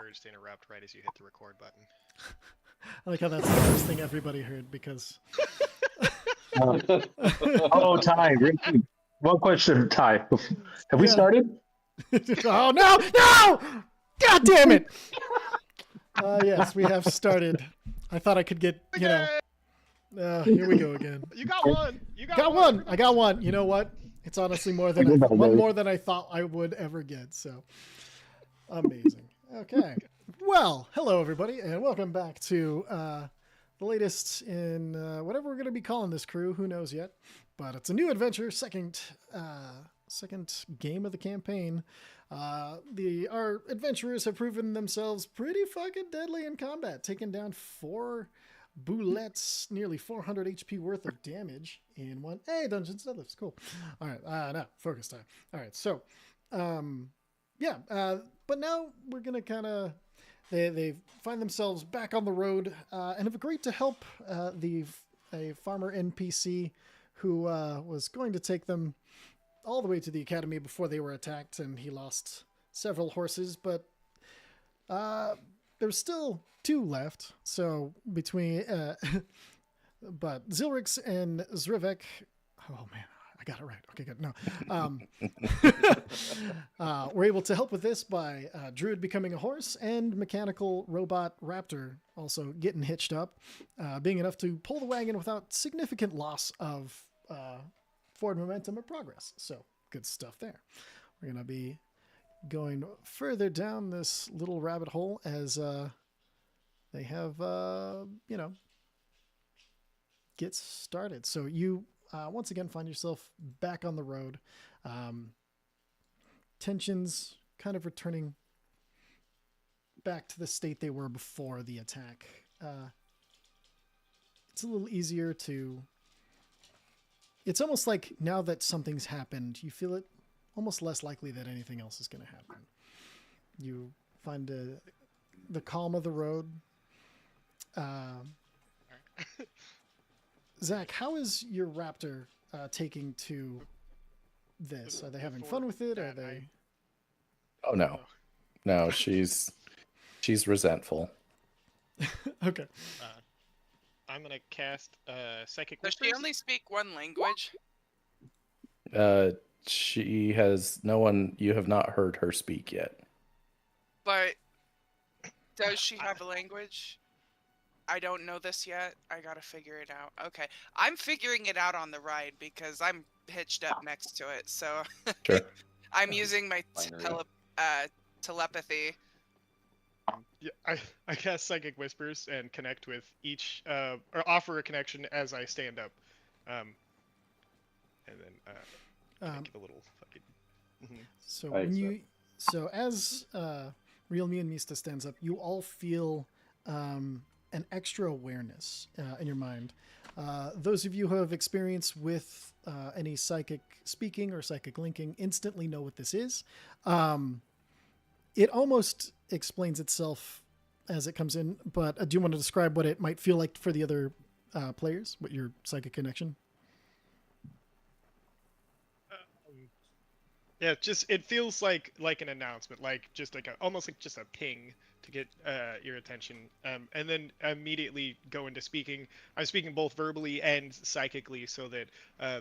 urge to interrupt right as you hit the record button. I like how that's the first thing everybody heard because. Oh, Ty, really? One question, Ty. Have we Yeah. started? Oh no! No! God damn it! Yes, we have started. I thought I could get here we go again. You got one. You Got one. I got one. You know what? It's honestly more than one more than I thought I would ever get. So amazing. Okay. Well, hello everybody, and welcome back to the latest in whatever we're going to be calling this crew. Who knows yet? But it's a new adventure. Second game of the campaign. Our adventurers have proven themselves pretty fucking deadly in combat, taking down 4 boulettes, nearly 400 HP worth of damage in one. Hey, Dungeons Deadlifts, cool. All right, no, focus time. All right, so, but now we're gonna kind of they find themselves back on the road and have agreed to help a farmer NPC who was going to take them all the way to the academy before they were attacked, and he lost several horses, but there's still 2 left. So between but Zilrix and Zrivek, oh man, I got it right. Okay, good. No, we're able to help with this by Druid becoming a horse and mechanical robot Raptor also getting hitched up, being enough to pull the wagon without significant loss of forward momentum or progress. So good stuff there. We're gonna be going further down this little rabbit hole as they have get started. So you once again find yourself back on the road. Tensions kind of returning back to the state they were before the attack. It's a little easier to... It's almost like now that something's happened, you feel it almost less likely that anything else is going to happen. You find the calm of the road. Zach, how is your raptor taking to this? Are they having fun with it? Are they? Oh no, she's resentful. Okay. I'm gonna cast Psychic Does Whispers. she only speak one language? She has no one. You have not heard her speak yet. But does she have a language? I don't know this yet. I gotta figure it out. Okay, I'm figuring it out on the ride because I'm hitched up next to it. So Sure. I'm using my telepathy. Yeah, I cast Psychic Whispers and connect with each, or offer a connection as I stand up, and then give a little fucking. Mm-hmm. So so as Real Me and Mista stands up, you all feel an extra awareness in your mind. Those of you who have experience with any psychic speaking or psychic linking instantly know what this is. It almost explains itself as it comes in, but do you want to describe what it might feel like for the other players, what your psychic connection? Yeah, it feels like an announcement, like just like almost like just a ping to get your attention, and then immediately go into speaking. I'm speaking both verbally and psychically, so that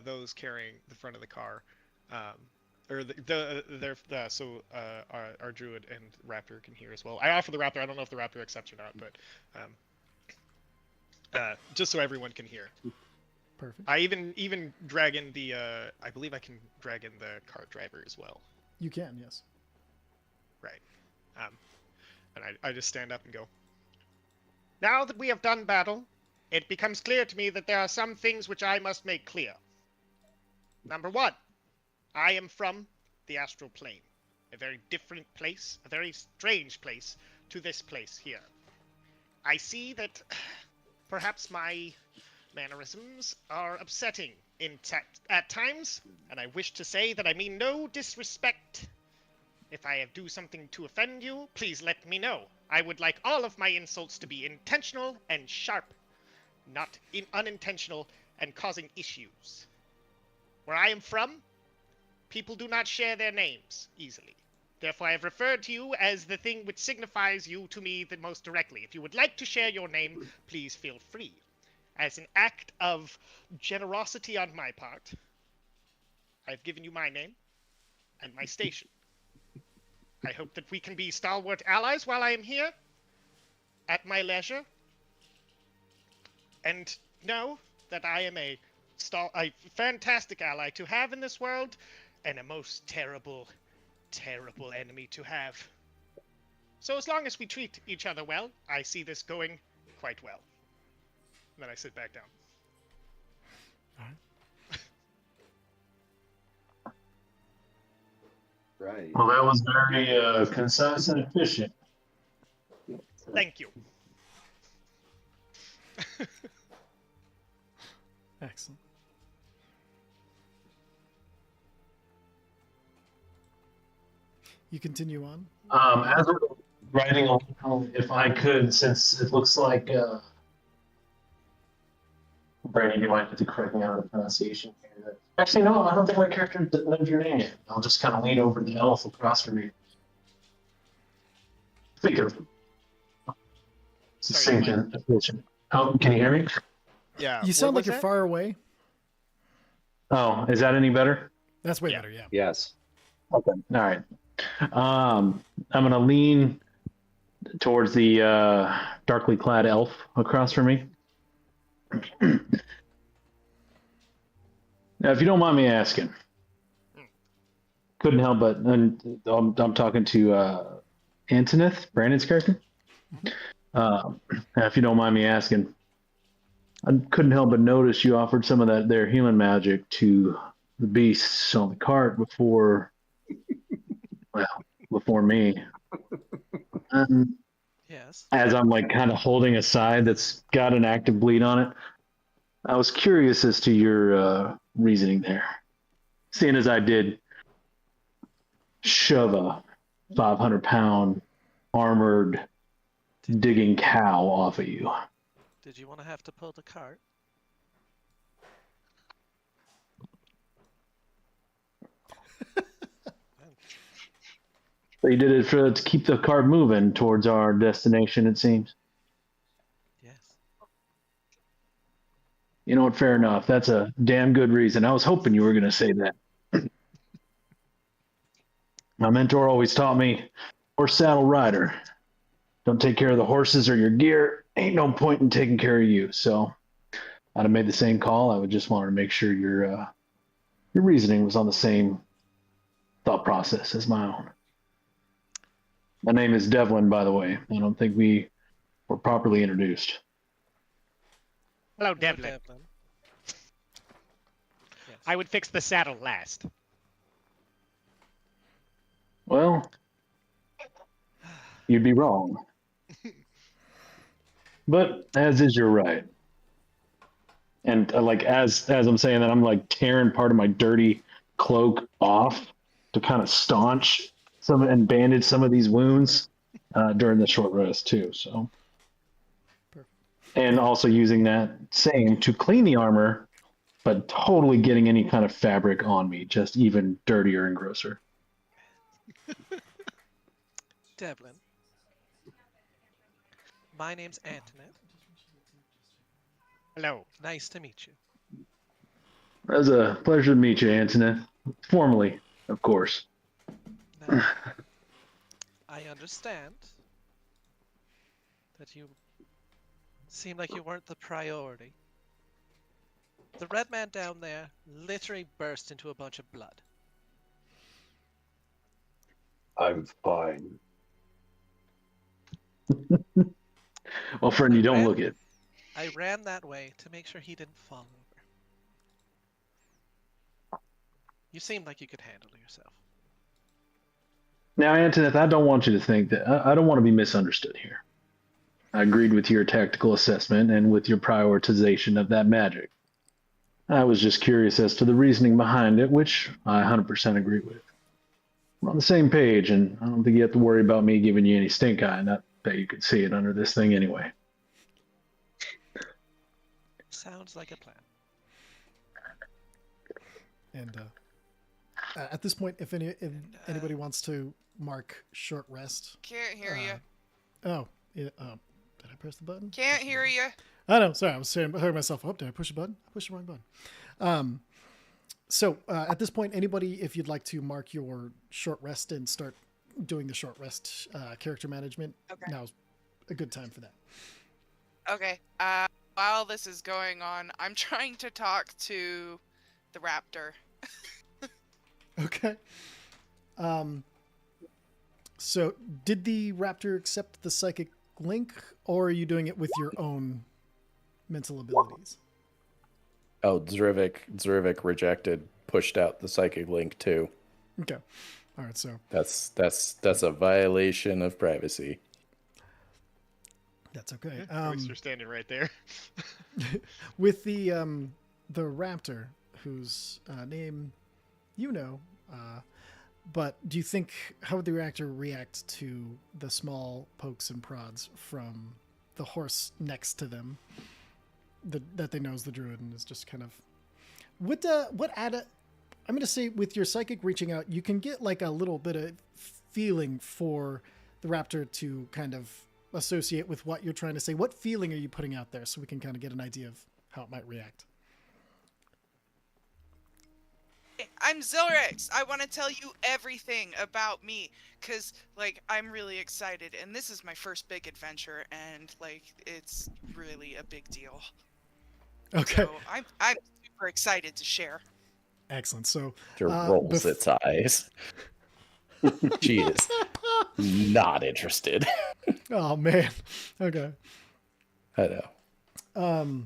those carrying the front of the car, or our druid and raptor can hear as well. I offer the raptor. I don't know if the raptor accepts or not, but just so everyone can hear. Perfect. I even drag in the I believe I can drag in the cart driver as well. You can, yes. Right. And I just stand up and go. Now that we have done battle, it becomes clear to me that there are some things which I must make clear. Number 1, I am from the astral plane. A very different place, a very strange place to this place here. I see that perhaps my mannerisms are upsetting at times, and I wish to say that I mean no disrespect. If I do something to offend you, please let me know. I would like all of my insults to be intentional and sharp, not unintentional and causing issues. Where I am from, people do not share their names easily. Therefore, I have referred to you as the thing which signifies you to me the most directly. If you would like to share your name, please feel free. As an act of generosity on my part, I've given you my name and my station. I hope that we can be stalwart allies while I am here, at my leisure, and know that I am a fantastic ally to have in this world, and a most terrible, terrible enemy to have. So as long as we treat each other well, I see this going quite well. And then I sit back down. Right. Well, that was very concise and efficient. Thank you. Excellent. You continue on. As we're writing along, if I could, since it looks like Brady, you might have to correct me on the pronunciation here. Actually, no, I don't think my character knows your name yet. I'll just kind of lean over the elf across from you. Think of succinct and efficient. Oh, can you hear me? Yeah. You sound like you're far away. Oh, is that any better? That's way better, yeah. Yes. Okay. All right. I'm going to lean towards the darkly clad elf across from me. Now, if you don't mind me asking, couldn't help but, and I'm talking to Antoneth, Brandon's character. If you don't mind me asking, I couldn't help but notice you offered some of their healing magic to the beasts on the cart before me. Yes. As I'm like kind of holding a side that's got an active bleed on it, I was curious as to your reasoning there. Seeing as I did shove a 500-pound armored digging cow off of you. Did you want to have to pull the cart? So you did it to keep the cart moving towards our destination, it seems. Yes. You know what? Fair enough. That's a damn good reason. I was hoping you were going to say that. My mentor always taught me, horse saddle rider. Don't take care of the horses or your gear. Ain't no point in taking care of you. So I'd have made the same call. I would just want to make sure your reasoning was on the same thought process as my own. My name is Devlin, by the way. I don't think we were properly introduced. Hello, Devlin. Yes. I would fix the saddle last. Well, you'd be wrong. But as is your right. And like as I'm saying that, I'm like tearing part of my dirty cloak off to kind of staunch some and bandage some of these wounds during the short rest too. So, and also using that same to clean the armor, but totally getting any kind of fabric on me, just even dirtier and grosser. Devlin. My name's Antoinette. Hello. Nice to meet you. It was a pleasure to meet you, Antoinette. Formally, of course. Now, I understand that you seem like you weren't the priority. The red man down there literally burst into a bunch of blood. I'm fine. Well, friend, you don't look it. I ran that way to make sure he didn't fall over. You seemed like you could handle yourself. Now, Antoinette, I don't want you to think that I don't want to be misunderstood here. I agreed with your tactical assessment and with your prioritization of that magic. I was just curious as to the reasoning behind it, which I 100% agree with. We're on the same page, and I don't think you have to worry about me giving you any stink eye. Not that you could see it under this thing anyway. Sounds like a plan. And at this point, if anybody wants to mark short rest. Can't hear you. Oh, yeah, did I press the button? Can't hear you. I know. Sorry, I was hearing myself. Oh, did I push a button? I pushed the wrong button. So at this point, anybody, if you'd like to mark your short rest and start doing the short rest character management, Okay. now's a good time for that. Okay. While this is going on, I'm trying to talk to the raptor. Okay. So did the raptor accept the psychic link, or are you doing it with your own mental abilities? Oh, Zrivik rejected, pushed out the psychic link too. Okay. All right. So That's a violation of privacy. that's okay. At least you're standing right there. With the raptor, whose name you know, but do you think how would the raptor react to the small pokes and prods from the horse next to them? That they know is the druid and is just kind of I'm going to say with your psychic reaching out, you can get like a little bit of feeling for the raptor to kind of associate with what you're trying to say. What feeling are you putting out there so we can kind of get an idea of how it might react? I'm Zilrix. I want to tell you everything about me, cause like I'm really excited, and this is my first big adventure, and like it's really a big deal. Okay. So I'm super excited to share. Excellent. So It rolls its eyes. She is not interested. oh man. Okay. I know.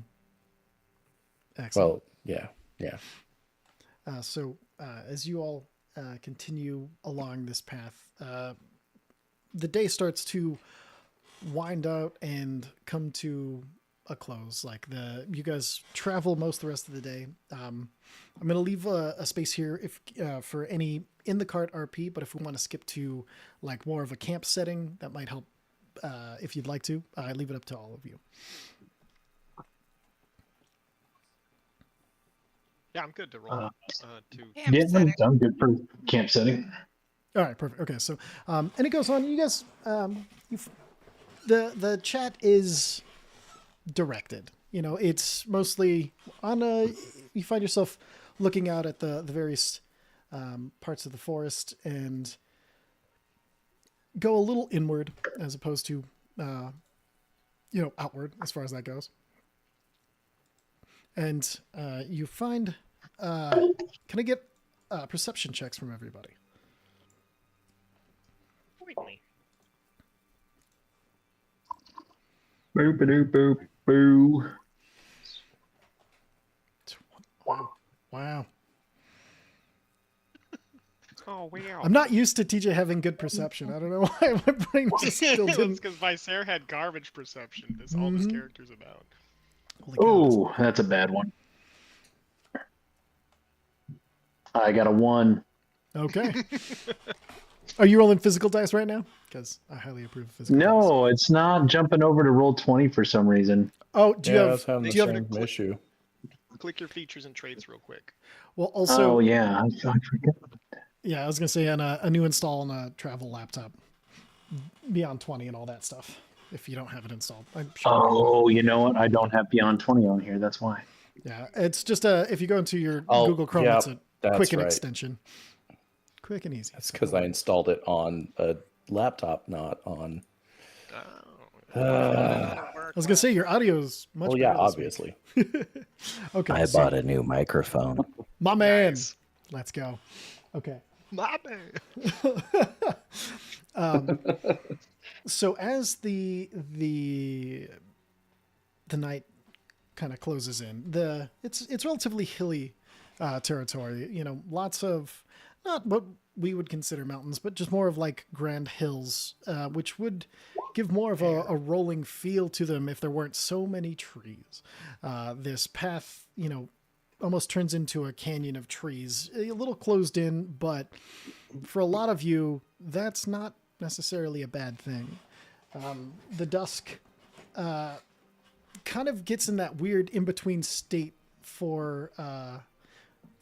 Excellent. Well, yeah. So as you all continue along this path, the day starts to wind out and come to a close. Like you guys travel most of the rest of the day. I'm going to leave a space here if for any in the cart RP, but if we want to skip to like more of a camp setting, that might help. If you'd like to, I leave it up to all of you. Yeah, I'm good to roll. Camp Yeah, setting. I'm good for camp setting. All right, perfect. Okay, so and it goes on. You guys, the chat is directed. You know, it's mostly on a. You find yourself looking out at the various parts of the forest and go a little inward as opposed to outward as far as that goes. And you find. Can I get perception checks from everybody? Certainly. Boop boop boop boo. Wow. Oh, wow. I'm not used to TJ having good perception. I don't know why my brain just still It's didn't. because Vicer had garbage perception. That's all this character's about. Holy cow. Oh, that's a bad one. I got a 1. Okay. Are you rolling physical dice right now? Because I highly approve of physical dice. No, it's not jumping over to roll 20 for some reason. Oh, do you I have? was having Do the you have? same issue. Click your features and traits real quick. Well, also, Oh yeah, I forget. yeah, I was gonna say on a new install on a travel laptop, beyond 20 and all that stuff. If you don't have it installed, I'm sure. Oh, you know what? I don't have Beyond 20 on here. That's why. Yeah, it's just if you go into your Oh, Google Chrome, yeah, it's a that's quick right. extension. Quick and easy. That's because I installed it on a laptop, not on. I was gonna say your audio is much. Well, yeah, better this obviously. week. Okay, I so- bought a new microphone. my man. Nice. Let's go. Okay. My bad. So as the night kind of closes in, it's relatively hilly territory. You know, lots of not what we would consider mountains, but just more of like grand hills, which would give more of a rolling feel to them if there weren't so many trees. This path, you know, almost turns into a canyon of trees, a little closed in, but for a lot of you, that's not necessarily a bad thing. The dusk kind of gets in that weird in-between state for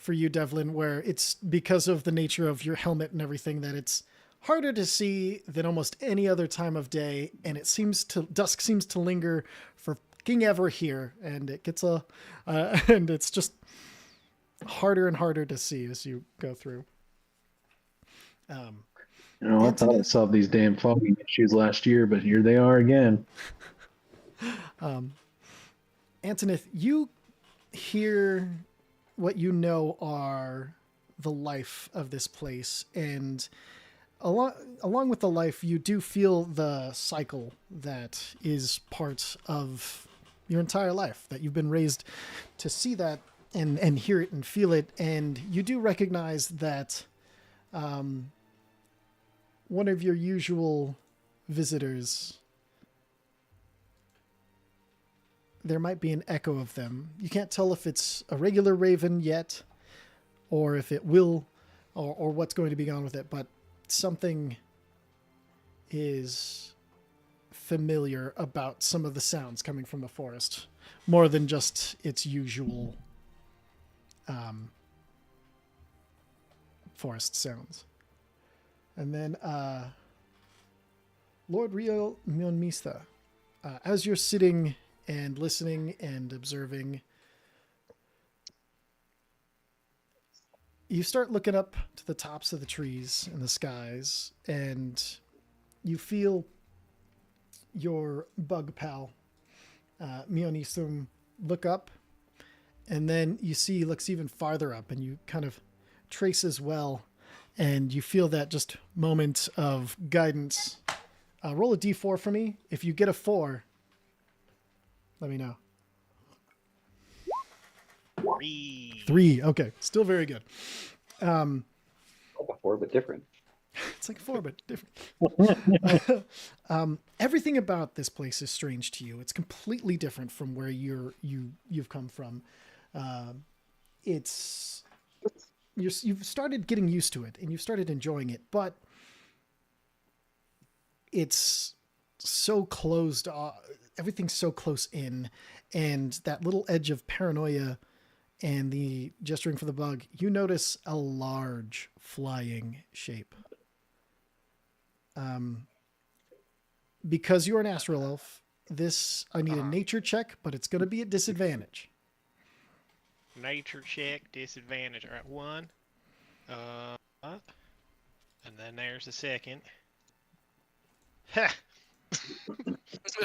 for you, Devlin, where it's because of the nature of your helmet and everything that it's harder to see than almost any other time of day, and dusk seems to linger for fucking ever here, and it gets and it's just harder and harder to see as you go through. You know, I thought I solved these damn fogging issues last year, but here they are again. Antonith, you hear what you know are the life of this place, and along with the life, you do feel the cycle that is part of your entire life, that you've been raised to see that and hear it and feel it, and you do recognize that one of your usual visitors, there might be an echo of them. You can't tell if it's a regular raven yet, or if it will, or what's going to be gone with it, but something is familiar about some of the sounds coming from the forest, more than just its usual forest sounds. And then Lord Rio Mionmista, as you're sitting and listening and observing, you start looking up to the tops of the trees and the skies, and you feel your bug pal, Mionisum, look up, and then you see he looks even farther up, and you kind of trace as well, and you feel that just moment of guidance. Roll a d4 for me. If you get a 4, let me know. 3. Okay, still very good. Before, but different. It's like 4, but different. Everything about this place is strange to you. It's completely different from where you've come from. You've started getting used to it, and you've started enjoying it, but it's so closed off. Everything's so close in, and that little edge of paranoia and the gesturing for the bug, you notice a large flying shape. Because you're an astral elf, I need a nature check, but it's going to be at disadvantage. Nature check, disadvantage. All right, 1. And then there's the second. Ha!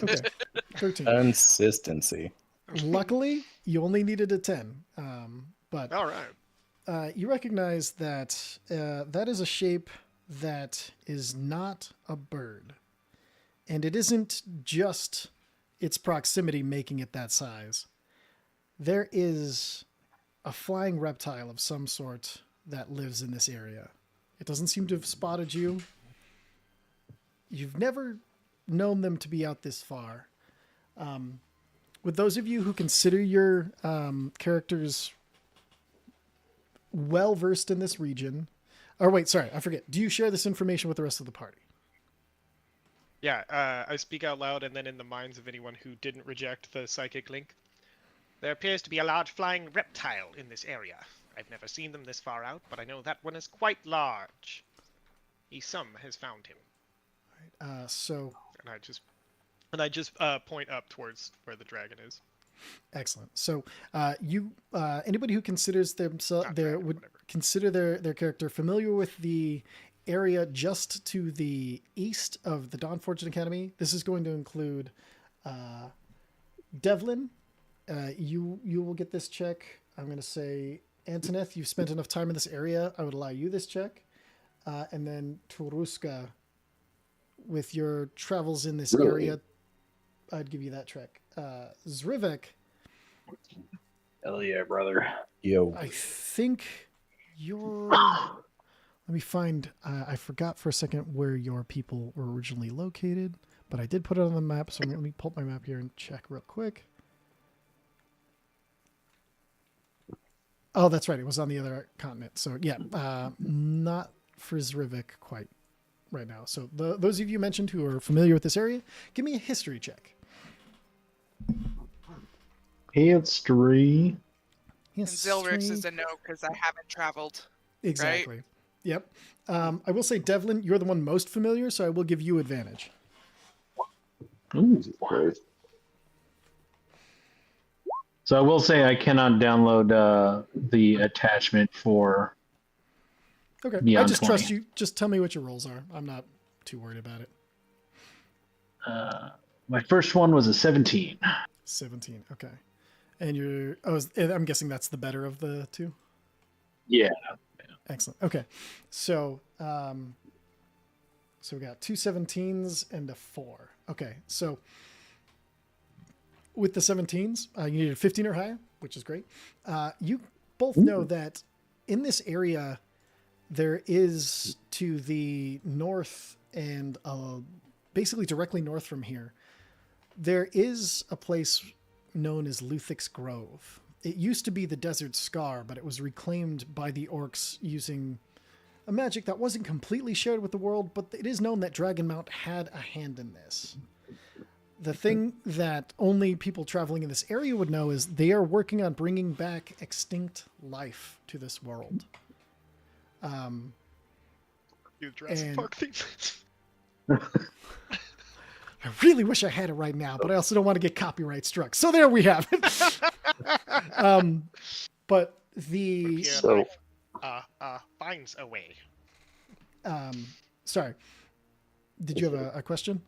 Okay, 13. Consistency. Luckily, you only needed a 10. But All right. you recognize that that is a shape that is not a bird. And it isn't just its proximity making it that size. There is a flying reptile of some sort that lives in this area. It doesn't seem to have spotted you. You've never known them to be out this far. With those of you who consider your characters well versed in this region, or wait, sorry, I forget. Do you share this information with the rest of the party? Yeah, I speak out loud, and then in the minds of anyone who didn't reject the psychic link. There appears to be a large flying reptile in this area. I've never seen them this far out, but I know that one is quite large. Isum has found him. So... And I just point up towards where the dragon is. Excellent. So anybody who considers themselves consider their character familiar with the area just to the east of the Dawnforged Academy. This is going to include Devlin. You will get this check. I'm going to say Antoneth, you've spent enough time in this area. I would allow you this check. And then Turuska, with your travels in this area, I'd give you that check. Zrivek. Hell yeah, brother. Yo. I think you're... Let me find... I forgot for a second where your people were originally located, but I did put it on the map, so let me pull up my map here and check real quick. Oh, that's right. It was on the other continent. So, yeah, not for Zrivek quite right now. So, those of you mentioned who are familiar with this area, give me a history check. History. And Zilrix is a no because I haven't traveled. Exactly. Yep. I will say, Devlin, you're the one most familiar, so I will give you advantage. Ooh. Christ. So I will say I cannot download the attachment for Okay. I Beyond just 20. trust you. Just tell me what your rolls are. I'm not too worried about it. My first one was a 17. 17. Okay. And you're, I'm guessing that's the better of the two? Yeah. Excellent. Okay. So, so we got two 17s and a 4. Okay. So with the 17s, you needed a 15 or higher, which is great. You both know that in this area, there is to the north and basically directly north from here, there is a place known as Luthic's Grove. It used to be the Desert Scar, but it was reclaimed by the orcs using a magic that wasn't completely shared with the world, but it is known that Dragonmount had a hand in this. The thing that only people traveling in this area would know is they are working on bringing back extinct life to this world. You Jurassic Park theme. I really wish I had it right now, but I also don't want to get copyright struck. So there we have it. But the So finds a way. sorry, did you have a question?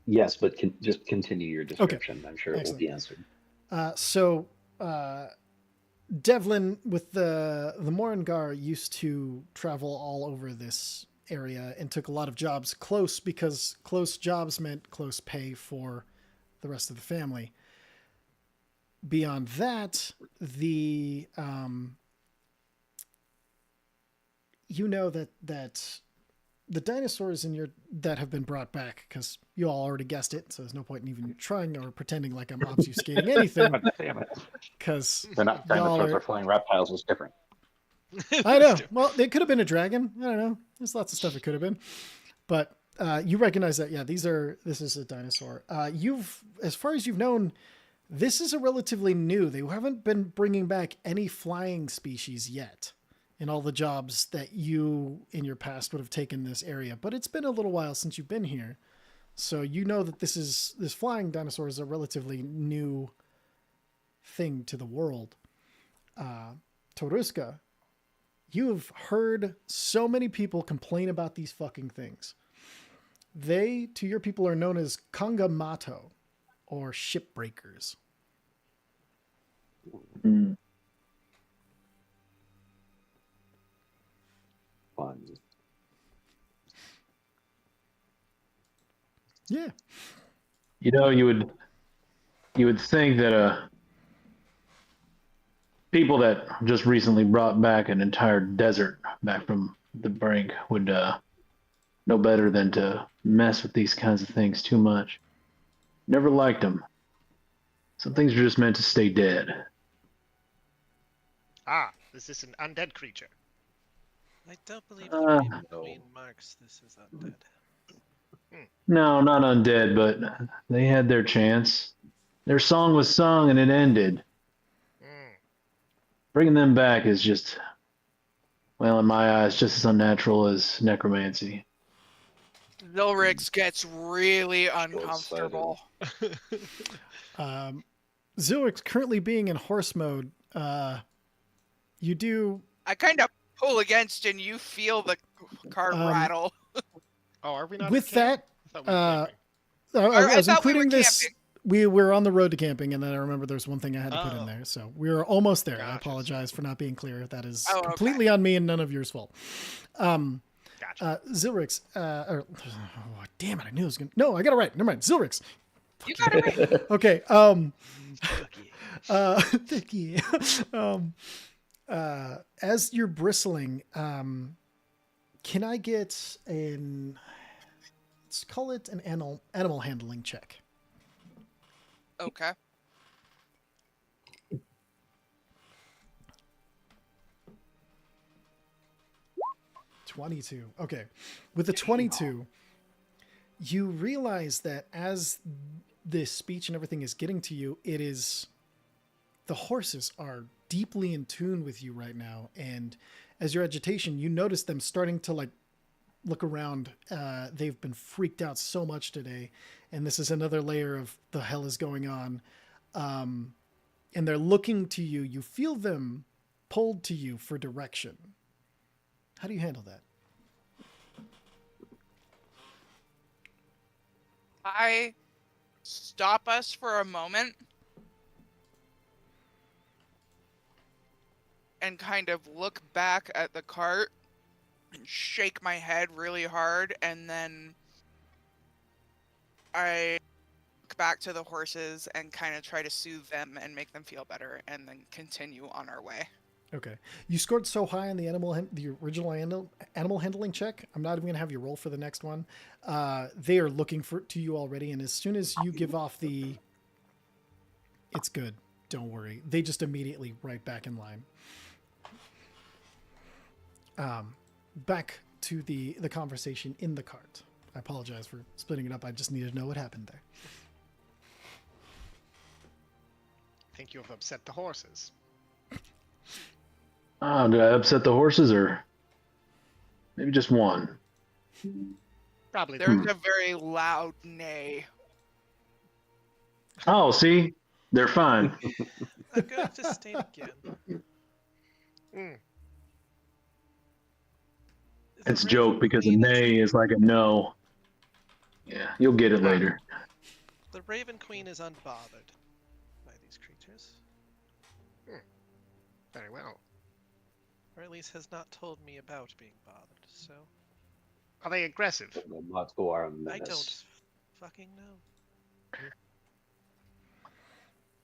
yes, but just continue your description. I'm sure it will be answered. Devlin with the Morangar used to travel all over this area and took a lot of jobs close because close jobs meant close pay for the rest of the family. Beyond that, you know that the dinosaurs that have been brought back, because you all already guessed it, so there's no point in even trying or pretending like I'm obfuscating anything. Damn it. Because They're not dinosaurs or flying reptiles. It's different. I know. Well, it could have been a dragon. I don't know. There's lots of stuff it could have been. But you recognize that, yeah, this is a dinosaur. As far as you've known, this is a relatively new. They haven't been bringing back any flying species yet in all the jobs that you in your past would have taken this area. But it's been a little while since you've been here. So you know that this flying dinosaur is a relatively new thing to the world. Toruska, you've heard so many people complain about these fucking things. They, to your people, are known as Kangamato, or shipbreakers. Mm. Fun. Yeah. You know, you would think that people that just recently brought back an entire desert back from the brink would know better than to mess with these kinds of things too much. Never liked them. Some things are just meant to stay dead. Ah, this is an undead creature. I don't believe the name Queen marks this is undead. No, not undead, but they had their chance. Their song was sung and it ended. Bringing them back is just, well, in my eyes, just as unnatural as necromancy. Zilrix gets really uncomfortable. Zilrix currently being in horse mode, you do... I kind of pull against and you feel the cart rattle. Oh, are we not? With that, I thought we were camping. I was thought we including were this... camping. We were on the road to camping, and then I remember there's one thing I had to put in Oh. there. So we were almost there. I Gotcha. apologize for not being clear. That is Oh, okay. completely on me and none of yours fault. Gotcha. Zilrix, oh, damn it, I knew I was going to... No, I got it right. Never mind. Zilrix. You got it right. Okay. Thank you. As you're bristling, can I get let's call it an animal handling check. Okay. $22. Okay. With the 22, you realize that as this speech and everything is getting to you, it is the horses are deeply in tune with you right now. And as your agitation, you notice them starting to like look around. They've been freaked out so much today. And this is another layer of the hell is going on. And they're looking to you. You feel them pulled to you for direction. How do you handle that? I stop us for a moment and kind of look back at the cart and shake my head really hard, and then I look back to the horses and kind of try to soothe them and make them feel better, and then continue on our way. Okay. You scored so high on the original animal handling check. I'm not even going to have you roll for the next one. They are looking to you already, and as soon as you give off the "it's good, don't worry," they just immediately right back in line. Back to the conversation in the cart. I apologize for splitting it up. I just needed to know what happened there. I think you have upset the horses. Oh, did I upset the horses or maybe just one? Probably. There's a very loud neigh. Oh, see? They're fine. I'm going to state again. Mm. The It's a joke because a Raven Queen nay is like a no. Yeah, you'll get it later. The Raven Queen is unbothered by these creatures. Very well. Or at least has not told me about being bothered, so Are they aggressive? The Motsko are a menace. I don't fucking know.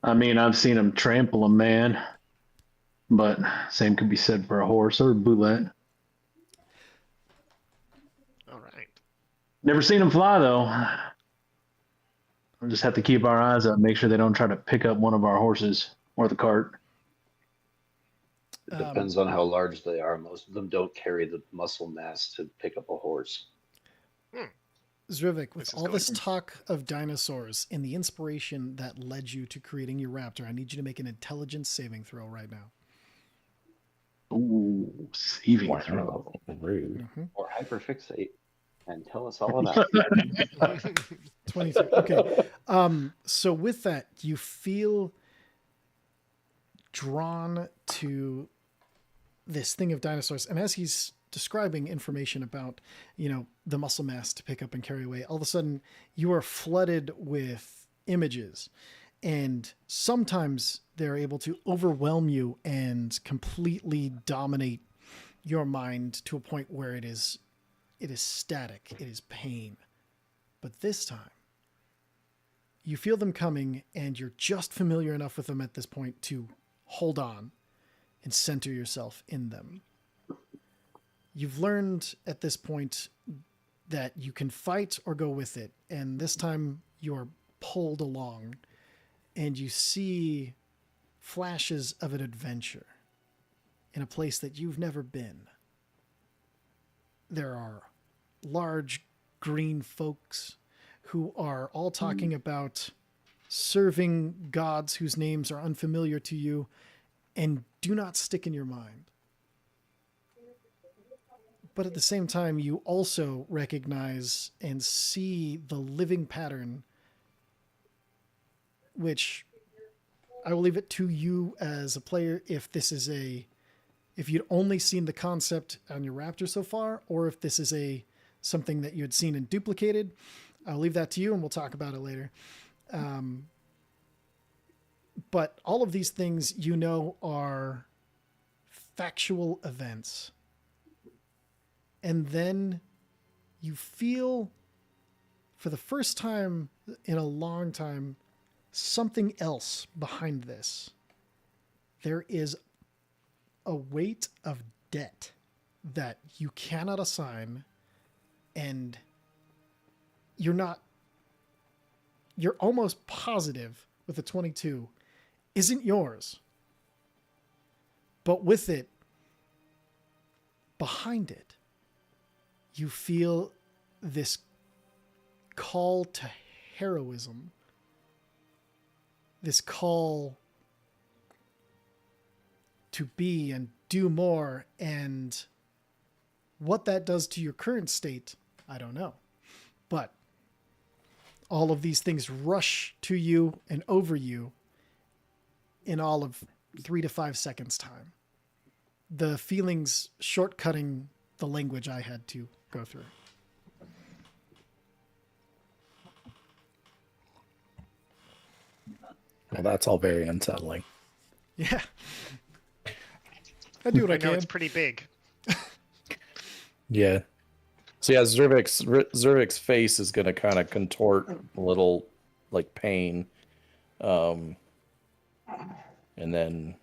I mean, I've seen them trample a man, but same could be said for a horse or a boulette. All right. Never seen them fly, though. We'll just have to keep our eyes up, make sure they don't try to pick up one of our horses or the cart. It depends on how large they are. Most of them don't carry the muscle mass to pick up a horse. Zrivik, with all this talk of dinosaurs and the inspiration that led you to creating your raptor, I need you to make an intelligence saving throw right now. Ooh, saving Or, throw. Rude. or hyperfixate and tell us all about it. 23. Okay. So with that, you feel drawn to this thing of dinosaurs. And as he's describing information about, the muscle mass to pick up and carry away, all of a sudden you are flooded with images. And sometimes they're able to overwhelm you and completely dominate your mind to a point where it is static. It is pain. But this time, you feel them coming, and you're just familiar enough with them at this point to hold on and center yourself in them. You've learned at this point that you can fight or go with it, and this time you're pulled along, and you see flashes of an adventure in a place that you've never been. There are large green folks who are all talking about serving gods whose names are unfamiliar to you and do not stick in your mind. But at the same time, you also recognize and see the living pattern, which I will leave it to you as a player if you'd only seen the concept on your raptor so far, or if this is something that you had seen and duplicated. I'll leave that to you, and we'll talk about it later. But all of these things, are factual events. And then you feel, for the first time in a long time, something else behind this. There is a weight of debt that you cannot assign, and you're almost positive with the 22 isn't yours. But with it, behind it, you feel this call to heroism this call to be and do more, and what that does to your current state, I don't know. But all of these things rush to you and over you in all of 3 to 5 seconds time. The feelings shortcutting the language I had to go through. Well, that's all very unsettling. Yeah. I do what I I know can. it's pretty big. Yeah. So yeah, Zervik's face is gonna kind of contort a little, like pain, and then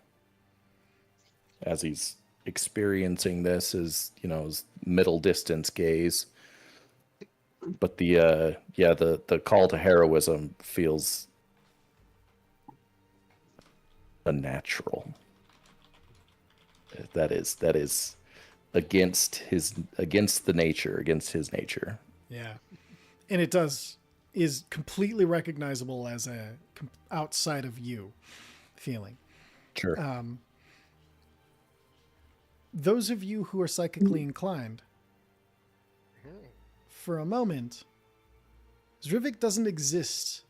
as he's experiencing this, his middle distance gaze. But the call to heroism feels unnatural. That is against his nature. Yeah. And it is completely recognizable as a outside of you feeling. Sure. Those of you who are psychically inclined, for a moment, Zrivik doesn't exist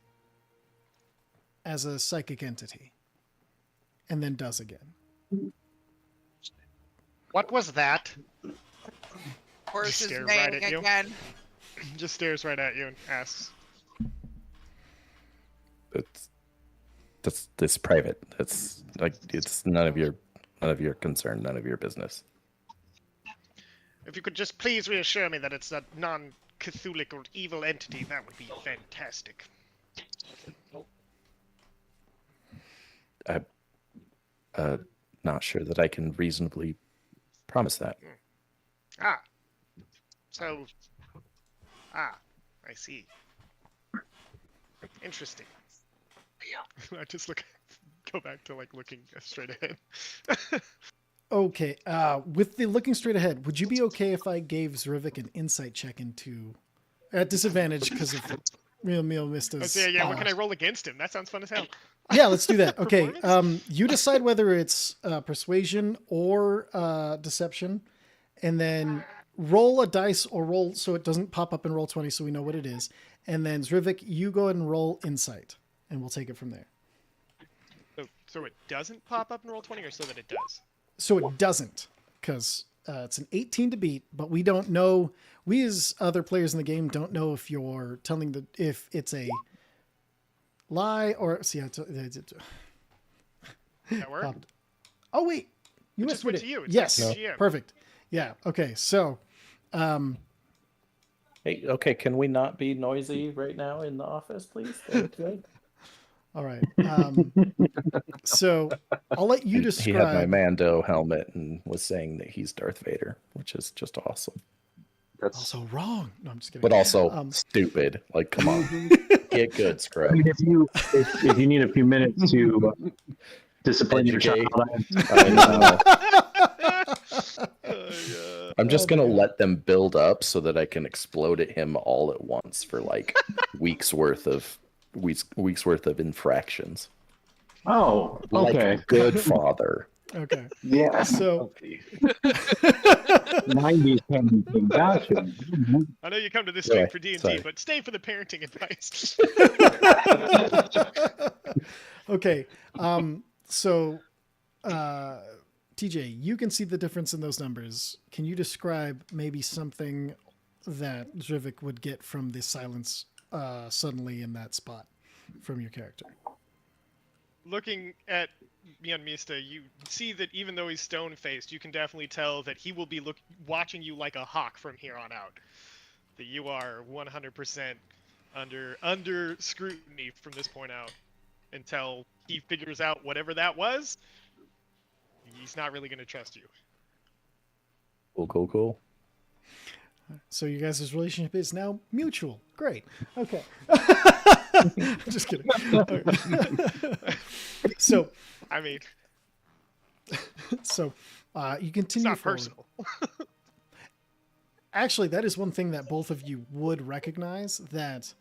as a psychic entity, and then does again. What was that? Horse is stare neighing right at you. again. Just stares right at you and asks. That's private. That's like it's none of your concern, none of your business. If you could just please reassure me that it's a non-Cthulhic or evil entity, that would be fantastic. Not sure that I can reasonably promise that. Ah. So. Ah. I see. Interesting. I just go back to looking straight ahead. Okay, with the looking straight ahead, would you be okay if I gave Zrivik an insight check into at disadvantage because of Real Meal Mista's? Yeah. What can I roll against him? That sounds fun as hell. Yeah, let's do that. Okay, you decide whether it's persuasion or deception, and then roll a dice or roll so it doesn't pop up in roll 20, so we know what it is. And then Zrivik, you go ahead and roll insight, and we'll take it from there. So it doesn't pop up in roll 20, or so that it does? So it doesn't, because it's an 18 to beat, but we don't know. We as other players in the game don't know if you're telling if it's a lie or see. That work? Oh wait, you just must went it. to you. It's Yes, back to GM. Perfect. Yeah. Okay. So, Hey, okay, can we not be noisy right now in the office, please? Thank you. all right. So I'll let you describe. He had my Mando helmet and was saying that he's Darth Vader, which is just awesome. That's Also wrong. No, I'm just kidding. But also stupid. Like, come on, get good, I Scrub. mean, if you need a few minutes to discipline your child, I know. I'm just gonna let them build up so that I can explode at him all at once for like weeks worth of infractions. Oh, Like okay. a good father. Okay. Yeah. So 90s candy king. Gotcha. I know you come to this Anyway, stream for D&D, sorry. but stay for the parenting advice. okay. So TJ, you can see the difference in those numbers. Can you describe maybe something that Zrivik would get from the silence suddenly in that spot from your character? Looking at Mian Mista, you see that even though he's stone-faced, you can definitely tell that he will be watching you like a hawk from here on out. That you are 100% under scrutiny from this point out until he figures out whatever that was. He's not really going to trust you. Cool. So you guys' relationship is now mutual. Great. Okay. Just kidding. So, I mean, you it's continue not forward. personal. Actually, that is one thing that both of you would recognize, that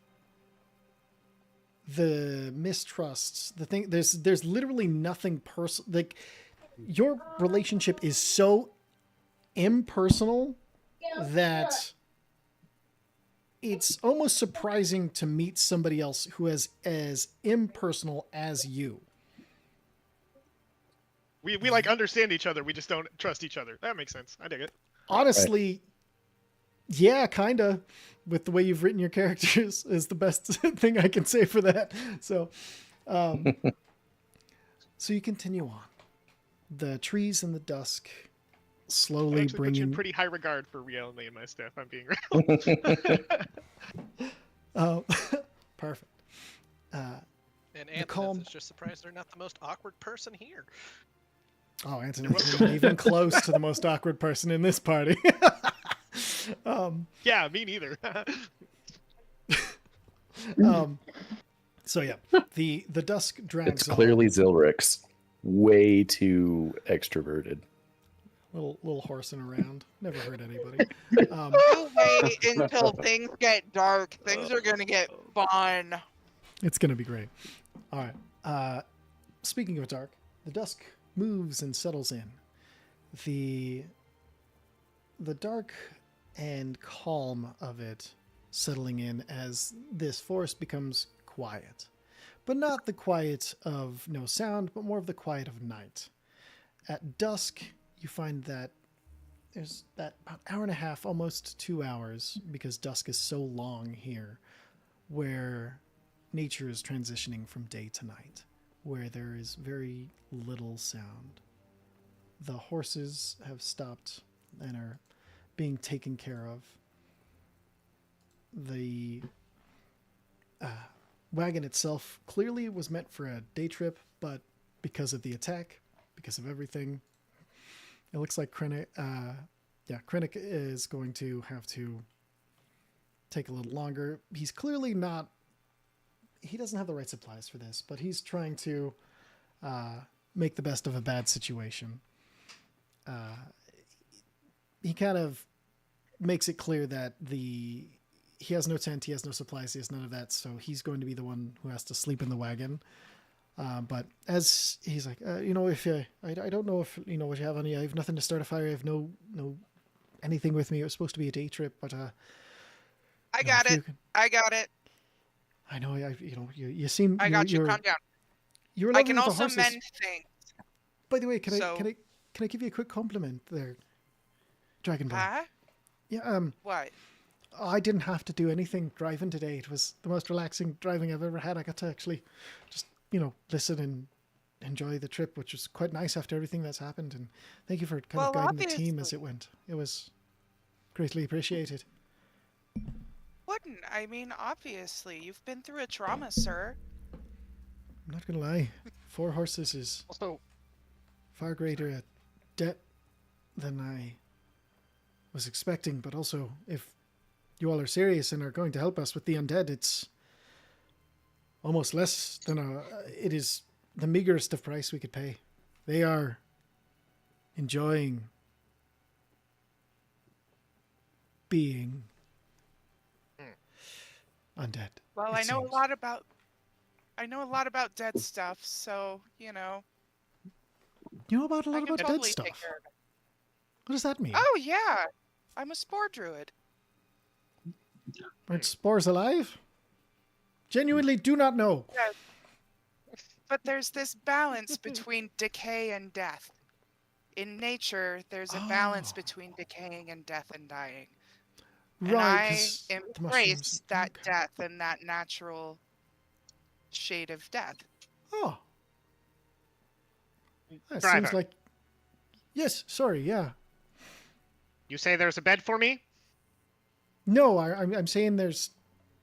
the mistrusts, the thing, there's literally nothing personal. Like, your relationship is so impersonal that it's almost surprising to meet somebody else who is as impersonal as you. We like understand each other. We just don't trust each other. That makes sense. I dig it. Honestly, yeah, kinda. With the way you've written your characters is the best thing I can say for that. So, so you continue on. The trees in the dusk I slowly actually put you in bringing. pretty high regard for Riel and my staff. I'm being Oh, perfect. And The calm- Anthony is just surprised they're not the most awkward person here. Oh, Anthony isn't even close to the most awkward person in this party. Yeah, me neither. So yeah, the dusk drags It's on. clearly Zilrix. Way too extroverted. Little horsing around. Never hurt anybody. You wait until things get dark. Things are gonna get fun. It's gonna be great. All right. Speaking of dark, the dusk moves and settles in. The dark and calm of it settling in as this forest becomes quiet. But not the quiet of no sound, but more of the quiet of night. At dusk, you find that there's that about hour and a half, almost 2 hours, because dusk is so long here, where nature is transitioning from day to night, where there is very little sound. The horses have stopped and are being taken care of. The wagon itself clearly was meant for a day trip, but because of the attack, because of everything, it looks like Krennic is going to have to take a little longer. He's clearly not. He doesn't have the right supplies for this, but he's trying to make the best of a bad situation. He kind of makes it clear that he has no tent, he has no supplies, he has none of that, so he's going to be the one who has to sleep in the wagon. But as he's like, if I don't know if what you have on you. I have nothing to start a fire. I have no anything with me. It was supposed to be a day trip, but I got it. I got it. I know. You seem. I got you. Calm down. You're I can lovely with the also horses. mend things. By the way, can I give you a quick compliment there, Dragonborn? Huh? Yeah. What? I didn't have to do anything driving today. It was the most relaxing driving I've ever had. I got to actually just listen and enjoy the trip, which was quite nice after everything that's happened. And thank you for kind of guiding the team as it went. It was greatly appreciated. Wouldn't. I mean, obviously, you've been through a trauma, sir. I'm not gonna lie. 4 horses is Also, far greater a debt than I was expecting. But also, if you all are serious and are going to help us with the undead, it's almost less than it is the meagerest of price we could pay. They are enjoying being undead. Well, I know a lot about dead stuff, so You know about a lot about dead stuff. What does that mean? Oh yeah, I'm a spore druid. Aren't spores alive? Genuinely do not know. Yes. But there's this balance between decay and death. In nature, there's a balance between decaying and death and dying. And I embrace that death and that natural shade of death. Oh. That Driver. seems like... Yes, sorry, yeah. You say there's a bed for me? No, I'm saying there's...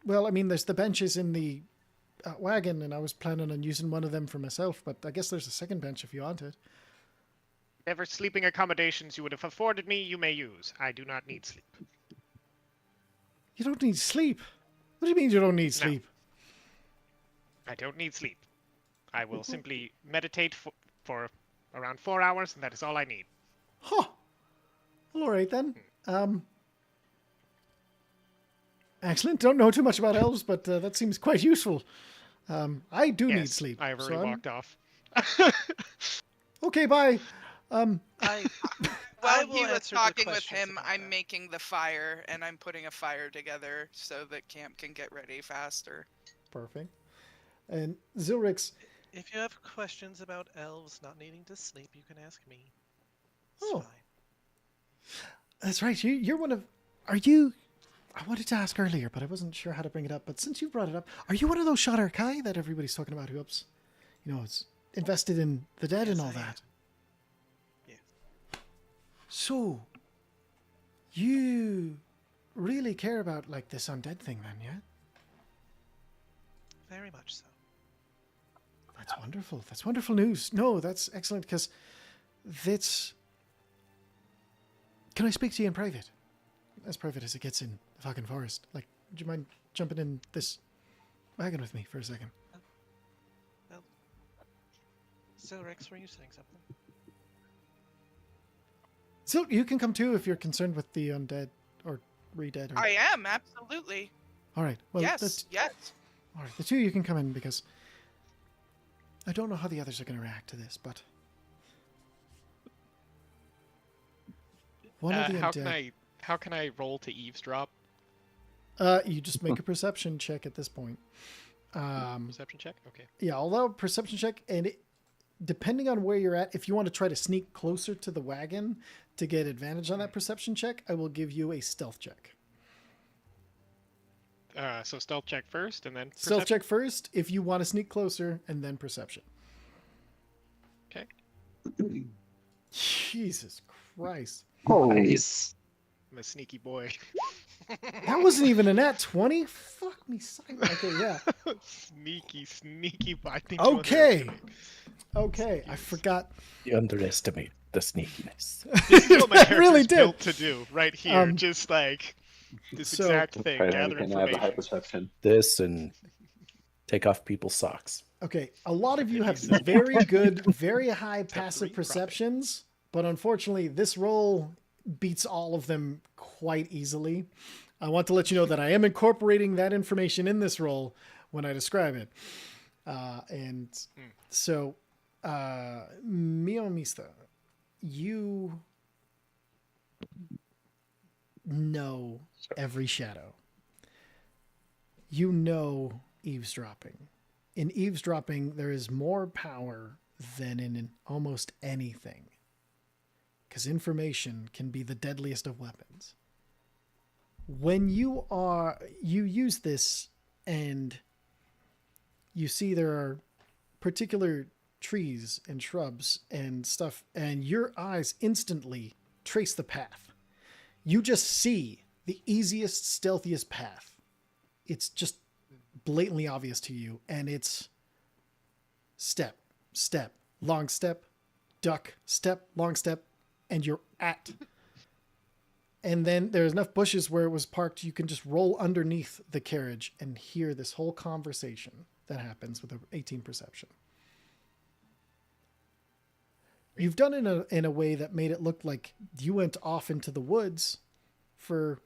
Well, I mean, there's the benches in the wagon, and I was planning on using one of them for myself, but I guess there's a second bench if you want it. Whatever sleeping accommodations you would have afforded me, you may use. I do not need sleep. You don't need sleep? What do you mean you don't need sleep? I don't need sleep. I will simply meditate for around 4 hours, and that is all I need. Huh. Well, all right then. Excellent. Don't know too much about elves, but that seems quite useful. I do need Yes, sleep. I have so already I'm- walked off. Okay, bye. I I While will he was answer the talking with questions him, about I'm that. making the fire and I'm putting a fire together so that camp can get ready faster. Perfect. And Zilrix, If you have questions about elves not needing to sleep, you can ask me. It's Oh. fine. that's right. You're one of. Are you? I wanted to ask earlier, but I wasn't sure how to bring it up. But since you brought it up, are you one of those Shadar Kai that everybody's talking about who ups, it's invested in the dead and Yes, all I am. that? Yes. So, you really care about like this undead thing, then, yeah? Very much so. That's wonderful. That's wonderful news. No, that's excellent because that's. Can I speak to you in private? As private as it gets in the fucking forest. Like, would you mind jumping in this wagon with me for a second? So Rex, were you saying something? So you can come too if you're concerned with the undead or re-dead. Or... I am, absolutely. All right. Well, Yes, yes. all right. The two of you can come in because I don't know how the others are going to react to this, but one of the undead. How can I roll to eavesdrop? You just make a perception check at this point. Perception check. Okay. Yeah, although perception check, and depending on where you're at, if you want to try to sneak closer to the wagon to get advantage on that perception check, I will give you a stealth check. So stealth check first, and then Stealth perception? check first if you want to sneak closer, and then perception. Okay. Jesus Christ. Nice. I'm a sneaky boy. That wasn't even a nat 20? Fuck me. Okay, yeah. Sneaky. I think Okay. Okay, I forgot. You underestimate the sneakiness. This is what my I character's really did. built to do right here. Um, Just like this so- exact thing. Right, Gather and I have the high information. perception. This and take off people's socks. Okay, a lot of you have very good, very high passive 3 perceptions, but unfortunately, this roll beats all of them quite easily. I want to let you know that I am incorporating that information in this roll when I describe it. So, Mio Mista, you know every shadow. You know eavesdropping. In eavesdropping, there is more power than in almost anything. Because information can be the deadliest of weapons. When you use this and you see there are particular trees and shrubs and stuff, and your eyes instantly trace the path. You just see the easiest, stealthiest path. It's just blatantly obvious to you, and it's step, long step, duck, step, long step, and you're at. And then there's enough bushes where it was parked, you can just roll underneath the carriage and hear this whole conversation that happens with an 18 perception. You've done it in a way that made it look like you went off into the woods for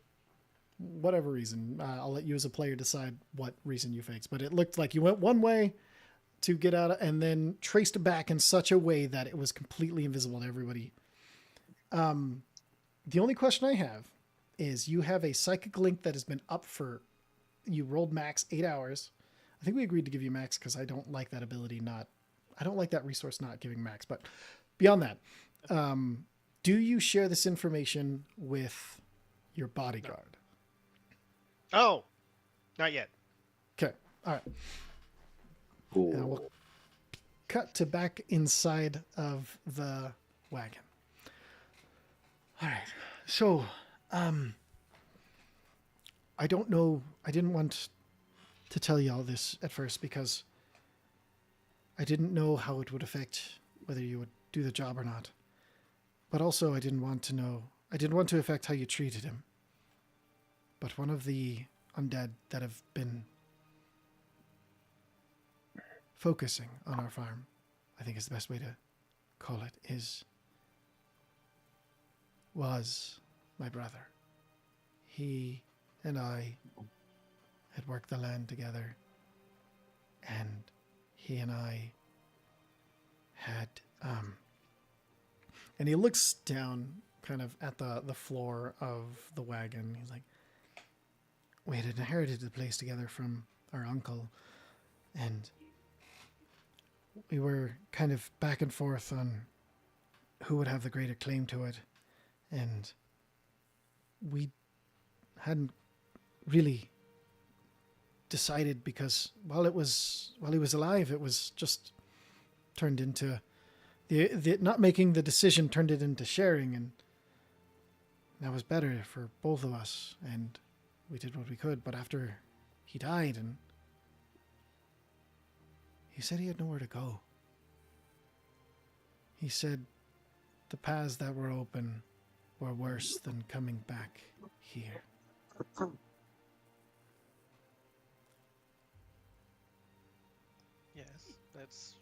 whatever reason. I'll let you as a player decide what reason you faked, but it looked like you went one way to get out and then traced back in such a way that it was completely invisible to everybody. The only question I have is you have a psychic link that has been up for, you rolled max 8 hours. I think we agreed to give you max because I don't like that ability I don't like that resource not giving max, but beyond that, do you share this information with your bodyguard? Oh, not yet. Okay. All right. Ooh. Now we'll cut to back inside of the wagon. All right. So, I don't know. I didn't want to tell you all this at first because I didn't know how it would affect whether you would do the job or not. But also, I didn't want to affect how you treated him. But one of the undead that have been focusing on our farm, I think is the best way to call it, was my brother. He and I had worked the land together and he and I had, and he looks down kind of at the floor of the wagon. He's like, we had inherited the place together from our uncle, and we were kind of back and forth on who would have the greater claim to it, and we hadn't really decided because while he was alive, it was just turned into the not making the decision turned it into sharing, and that was better for both of us, and we did what we could. But after he died, and he said he had nowhere to go. He said the paths that were open were worse than coming back here. Yes, that's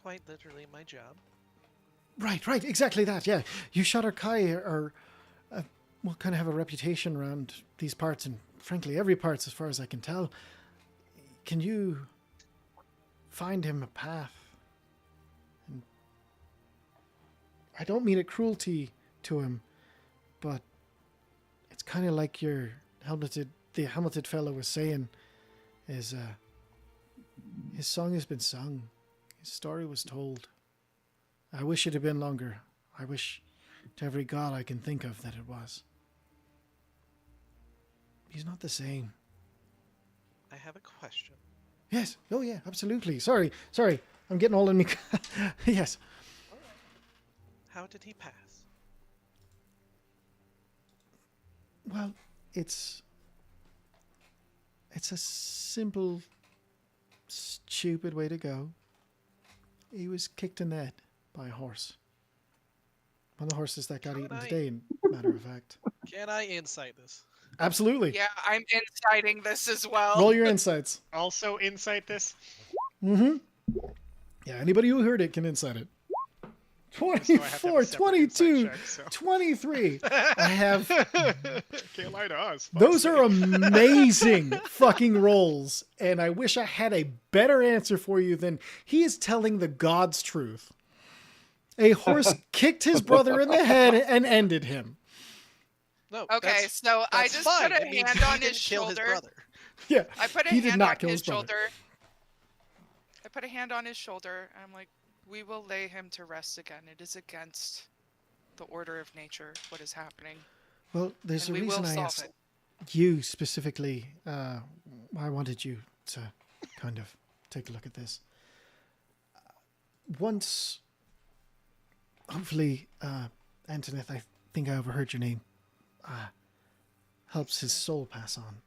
quite literally my job. Right, exactly that, yeah. You Shadar-kai are, well, kind of have a reputation around these parts, and frankly, every parts as far as I can tell. Can you find him a path? And I don't mean it cruelty to him, but it's kind of like the helmeted fellow was saying, is, his song has been sung. His story was told. I wish it had been longer. I wish to every god I can think of that it was. He's not the same. I have a question. Yes. Oh, yeah, absolutely. Sorry. I'm getting all in me. Yes. How did he pass? Well, it's a simple, stupid way to go. He was kicked in the head by a horse. One of the horses that got eaten today, matter of fact. Can I insight this? Absolutely. Yeah, I'm inciting this as well. Roll your insights. Also, insight this. Mm-hmm. Yeah, anybody who heard it can insight it. 24, 22, check, so. 23. I have... Can't lie to us. Those are amazing fucking rolls, and I wish I had a better answer for you than he is telling the God's truth. A horse kicked his brother in the head and ended him. No. Okay, so I just fine. put a It means hand he on didn't his kill shoulder. his brother. Yeah, I put a he did hand not on kill his his brother. shoulder. I put a hand on his shoulder, and I'm like, we will lay him to rest again. It is against the order of nature, what is happening. Well, there's And a we will reason I solve asked it. you specifically. I wanted you to kind of take a look at this. Once, hopefully, Antoneth, I think I overheard your name, helps his soul pass on.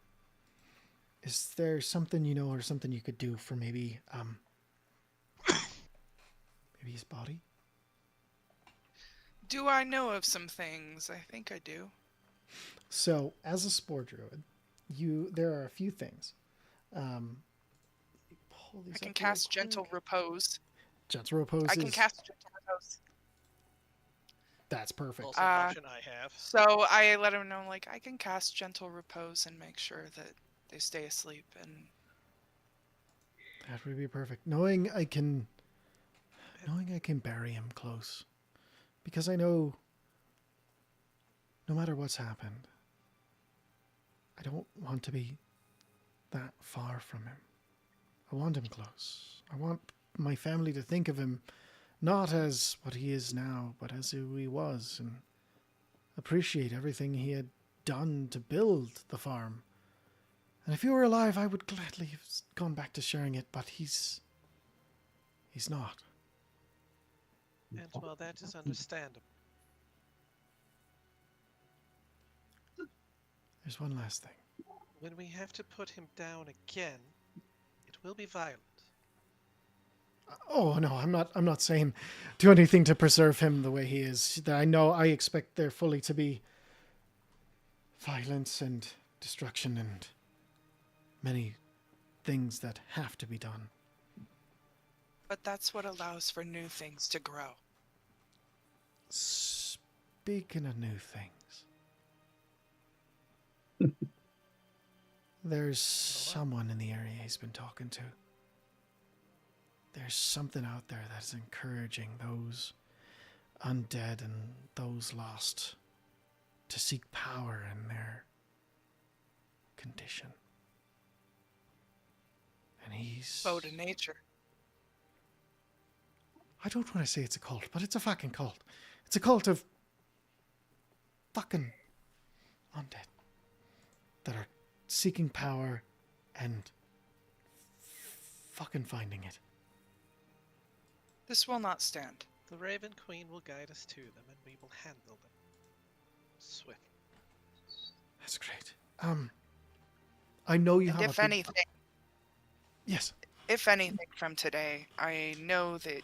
Is there something you know or something you could do for maybe his body? Do I know of some things? I think I do. So, as a spore druid, there are a few things. I can cast Gentle Repose. Gentle Repose I can cast Gentle Repose. That's perfect. Also an option I have. So I let him know, like, I can cast Gentle Repose and make sure that they stay asleep. And That would be perfect. Knowing I can bury him close. Because I know no matter what's happened, I don't want to be that far from him. I want him close. I want my family to think of him not as what he is now, but as who he was, and appreciate everything he had done to build the farm. And if he were alive, I would gladly have gone back to sharing it, but he's not. And well, that is understandable. There's one last thing. When we have to put him down again, it will be violent. Oh no, I'm not saying do anything to preserve him the way he is. I expect there fully to be violence and destruction and many things that have to be done. but that's what allows for new things to grow. Speaking of new things, there's someone in the area he's been talking to. there's something out there that's encouraging those undead and those lost to seek power in their condition. And he's... Bow to nature. I don't want to say it's a cult, but it's a fucking cult. It's a cult of fucking undead that are seeking power and fucking finding it. This will not stand. The Raven Queen will guide us to them, and we will handle them swiftly. That's great. I know you And have if a big... anything, Yes. if anything from today, I know that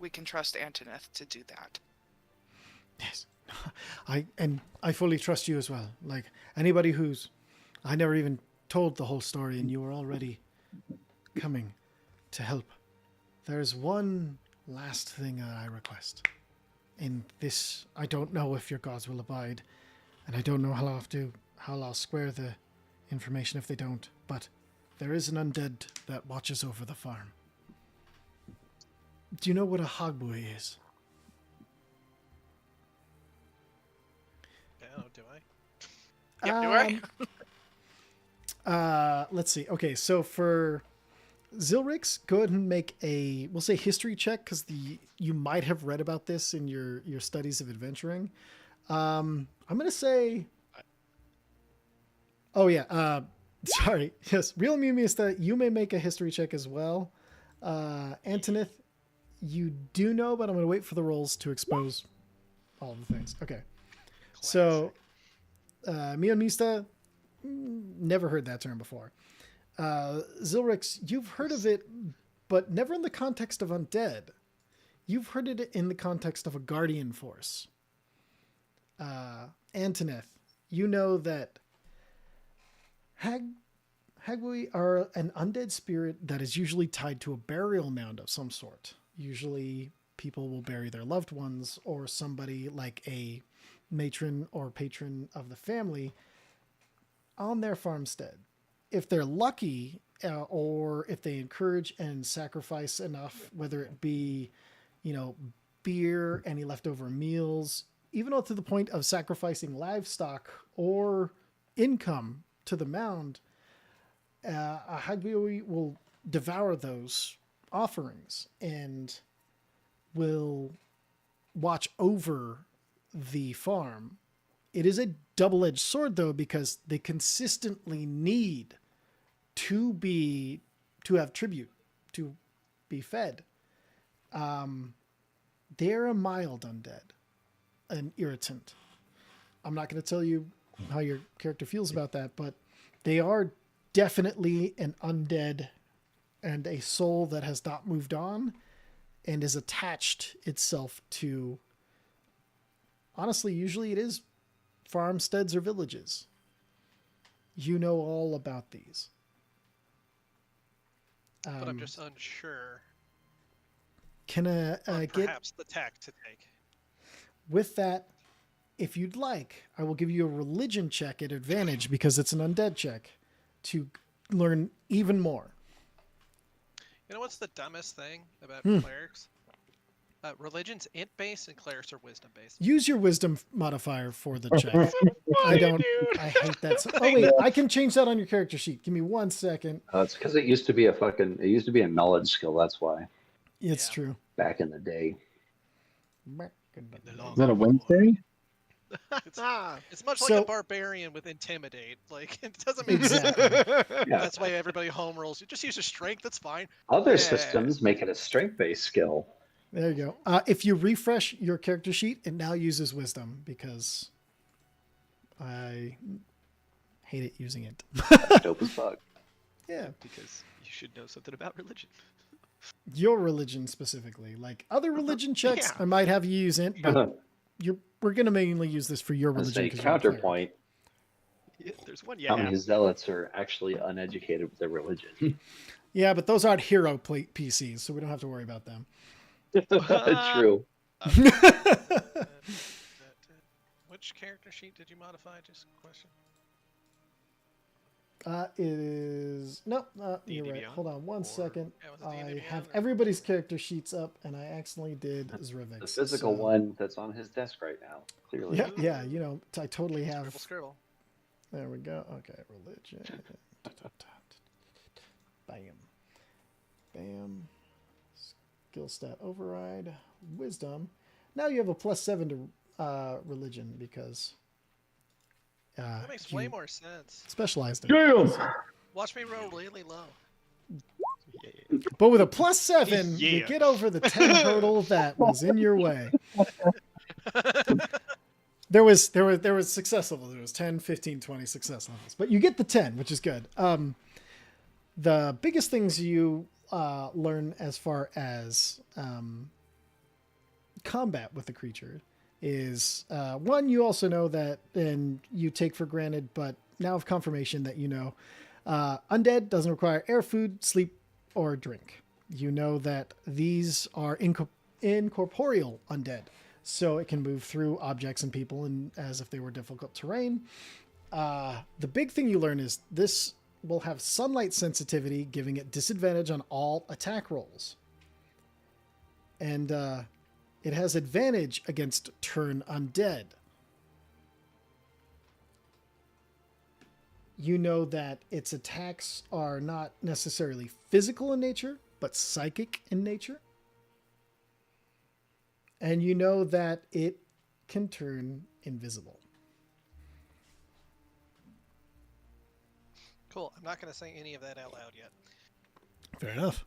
we can trust Antoneth to do that. Yes. I fully trust you as well. Like anybody who's... I never even told the whole story and you were already coming to help. There's one last thing that I request. In this, I don't know if your gods will abide, and I don't know how I'll square the information if they don't, but there is an undead that watches over the farm. Do you know what a hogbui is? Oh, do I? Yep, do I? Let's see. Okay, so for Zilrix, go ahead and make a, we'll say history check, because you might have read about this in your studies of adventuring. I'm going to say... Oh, yeah. Sorry. Yes, Real Mumista, you may make a history check as well. Antonith, you do know, but I'm going to wait for the rolls to expose all the things. Okay. So, Mumista, never heard that term before. Zilrix, you've heard of it, but never in the context of undead. You've heard it in the context of a guardian force. Antoneth, you know that Hagwui are an undead spirit that is usually tied to a burial mound of some sort. Usually people will bury their loved ones or somebody like a matron or patron of the family on their farmstead. If they're lucky, or if they encourage and sacrifice enough, whether it be, beer, any leftover meals, even up to the point of sacrificing livestock or income to the mound, a Hagwui will devour those offerings and will watch over the farm. It is a double-edged sword, though, because they consistently need to have tribute, to be fed. They're a mild undead, an irritant. I'm not going to tell you how your character feels about that, but they are definitely an undead and a soul that has not moved on and is attached itself to, honestly, usually it is farmsteads or villages. You know all about these. But I'm just unsure. Can I get... Perhaps the tack to take. With that, if you'd like, I will give you a religion check at advantage because it's an undead check to learn even more. You know what's the dumbest thing about clerics? Religion's int-based and clerics are wisdom-based. Use your wisdom modifier for the check. I hate that. Oh wait, I can change that on your character sheet. Give me 1 second. It's because it used to be a knowledge skill. That's why. It's true. Back in the day. Is that a Wednesday? It's much like So- a barbarian with intimidate. Like it doesn't make Exactly. sense. Yeah. That's why everybody home rolls. You just use your strength. That's fine. Other Yeah. systems make it a strength-based skill. There you go. If you refresh your character sheet, it now uses wisdom because I hate it using it. Dope as fuck. Yeah. Because you should know something about religion. Your religion specifically. Like other religion checks, Yeah. I might have you use it, but we're going to mainly use this for your As religion. a 'cause you're a cleric. counterpoint, Yeah, there's one how many yeah. zealots are actually uneducated with their religion? Yeah, but those aren't hero PCs, so we don't have to worry about them. True. Which character sheet did you modify? Just a question. It is nope. D&D You're right. Beyond? Hold on one Or- second. Yeah, was it D&D I Beyond have or- everybody's character sheets up, and I accidentally did The Zrivix. physical so- one that's on his desk right now. Clearly. Yeah, yeah. You know, I totally have. Scribble, scribble. There we go. Okay, religion. Bam. Bam. Skill stat override. Wisdom. Now you have a +7 to religion because That makes you way more sense. specialized in Damn! it. Watch me roll really low. Yeah. But with a +7, you Yeah. get over the 10 hurdle that was in your way. There was success level. There was 10, 15, 20 success levels. But you get the 10, which is good. The biggest things you learn as far as combat with the creature is one, you also know that, and you take for granted, but now have confirmation that you know undead doesn't require air, food, sleep, or drink. You know that these are incorporeal undead, so it can move through objects and people and as if they were difficult terrain. The big thing you learn is this will have sunlight sensitivity, giving it disadvantage on all attack rolls. And it has advantage against turn undead. You know that its attacks are not necessarily physical in nature, but psychic in nature. And you know that it can turn invisible. Cool. I'm not going to say any of that out loud yet. Fair enough.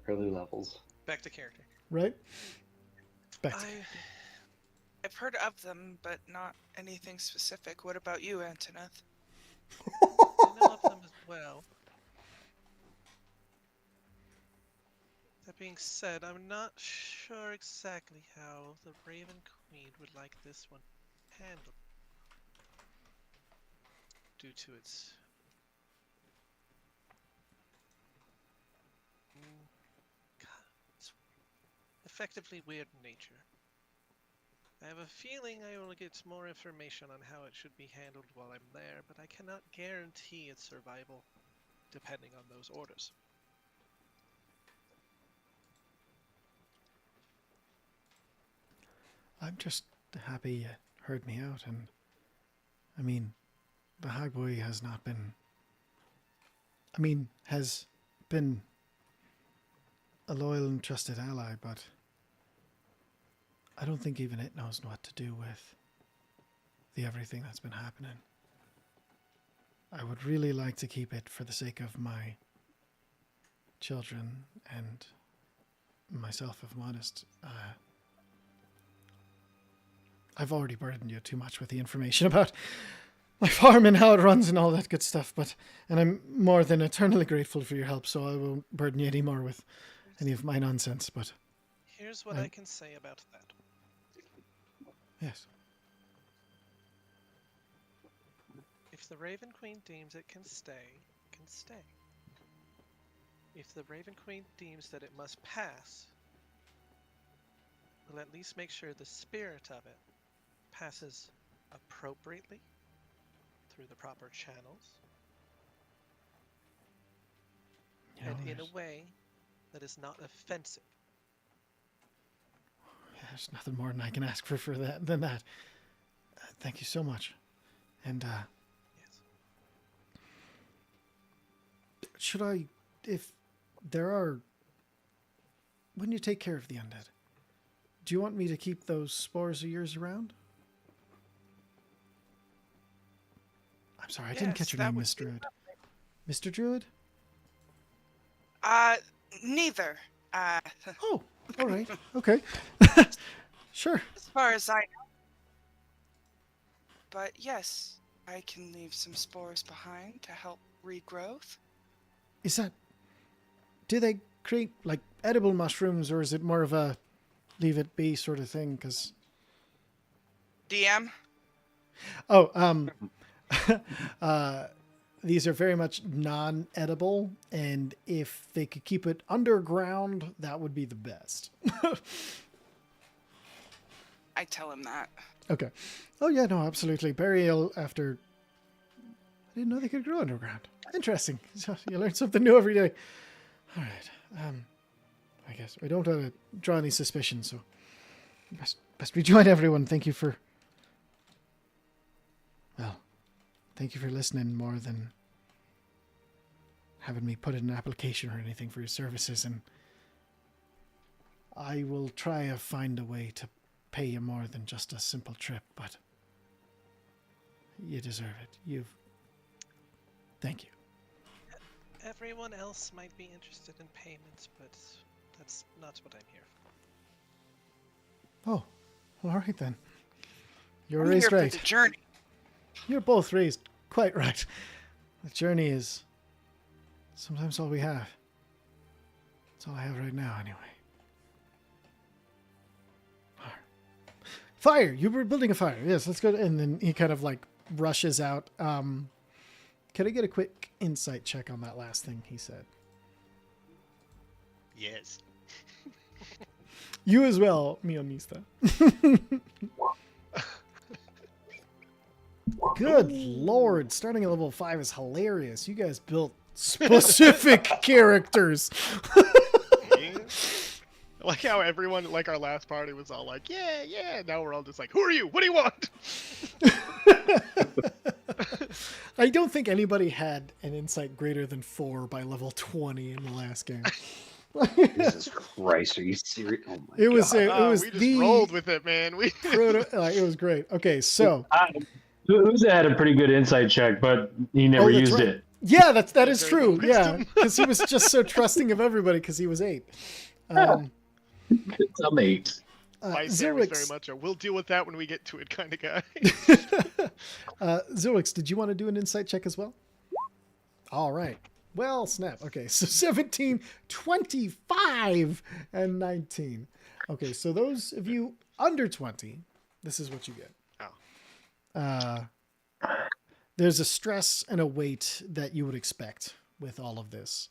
Early levels. Back to character. Right? Expect. I've heard of them, but not anything specific. What about you, Antoneth? I know of them as well. That being said, I'm not sure exactly how the Raven Queen would like this one handled. Due to its it's effectively weird nature. I have a feeling I will get more information on how it should be handled while I'm there, but I cannot guarantee its survival depending on those orders. I'm just happy you heard me out, and I mean, the Hag Boy has not been. I mean, has been a loyal and trusted ally, but I don't think even it knows what to do with the everything that's been happening. I would really like to keep it for the sake of my children and myself, if I'm honest. I've already burdened you too much with the information about my farm and how it runs and all that good stuff, and I'm more than eternally grateful for your help, so I won't burden you anymore with any of my nonsense, but... Here's what I can say about that. Yes. If the Raven Queen deems it can stay, it can stay. If the Raven Queen deems that it must pass, we'll at least make sure the spirit of it passes appropriately through the proper channels and in a way that is not offensive. Yeah, there's nothing more than I can ask for than that. Thank you so much. And, Yes. should I, if there are, when you take care of the undead, do you want me to keep those spores of yours around? I'm sorry, I didn't catch your Yes, that name, would Miss be Druid. Mr. Druid? Neither. Oh, all right. Okay. Sure. As far as I know. But yes, I can leave some spores behind to help regrowth. Is that... Do they create, like, edible mushrooms, or is it more of a leave it be sort of thing? Because... DM? Oh, these are very much non-edible, and if they could keep it underground, that would be the best. I tell him that. Okay. Oh yeah, no, absolutely. Burial after. I didn't know they could grow underground. Interesting. So you learn something new every day. All right. I guess we don't want to draw any suspicion, so best rejoin everyone. Thank you for. Well, thank you for listening more than having me put in an application or anything for your services, and I will try to find a way to pay you more than just a simple trip, but you deserve it. Thank you. Everyone else might be interested in payments, but that's not what I'm here for. Oh, all right then. You're I'm raised here right. for the journey. You're both raised quite right. The journey is sometimes all we have. That's all I have right now, anyway. Fire! You were building a fire. Yes, let's go. And then he kind of like rushes out. Can I get a quick insight check on that last thing he said? Yes. You as well, Mionista. Good lord, starting at level 5 is hilarious. You guys built specific characters. I like how everyone, like our last party, was all like, yeah, yeah. Now we're all just like, who are you? What do you want? I don't think anybody had an insight greater than 4 by level 20 in the last game. Jesus Christ, are you serious? Oh my It was God. it was we just the rolled with it, man. We it was great. Okay, so Who's had a pretty good insight check, but he never that's used right. it. Yeah, that is Very low true. Yeah, wisdom. because he was just so trusting of everybody because he was 8. It's a mate. My Sam was very Zilix, much a we'll deal with that when we get to it kind of guy. Zilix, did you want to do an insight check as well? All right. Well, snap. Okay, so 17, 25, and 19. Okay, so those of you under 20, this is what you get. Oh. There's a stress and a weight that you would expect with all of this.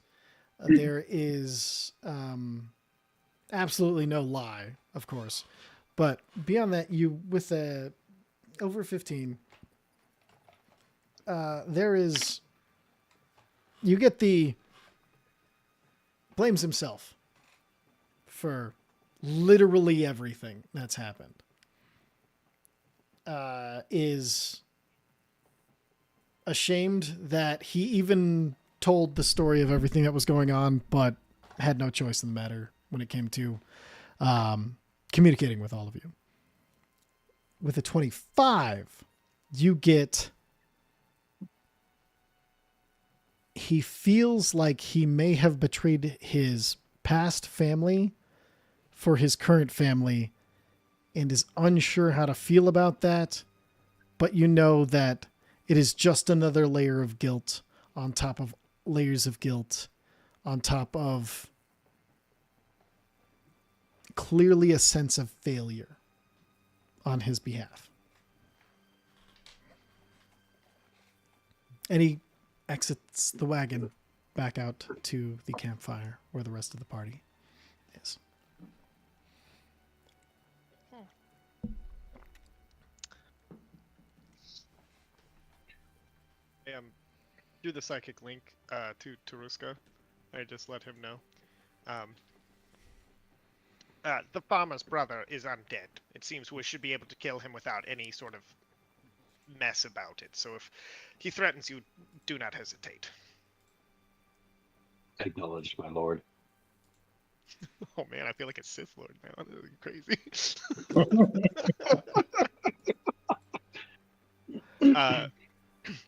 There is absolutely no lie, of course. But beyond that, you, with a over 15, there is, you get the blames himself for literally everything that's happened. Is ashamed that he even told the story of everything that was going on, but had no choice in the matter when it came to communicating with all of you. With a 25, you get, he feels like he may have betrayed his past family for his current family and is unsure how to feel about that, but you know that it is just another layer of guilt on top of layers of guilt on top of clearly a sense of failure on his behalf. And he exits the wagon back out to the campfire where the rest of the party is. Do the psychic link to Taruska. I just let him know. The farmer's brother is undead. It seems we should be able to kill him without any sort of mess about it. So if he threatens you, do not hesitate. Acknowledged, my lord. Oh man, I feel like a Sith Lord now. This is crazy.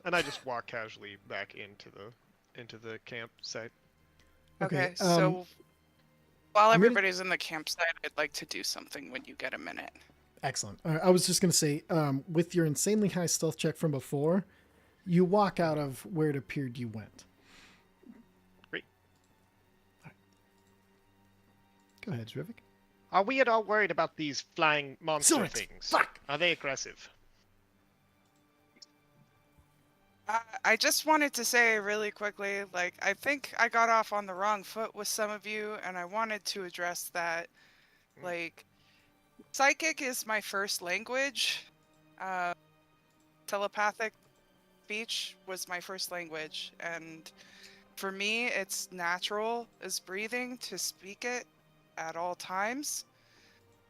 And I just walk casually back into the campsite. Okay, so while everybody's in the campsite, I'd like to do something when you get a minute. Excellent. I was just going to say, with your insanely high stealth check from before, you walk out of where it appeared you went. Great. Right. Go ahead, Zrivik. Are we at all worried about these flying monster Silent. things? Fuck. Are they aggressive? I just wanted to say really quickly, like, I think I got off on the wrong foot with some of you, and I wanted to address that. Like, Psychic is my first language, Telepathic speech was my first language, and for me, it's natural as breathing to speak it at all times.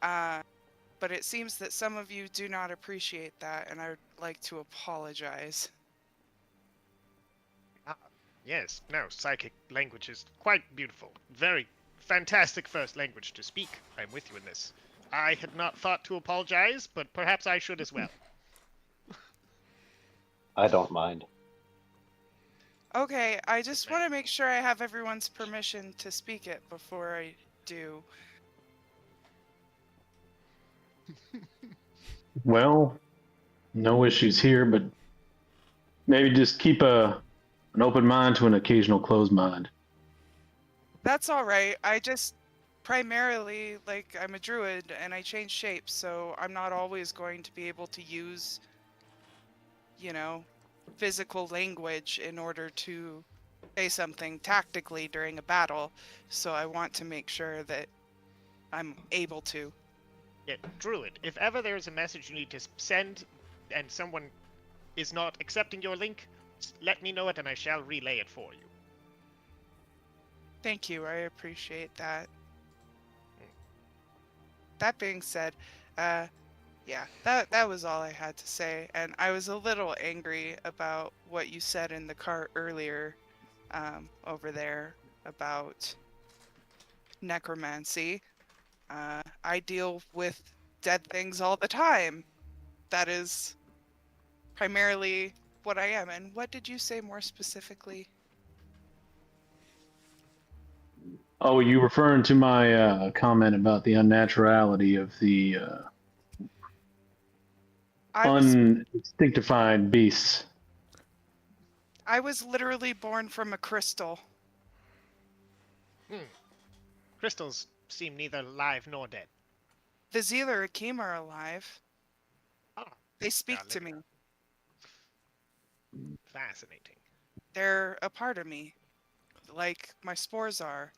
But it seems that some of you do not appreciate that, and I would like to apologize. Yes, no, psychic language is quite beautiful. Very fantastic first language to speak. I'm with you in this. I had not thought to apologize, but perhaps I should as well. I don't mind. Okay, I just want to make sure I have everyone's permission to speak it before I do. Well, no issues here, but maybe just keep an open mind to an occasional closed mind. That's all right. I just primarily, like, I'm a druid and I change shapes, so I'm not always going to be able to use, you know, physical language in order to say something tactically during a battle. So I want to make sure that I'm able to. Yeah, Druid, if ever there is a message you need to send and someone is not accepting your link, let me know it and I shall relay it for you. Thank you. I appreciate that. That being said, yeah, that was all I had to say, and I was a little angry about what you said in the car earlier, over there about necromancy. I deal with dead things all the time. That is primarily what I am. And what did you say more specifically? Oh, you referring to my comment about the unnaturality of the uninstinctified beasts? I was literally born from a crystal. Crystals seem neither live nor dead. The Zealer Akim are alive. Ah, They speak to me. Fascinating. They're a part of me, like my spores are.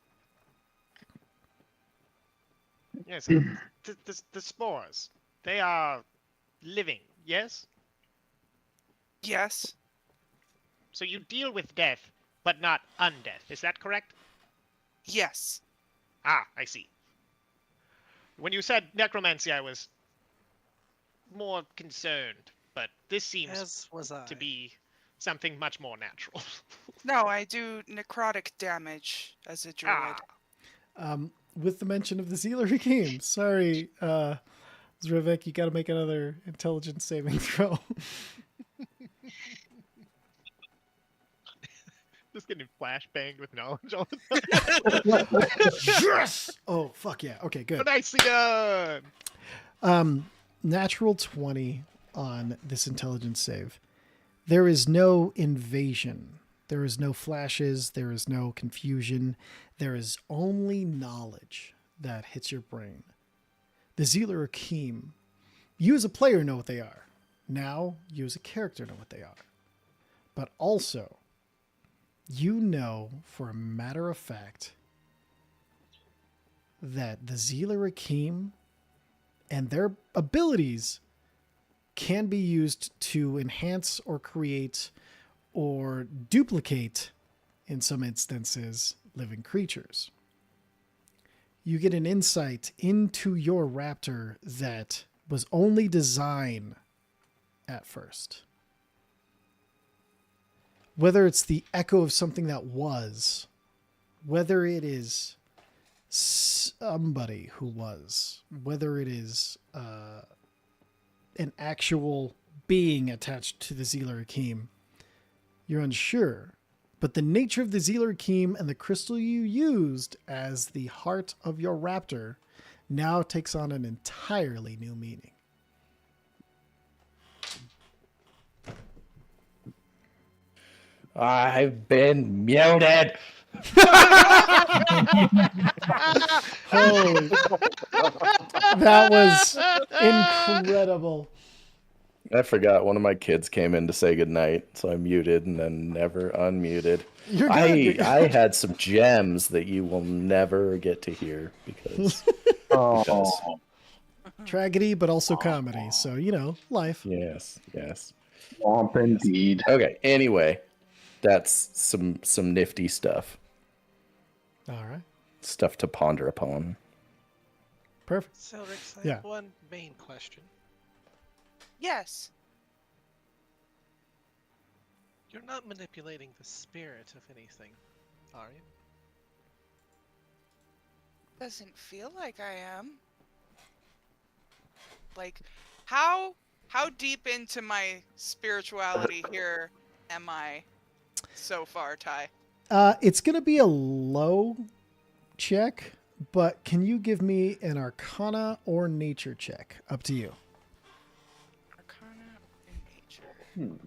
Yes, the spores. They are living, yes? Yes. So you deal with death, but not undeath. Is that correct? Yes. Ah, I see. When you said necromancy, I was more concerned, but this seems As was I. to be something much more natural. No, I do necrotic damage as a druid. With the mention of the Zealer game, sorry, Zrivik, you got to make another intelligence saving throw. Just getting flashbanged with knowledge all the time. Yes! Oh, fuck yeah. Okay, good. Nicely done! Natural 20 on this intelligence save. There is no invasion. There is no flashes. There is no confusion. There is only knowledge that hits your brain. The Zealer Akim, you as a player know what they are. Now, you as a character know what they are. But also, you know for a matter of fact that the Zealer Akim and their abilities can be used to enhance or create or duplicate, in some instances, living creatures. You get an insight into your raptor that was only design at first. Whether it's the echo of something that was, whether it is somebody who was, whether it is an actual being attached to the Zealer Akim, you're unsure. But the nature of the Zealer Akim and the crystal you used as the heart of your raptor now takes on an entirely new meaning. I've been muted. Holy. That was incredible. I forgot one of my kids came in to say goodnight, so I muted and then never unmuted. You're good, you're good. I had some gems that you will never get to hear because tragedy, but also comedy. So, life. Yes, yes. Womp indeed. Okay. Anyway, that's some nifty stuff. All right. Stuff to ponder upon. Perfect. Cedric, I Yeah. have one main question. Yes. You're not manipulating the spirit of anything, are you? Doesn't feel like I am. Like, how deep into my spirituality here am I so far, Ty? It's going to be a low check, but can you give me an Arcana or Nature check? Up to you. Arcana or nature?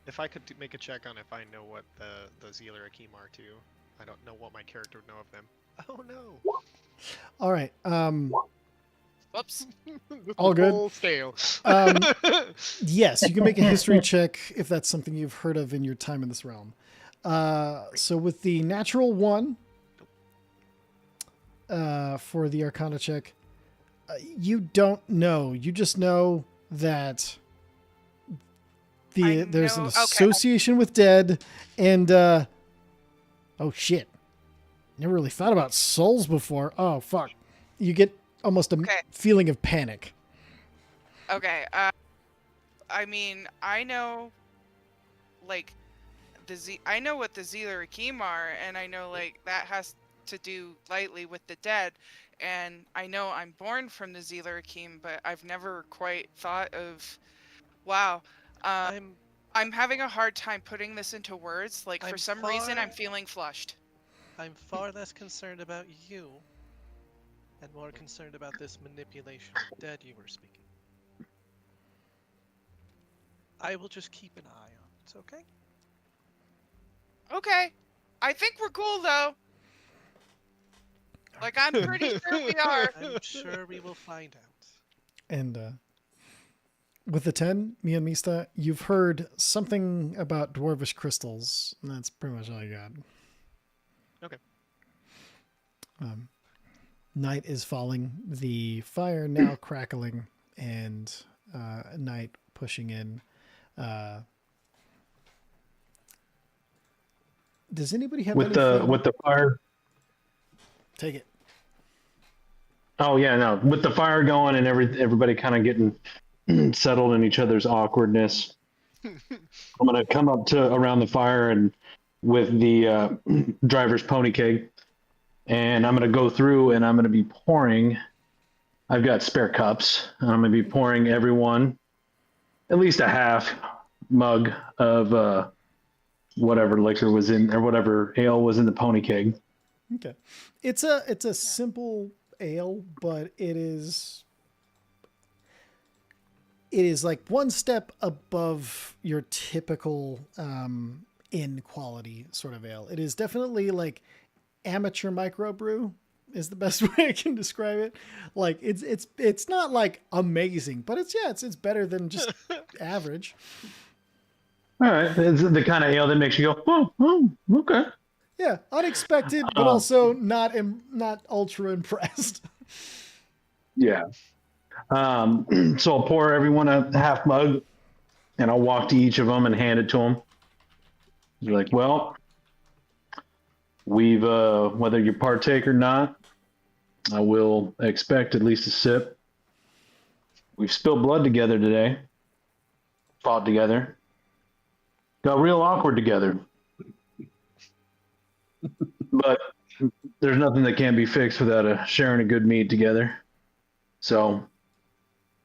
If I could make a check on if I know what the Zealer Akeem are too. I don't know what my character would know of them. Oh no. All right. Whoops. All good. Whole stale. Yes, you can make a history check if that's something you've heard of in your time in this realm. So with the natural 1 for the Arcana check, you don't know. You just know that there's an association with dead, and oh shit, never really thought about souls before. Oh fuck, you get almost a feeling of panic. Okay. I mean, I know, like, I know what the Zealer Akeem are, and I know, like, that has to do lightly with the dead, and I know I'm born from the Zealer Akeem, but I've never quite thought of, wow. I'm having a hard time putting this into words. Like, for some reason, I'm feeling flushed. I'm far less concerned about you and more concerned about this manipulation of dead you were speaking. I will just keep an eye on it, okay? Okay. I think we're cool, though. Like, I'm pretty sure we are. I'm sure we will find out. And with the 10, me and Mista, you've heard something about dwarvish crystals, and that's pretty much all you got. Okay. Night is falling, the fire now crackling, and night pushing in. Does anybody have with the fire? Take it. Oh yeah, no. With the fire going and everybody kind of getting settled in each other's awkwardness, I'm gonna come up to around the fire and with the driver's pony keg, and I'm gonna go through and I'm gonna be pouring. I've got spare cups. And I'm gonna be pouring everyone at least a half mug of whatever liquor was in or whatever ale was in the pony keg. Okay, it's a simple ale, but it is like one step above your typical inn quality sort of ale. It is definitely like amateur microbrew is the best way I can describe it. Like it's not like amazing, but it's better than just average. All right, it's the kind of ale that makes you go, oh, okay. Yeah, unexpected, but also not ultra impressed. Yeah. So I'll pour everyone a half mug, and I'll walk to each of them and hand it to them. You're like, well, we've whether you partake or not, I will expect at least a sip. We've spilled blood together today, fought together, got real awkward together. But there's nothing that can't be fixed without sharing a good mead together. So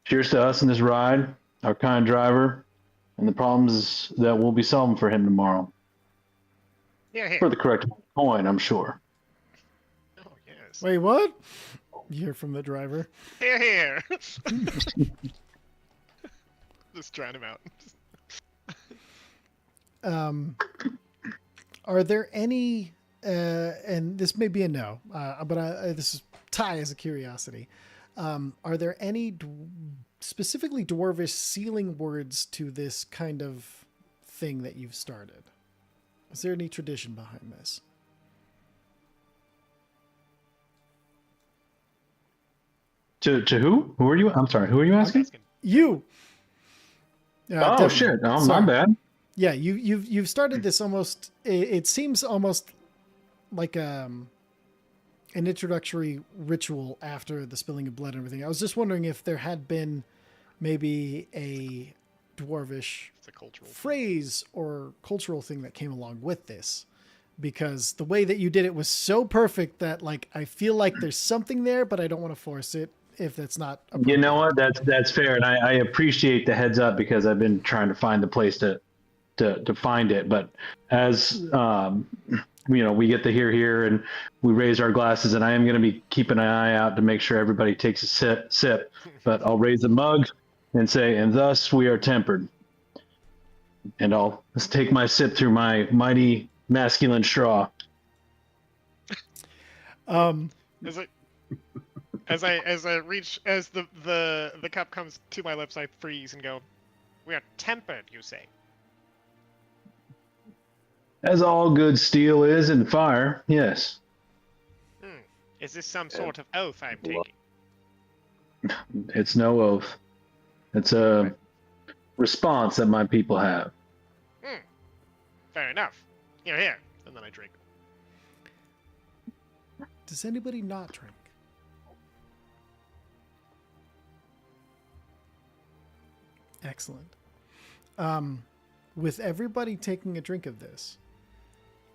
cheers to us in this ride, our kind driver, and the problems that we'll be solving for him tomorrow. Yeah, For the correct coin, I'm sure. Oh, yes. Wait, what? You hear from the driver. Here. Just trying him out. Are there any, and this may be a no, but this is Ty as a curiosity. Are there any specifically dwarvish sealing words to this kind of thing that you've started? Is there any tradition behind this? To who? Who are you? I'm sorry. Who are you I was asking? asking. You. Oh Devlin. shit! Oh, my Sorry. bad. Yeah, you've started this almost. It seems almost like an introductory ritual after the spilling of blood and everything. I was just wondering if there had been maybe a dwarvish It's a cultural phrase or cultural thing that came along with this, because the way that you did it was so perfect that like I feel like there's something there, but I don't want to force it if that's not You know appropriate. what? That's fair, and I appreciate the heads up because I've been trying to find the place to find it. But as we get the here, and we raise our glasses, and I am going to be keeping an eye out to make sure everybody takes a sip. But I'll raise the mug and say, "And thus we are tempered." And I'll take my sip through my mighty masculine straw. As I reach, as the cup comes to my lips, I freeze and go, "We are tempered, you say?" As all good steel is in fire, yes. Is this some sort of oath I'm taking? It's no oath. It's a response that my people have. Fair enough. Here. And then I drink. Does anybody not drink? Excellent. With everybody taking a drink of this,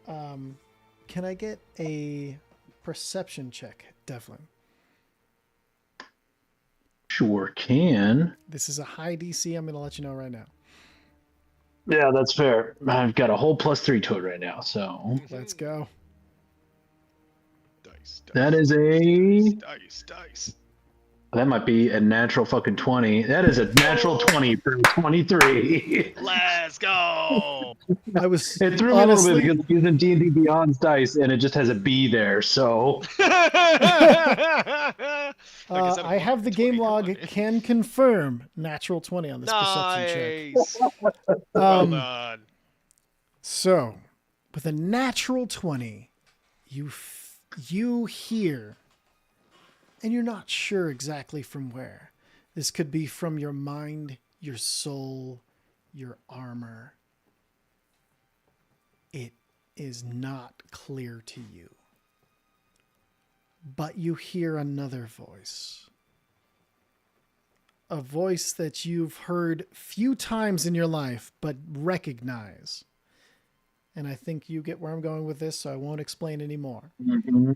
can I get a perception check, Devlin? Sure can. This is a high DC. I'm going to let you know right now. Yeah, that's fair. I've got a whole +3 to it right now, so Let's go. Dice. that is a. Dice. That might be a natural fucking 20. That is a natural 20 for 23. Let's go. I was It threw me a little bit because it's using D&D Beyond's dice, and it just has a B there, so. I have the game log. Can confirm natural 20 on this perception check. Well done. So, with a natural 20, you hear, and you're not sure exactly from where. This could be from your mind, your soul, your armor. It is not clear to you. But you hear another voice. A voice that you've heard few times in your life, but recognize. And I think you get where I'm going with this, so I won't explain anymore. Mm-hmm.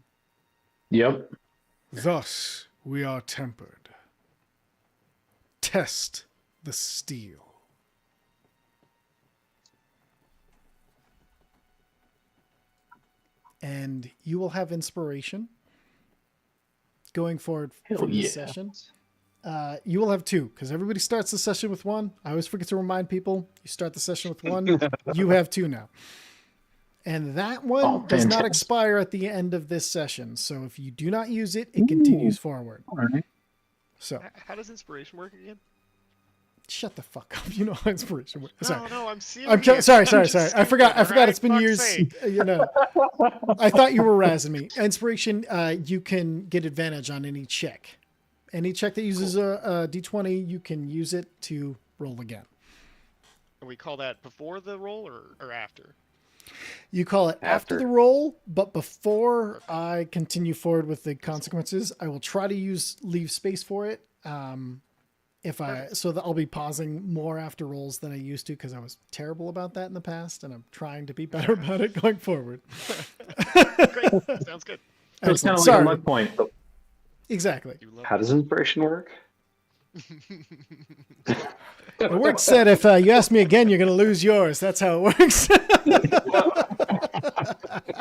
Yep. Thus we are tempered. Test the steel. And you will have inspiration going forward from this session. You will have 2, because everybody starts the session with 1. I always forget to remind people, you start the session with 1, you have 2 now. And that one does not expire at the end of this session. So if you do not use it, it continues forward. All right. So how does inspiration work again? Shut the fuck up. You know how inspiration works. Sorry. No, I'm serious. Sorry. I forgot. It's been years. Sake. I thought you were razzing me. Inspiration, you can get advantage on any check. Any check that uses a D20, you can use it to roll again. And we call that before the roll or after? You call it after the roll, but before I continue forward with the consequences, I will try to leave space for it. So that I'll be pausing more after rolls than I used to, because I was terrible about that in the past, and I'm trying to be better about it going forward. Great, sounds good. So it's kind of like a luck point. Exactly. How does inspiration work? It works said if you ask me again, you're going to lose yours. That's how it works.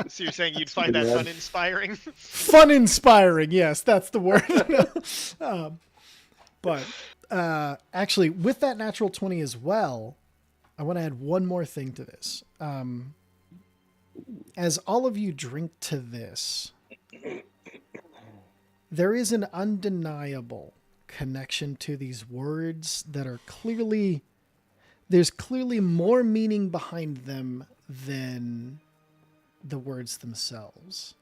So you're saying you'd find that fun-inspiring? Fun-inspiring, yes, that's the word. But actually, with that natural 20 as well, I want to add one more thing to this. As all of you drink to this, there is an undeniable connection to these words that are there's clearly more meaning behind them than the words themselves.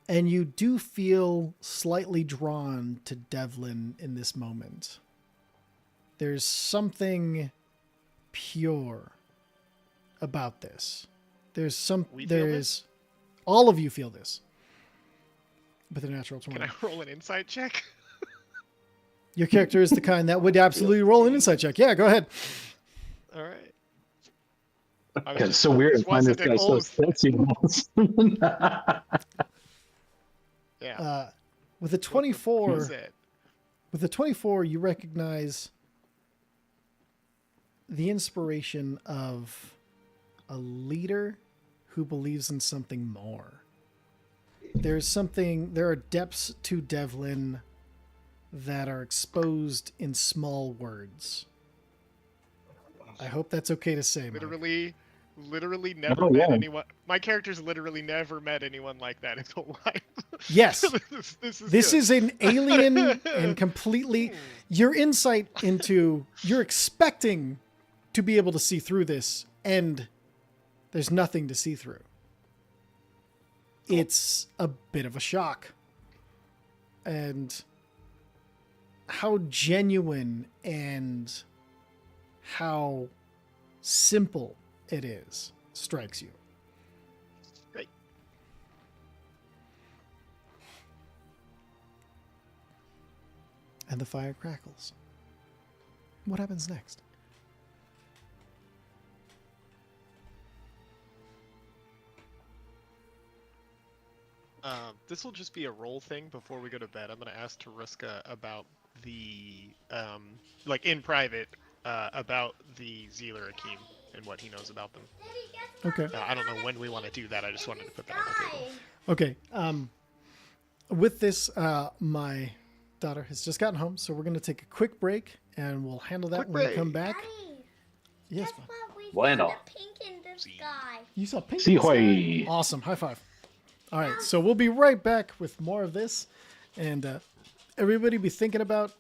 And you do feel slightly drawn to Devlin in this moment. There's something pure about this. There's all of you feel this. With a natural 20. Can I roll an insight check? Your character is the kind that would absolutely roll an insight check. Yeah, go ahead. All right. It's so weird to find this guy so sexy. Yeah. With a 24, you recognize the inspiration of a leader who believes in something more. There are depths to Devlin that are exposed in small words. I hope that's okay to say, Mike. Literally never met anyone. My character's literally never met anyone like that in whole life. Yes. This is an alien and completely your insight into you're expecting to be able to see through this, and there's nothing to see through. It's a bit of a shock. And how genuine and how simple it is strikes you. Right. And the fire crackles. What happens next? This will just be a roll thing before we go to bed. I'm going to ask Taruska about the, like in private, about the Zealer Akeem and what he knows about them. Okay. I don't know when we want to do that. I just wanted to put that on the table. Okay. With this, my daughter has just gotten home, so we're going to take a quick break, and we'll handle that when we come back. Daddy, Yes, guess Mom. what? We Bueno. found a pink in the sky. You saw pink. See hoy. Awesome. High five. All right, so we'll be right back with more of this, and everybody be thinking about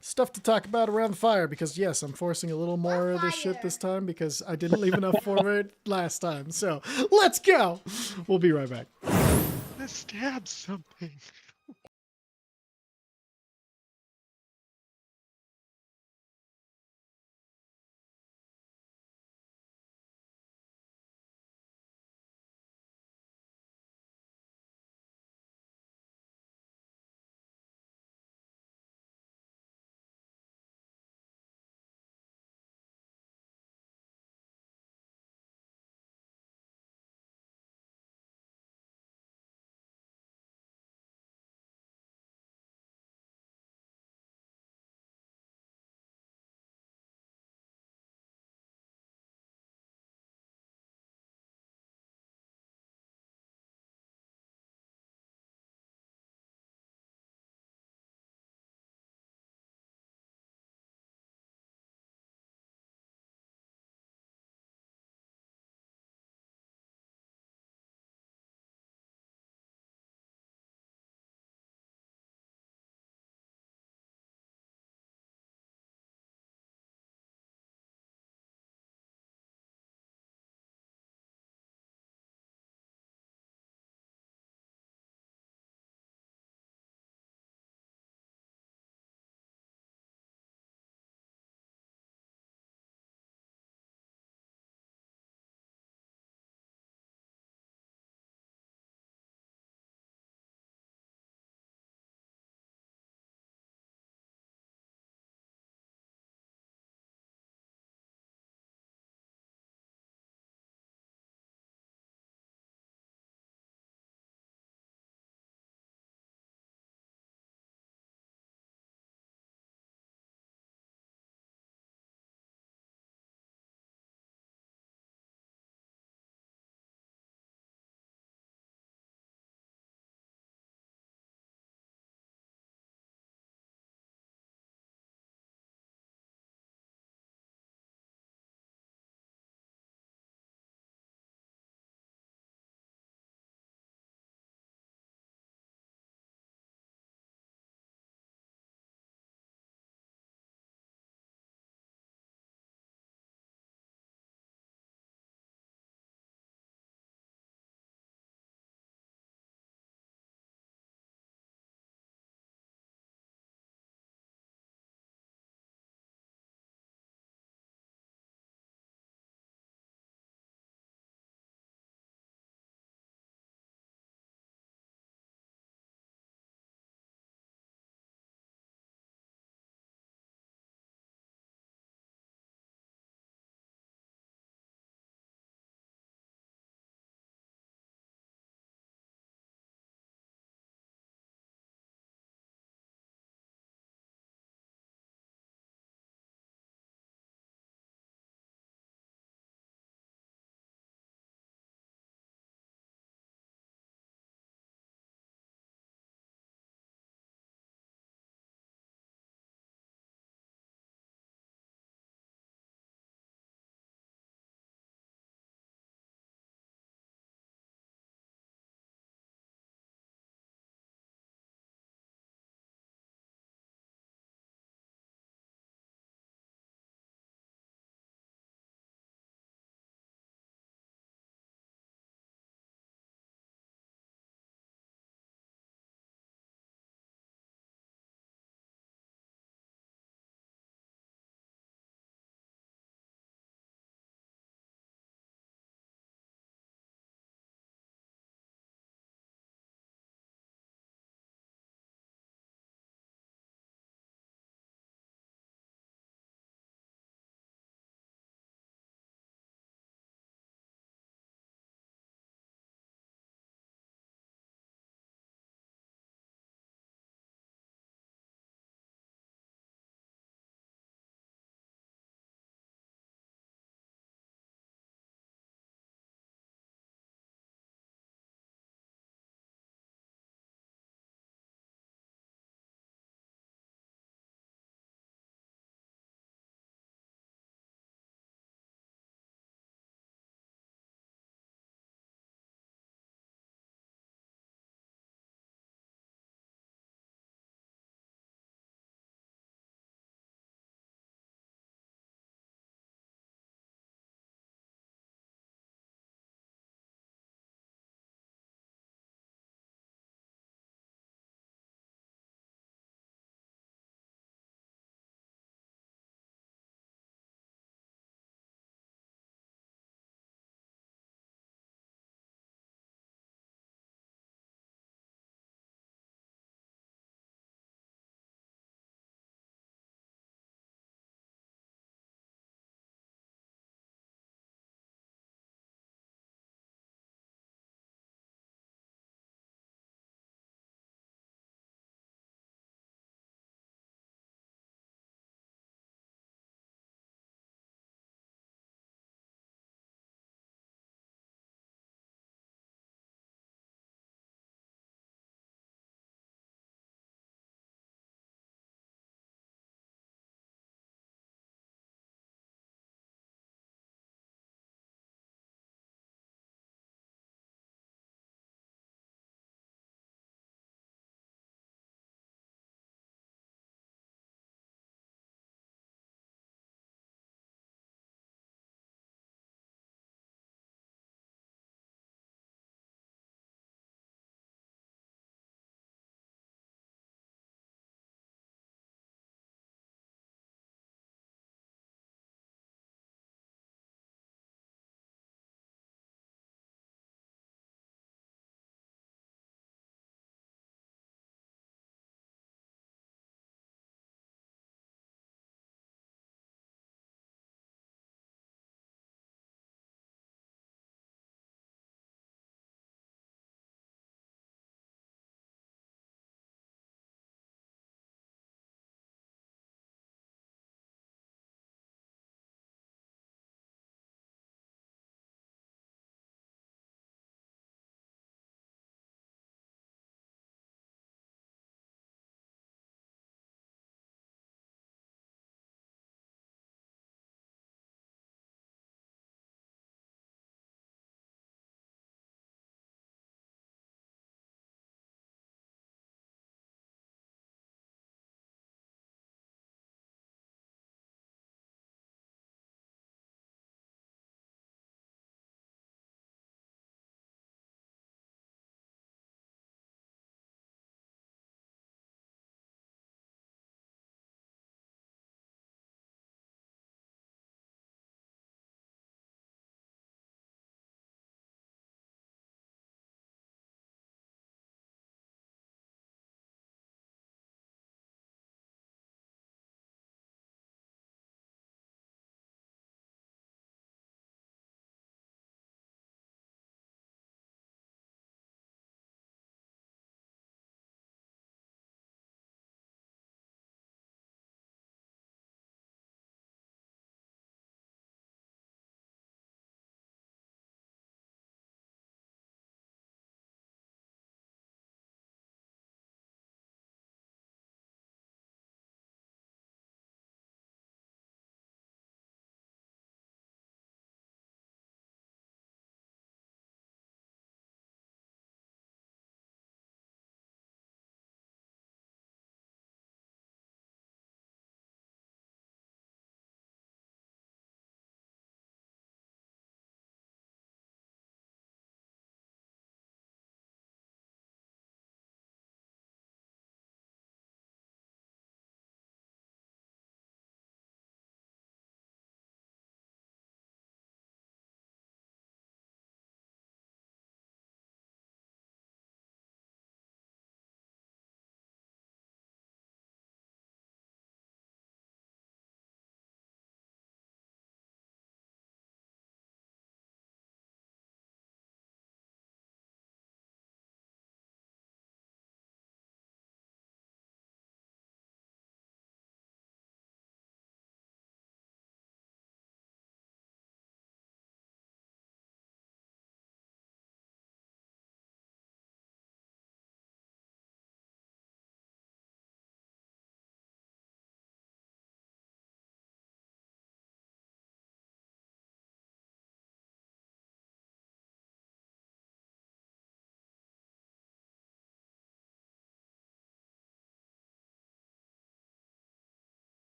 stuff to talk about around the fire, because yes, I'm forcing a little more of this shit this time because I didn't leave enough for it last time. So let's go. We'll be right back. Let's stab something.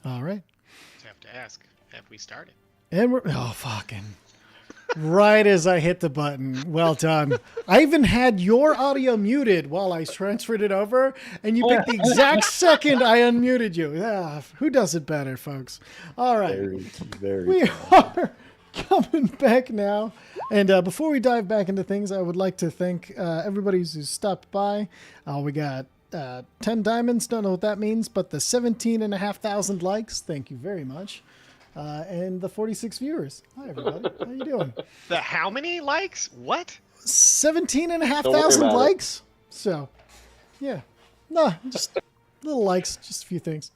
All right. Just have to ask, have we started? And we're fucking right as I hit the button. Well done. I even had your audio muted while I transferred it over, and you picked the exact second I unmuted you. Yeah, who does it better, folks? All right. Very We are coming back now. And before we dive back into things, I would like to thank everybody who's stopped by. We got 10 diamonds. Don't know what that means, but the 17,500 likes. Thank you very much. And the 46 viewers. Hi, everybody. How you doing? The how many likes? What? 17,500 likes. So, yeah. No, just little likes. Just a few things.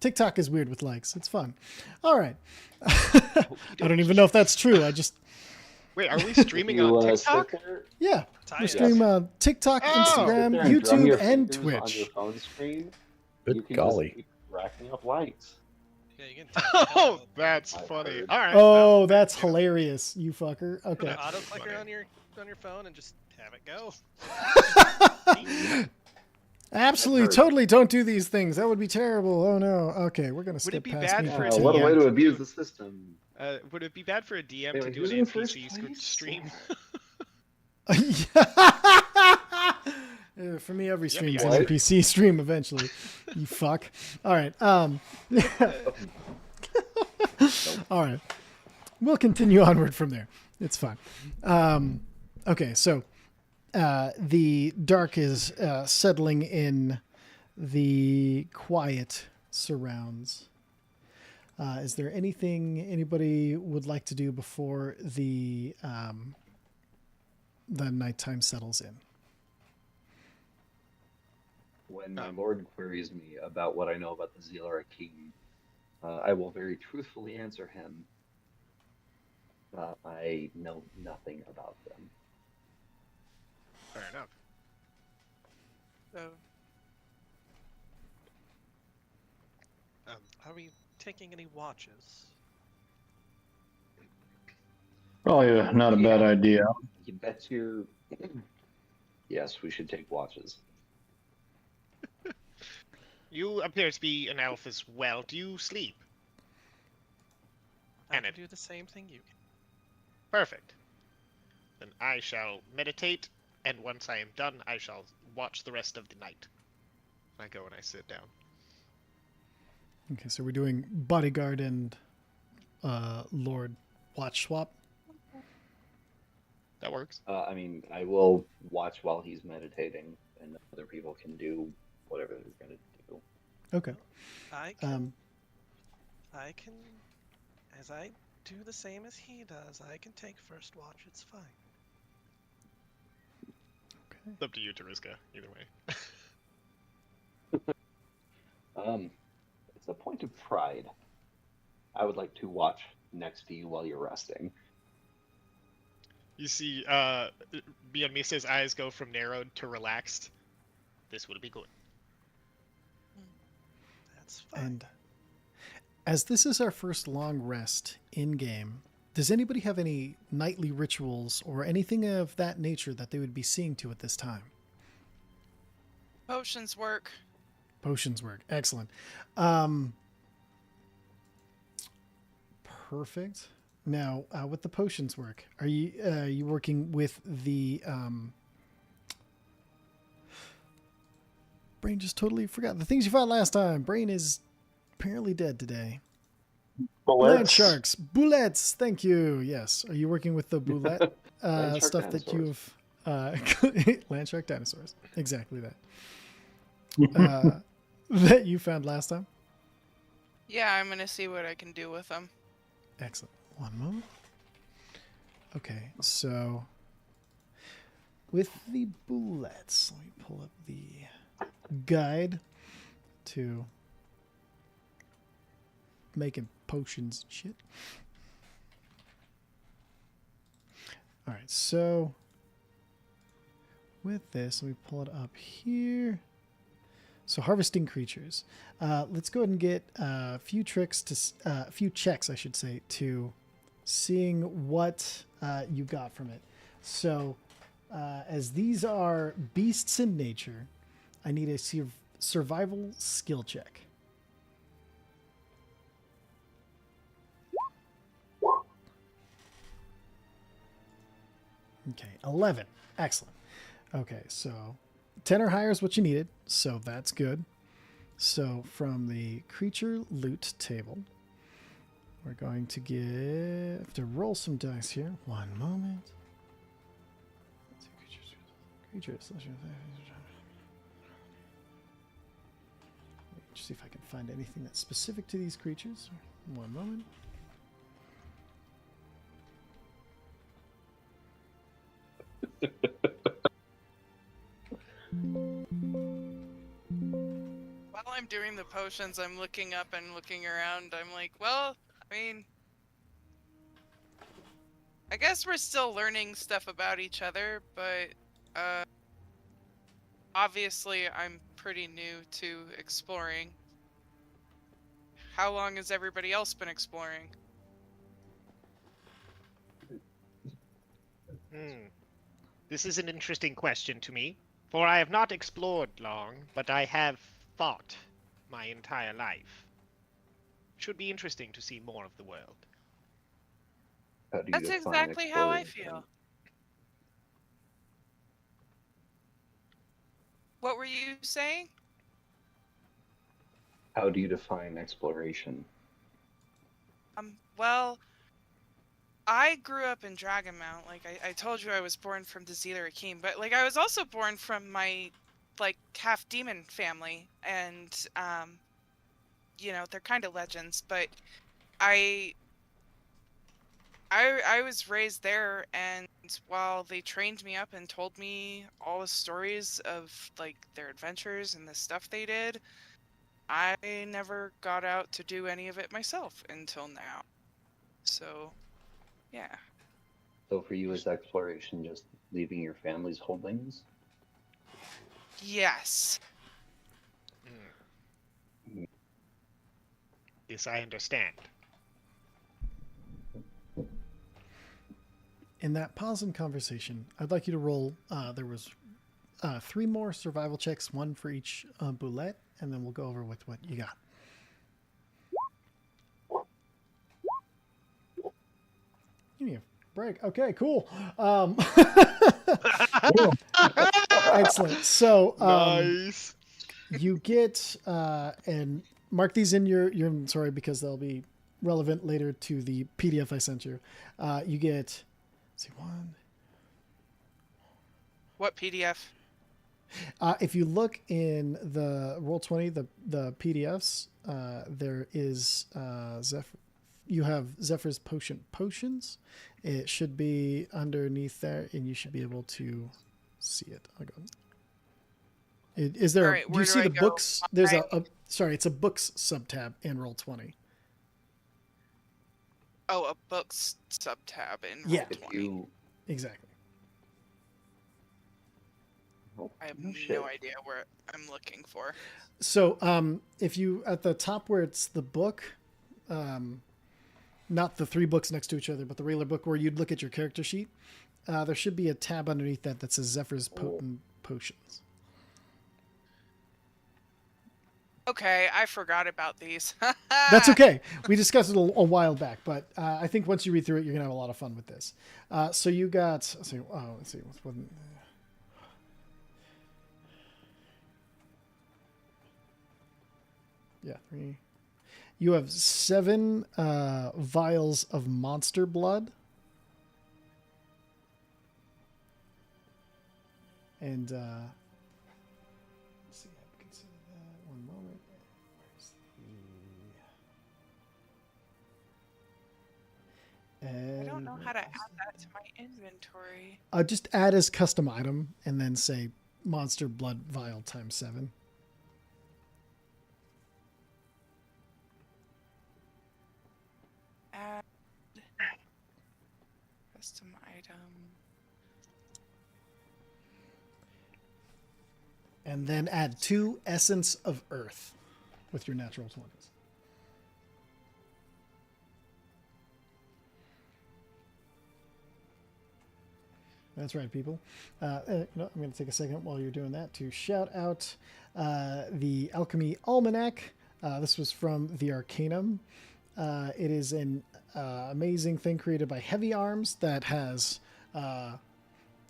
TikTok is weird with likes. It's fun. All right. I don't even know if that's true. I just... Wait, are we streaming on TikTok? Yeah. We stream TikTok, Instagram, YouTube, and Twitch. On your phone screen, Good you can golly. just keep racking up likes. Yeah, you can Oh, that's funny. All right. Oh, that's hilarious, you fucker. put Okay. an auto clicker on your phone and just have it go. Absolutely, totally don't do these things. That would be terrible. Oh no. Okay, we're gonna Would skip it be past bad me for for a two. What a way to DM abuse the system. Would it be bad for a DM Wait, to do who's an in first NPC place? stream? For me, every stream's yeah. an NPC stream eventually. You fuck. All right. All right. We'll continue onward from there. It's fine. Okay, so the dark is settling in the quiet surrounds. Is there anything anybody would like to do before the nighttime settles in? When my lord queries me about what I know about the Zealara King, I will very truthfully answer him. I know nothing about them. Fair enough. So, Are we taking any watches? Probably not a bad idea. You bet you. Yes, we should take watches. You appear to be an elf as well. Do you sleep? I And can it- do the same thing you can. Perfect. Then I shall meditate, and once I am done, I shall watch the rest of the night. I go and I sit down. Okay, so we're doing bodyguard and Lord watch swap. That works. I mean, I will watch while he's meditating, and other people can do whatever they're going to do. Okay. I can, as I do the same as he does, I can take first watch. It's fine. Okay. It's up to you, Tariska, either way. It's a point of pride. I would like to watch next to you while you're resting. You see, Misa's eyes go from narrowed to relaxed. This will be good. That's fine. And as this is our first long rest in game, does anybody have any nightly rituals or anything of that nature that they would be seeing to at this time? potions work. Potions work. Excellent. Perfect. Now, with the potions work, are you working with the brain? Just totally forgot the things you fought last time. Brain is apparently dead today. Land sharks, bullets. Thank you. Yes. Are you working with the bullet Land shark stuff that dinosaurs. you've land shark dinosaurs? Exactly that. That you found last time. Yeah, I'm gonna see what I can do with them. Excellent. One moment. Okay, so with the bullets, let me pull up the guide to making potions and shit. All right, so with this, let me pull it up here. So harvesting creatures. Let's go ahead and get a few tricks to a few checks, I should say, to seeing what you got from it. So as these are beasts in nature, I need a survival skill check. Okay, 11. Excellent. Okay, so 10 or higher is what you needed, so that's good. So from the creature loot table, we're going to have to roll some dice here. One moment. Creatures. Let me see if I can find anything that's specific to these creatures. One moment. While I'm doing the potions, I'm looking up and looking around. I'm like, well, I mean, I guess we're still learning stuff about each other, but obviously I'm pretty new to exploring. How long has everybody else been exploring? This is an interesting question to me, for I have not explored long, but I have fought my entire life. Should be interesting to see more of the world. How do you That's define exactly how I exploration? feel. What were you saying? How do you define exploration? Well, I grew up in Dragonmount. Like I told you, I was born from the Zealer Akeem, but like I was also born from my like half demon family, and you know, they're kind of legends, but I I was raised there, and while they trained me up and told me all the stories of like their adventures and the stuff they did, I never got out to do any of it myself until now. So, yeah. So for you, is exploration just leaving your family's holdings? Yes. This I understand. In that pause in conversation, I'd like you to roll. There was 3 more survival checks, 1 for each boulette, and then we'll go over with what you got. Give me a break. Okay, cool. Excellent. So Nice. you get and mark these in your inventory because they'll be relevant later to the PDF I sent you. You get, let's see, 1. What PDF? If you look in the Roll20, the PDFs, there is Zephyr. You have Zephyr's potions. It should be underneath there, and you should be able to see it. I'll go. Is there? Right, Do you see I the go? books? There's sorry, it's a books subtab in Roll20. Oh, a books subtab in Yeah. Roll20. Exactly. I have No no shit. idea where I'm looking for. So, if you at the top where it's the book, not the 3 books next to each other, but the regular book where you'd look at your character sheet, there should be a tab underneath that says Zephyr's Potent Potions. Okay, I forgot about these. That's okay. We discussed it a while back, but I think once you read through it, you're gonna have a lot of fun with this. So you got. Let's see. What's one? Yeah, 3. You have 7 vials of monster blood. And let's see, I consider that. One moment. Where's I don't know how to add that to my inventory. just add as custom item and then say monster blood vial times 7. Add custom item. And then add 2 essence of earth with your natural 20s. That's right, people. I'm going to take a second while you're doing that to shout out the Alchemy Almanac. This was from the Arcanum. It is an amazing thing created by Heavy Arms that has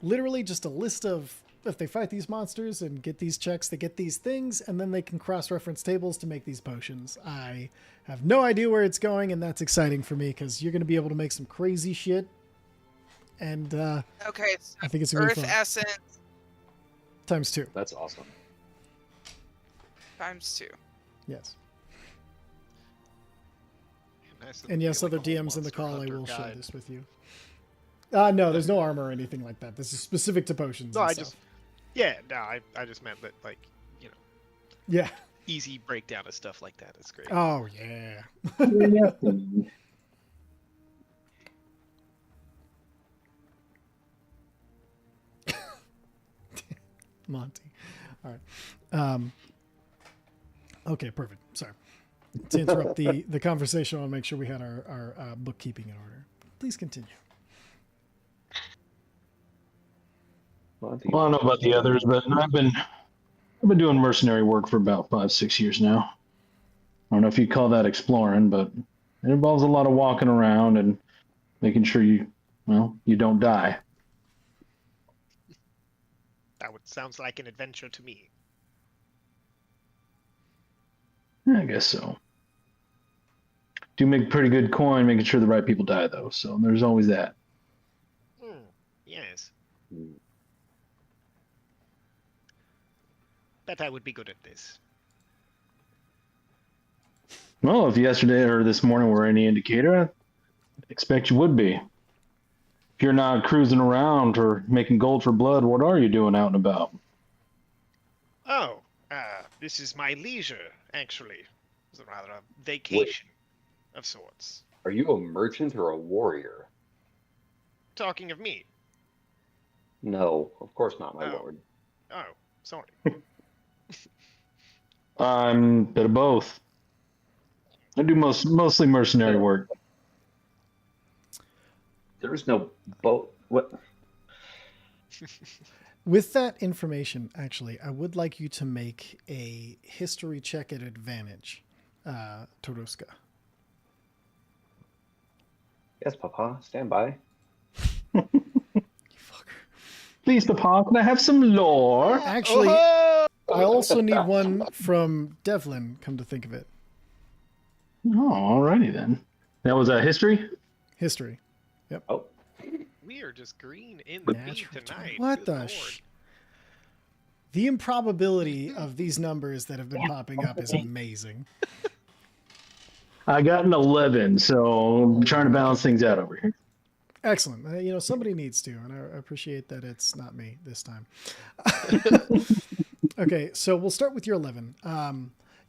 literally just a list of if they fight these monsters and get these checks, they get these things, and then they can cross-reference tables to make these potions. I have no idea where it's going, and that's exciting for me because you're going to be able to make some crazy shit. And Okay, so I think it's going to be Earth fun. Essence Times 2. That's awesome. times 2. Yes. Nice of And them yes, to be other like a whole DMs in the monster call, I hunter will share guide. this with you. No, there's no armor or anything like that. This is specific to potions. No, and I stuff. just, yeah, no, I just meant that, like, you know, Yeah. easy breakdown of stuff like that is great. Oh, yeah. Monty. All right. Okay, perfect. Sorry. To interrupt the conversation, I want to make sure we had our bookkeeping in order. Please continue. Well, I don't know about the others, but I've been doing mercenary work for about 5-6 years now. I don't know if you call that exploring, but it involves a lot of walking around and making sure you don't die. Sounds like an adventure to me. I guess so. Do make pretty good coin making sure the right people die, though. So there's always that. Yes. Bet I would be good at this. Well, if yesterday or this morning were any indicator, I expect you would be. If you're not cruising around or making gold for blood, what are you doing out and about? Oh, this is my leisure, actually. It's rather a vacation of sorts. Are you a merchant or a warrior? Talking of me. No, of course not, my Oh. lord. Oh, sorry. I'm a bit of both. I do mostly mercenary work. There is no boat. What? With that information, actually, I would like you to make a history check at advantage, Toruska. Yes, Papa. Stand by. You fucker. Please, Papa, can I have some lore? Actually, Oh! I also need one from Devlin, come to think of it. Oh, alrighty then. That was a history? History. Oh, We are just green in the beat Natural tonight. What Good the Lord. The improbability of these numbers that have been popping up is amazing. I got an 11, so I'm trying to balance things out over here. Excellent. Somebody needs to, and I appreciate that it's not me this time. Okay, so we'll start with your 11.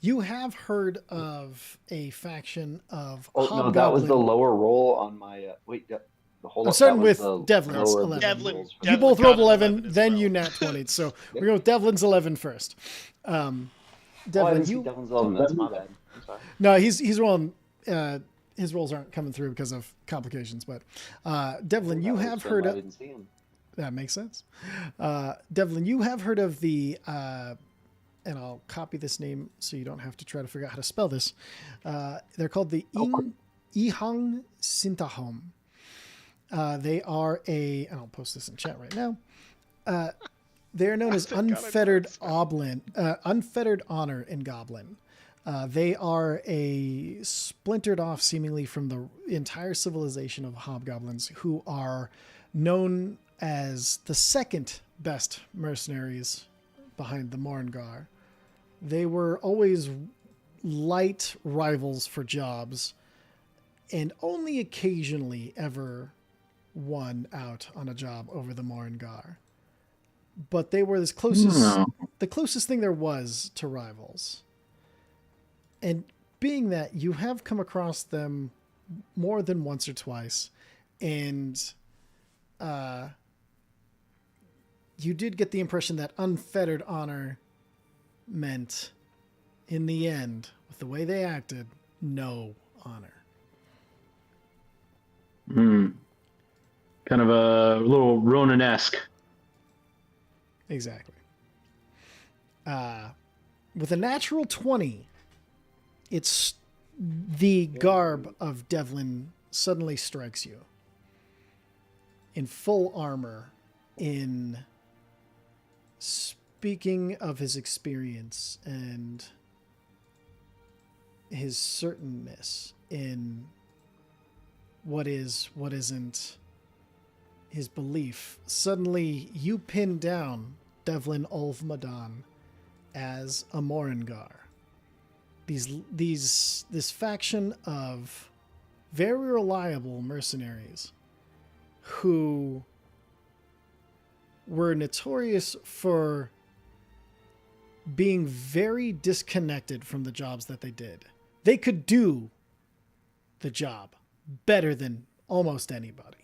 You have heard of a faction of no, hobgoblin. that was the lower roll on my. Wait, the whole. I'm starting with Devlin's lower 11. rolls for You Devlin both got rolled an 11, 11 as then well. you nat 20. So we're going with Devlin's 11 first. I Devlin, didn't see Devlin's 11. That's my bad. I'm sorry. No, he's rolling. His rolls aren't coming through because of complications. But Devlin, you have heard I of. didn't see him. That makes sense. Devlin, you have heard of the. And I'll copy this name so you don't have to try to figure out how to spell this. They're called the Ihang Sintahom. They are and I'll post this in chat right now. They are known as Unfettered Unfettered Honor in Goblin. They are a splintered off seemingly from the entire civilization of hobgoblins who are known as the second best mercenaries behind the Morngar. They were always light rivals for jobs and only occasionally ever won out on a job over the Morngar. But they were the closest thing there was to rivals. And being that you have come across them more than once or twice, and you did get the impression that unfettered honor meant, in the end, with the way they acted, no honor. Kind of a little Ronin-esque. Exactly. With a natural 20, it's the garb of Devlin suddenly strikes you. In full armor, in speaking of his experience and his certainness in what is, what isn't, his belief, suddenly you pin down Devlin Ulfmadan as a Moringar. This faction of very reliable mercenaries who were notorious for being very disconnected from the jobs that they did. They could do the job better than almost anybody.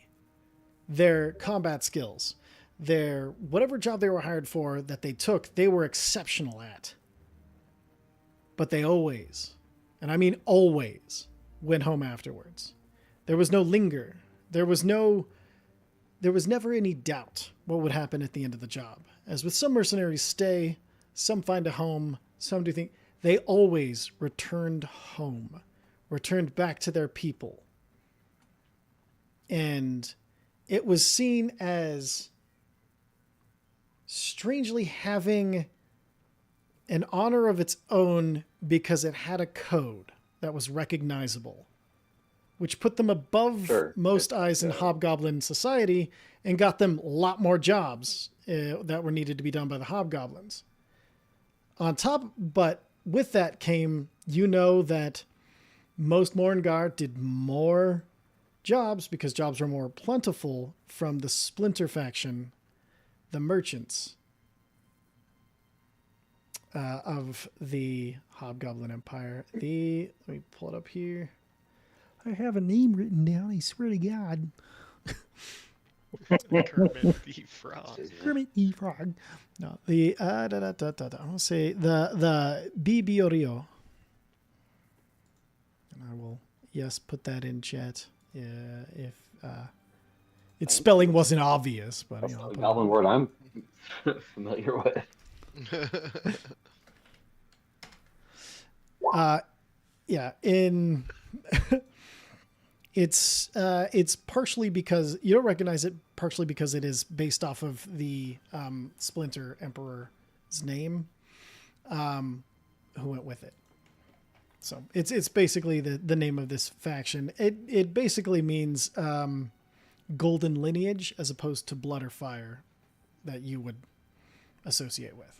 Their combat skills, their whatever job they were hired for that they took, they were exceptional at. But they always, and I mean always, went home afterwards. There was no linger. There was never any doubt what would happen at the end of the job. As with some mercenaries stay, some find a home, some do think, they always returned home, returned back to their people. And it was seen as strangely having an honor of its own because it had a code that was recognizable, which put them above most eyes in Hobgoblin society and got them a lot more jobs that were needed to be done by the Hobgoblins. On top, but with that came, that most Moringar did more jobs because jobs were more plentiful from the splinter faction, the merchants of the Hobgoblin Empire. let me pull it up here. I have a name written down, I swear to God. Kermit the Frog. Kermit the Frog. No, the I want to say the Bibiorio. And I will put that in chat. Yeah, if its spelling wasn't obvious, but that's a goblin word I'm familiar with. It's partially because you don't recognize it, partially because it is based off of the Splinter Emperor's name, who went with it. So it's basically the name of this faction. It basically means golden lineage as opposed to blood or fire that you would associate with.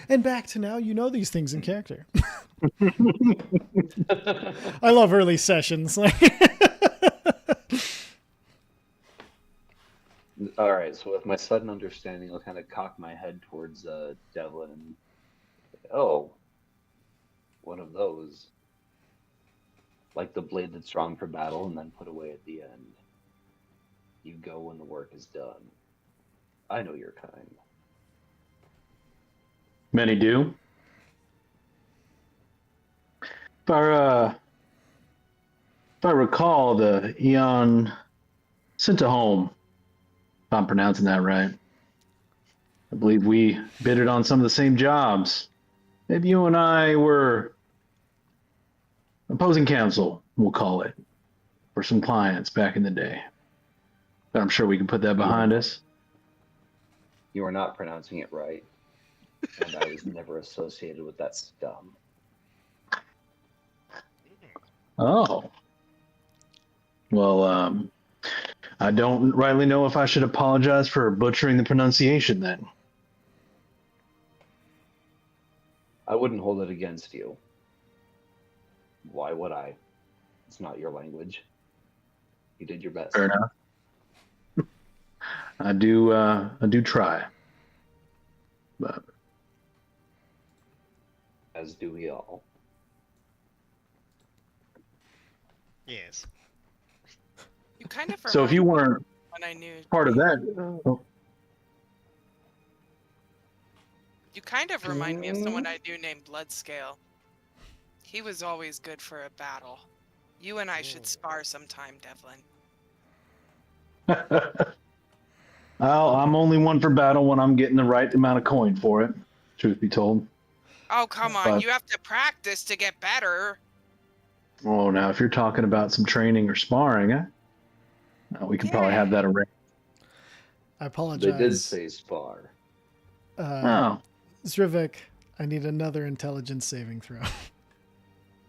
And back to now, these things in character. I love early sessions. All right, so with my sudden understanding, I'll kind of cock my head towards Devlin and, one of those. Like the blade that's strong for battle and then put away at the end. You go when the work is done. I know your kind. Many do. If I recall, the Eon Sintahome, if I'm pronouncing that right, I believe we bidded on some of the same jobs. Maybe you and I were opposing counsel, we'll call it, for some clients back in the day. But I'm sure we can put that behind us. You are not pronouncing it right. And I was never associated with that scum. Oh. Well, I don't rightly know if I should apologize for butchering the pronunciation then. I wouldn't hold it against you. Why would I? It's not your language. You did your best. Fair enough. I do try. But as do we all. Yes. You kind of so if you weren't when I knew part of that, you kind of remind me of someone I knew named Bloodscale. He was always good for a battle. You and I should spar sometime, Devlin. well, I'm only one for battle when I'm getting the right amount of coin for it, truth be told. Oh, come on. But you have to practice to get better. Oh, now if you're talking about some training or sparring, we can probably have that arranged. I They apologize. did say spar. Oh, Zrivik, I need another intelligence saving throw.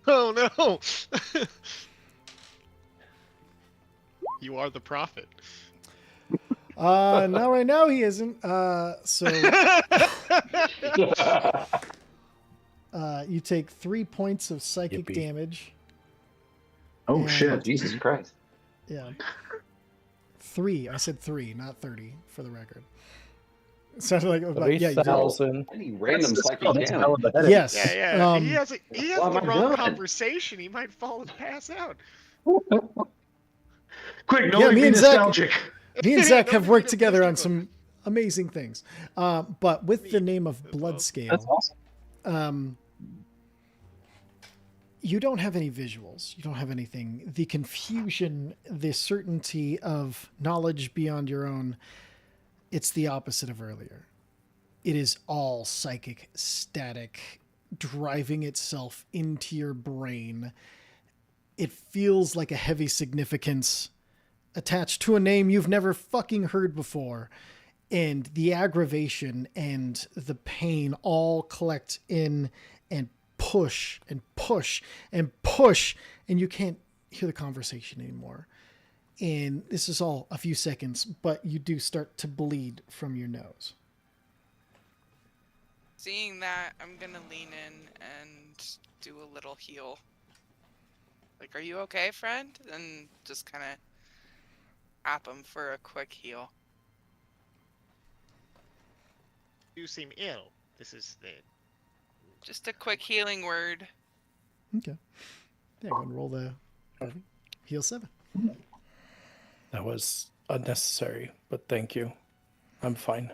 Oh no! You are the prophet. No, right now he isn't. So you take 3 points of psychic Yippee. damage. oh And- Oh, shit! Jesus Christ. Yeah. 3. I said 3, not 30, for the record. It sounded like, yeah, you did. 3,000. Any random psychic that's a hell damage. of a headache. Yes. Yeah. he has Well, the my wrong God. conversation. He might fall and pass out. Quick, Yeah, nobody me be and Zach- nostalgic. Me and Zach have Nobody worked knows together on Mr. some amazing things. But with the name of That's Bloodscale, That's awesome. you don't have any visuals. You don't have anything. The confusion, the certainty of knowledge beyond your own, it's the opposite of earlier. It is all psychic, static, driving itself into your brain. It feels like a heavy significance attached to a name you've never fucking heard before. And the aggravation and the pain all collect in and push and push and push, and you can't hear the conversation anymore. And this is all a few seconds, but you do start to bleed from your nose. Seeing that, I'm gonna lean in and do a little heal. Like, are you okay, friend? And just kind of app him for a quick heal. You seem ill. This is the. Just a quick healing word. Okay. Yeah, go and roll the heal 7. That was unnecessary, but thank you. I'm fine.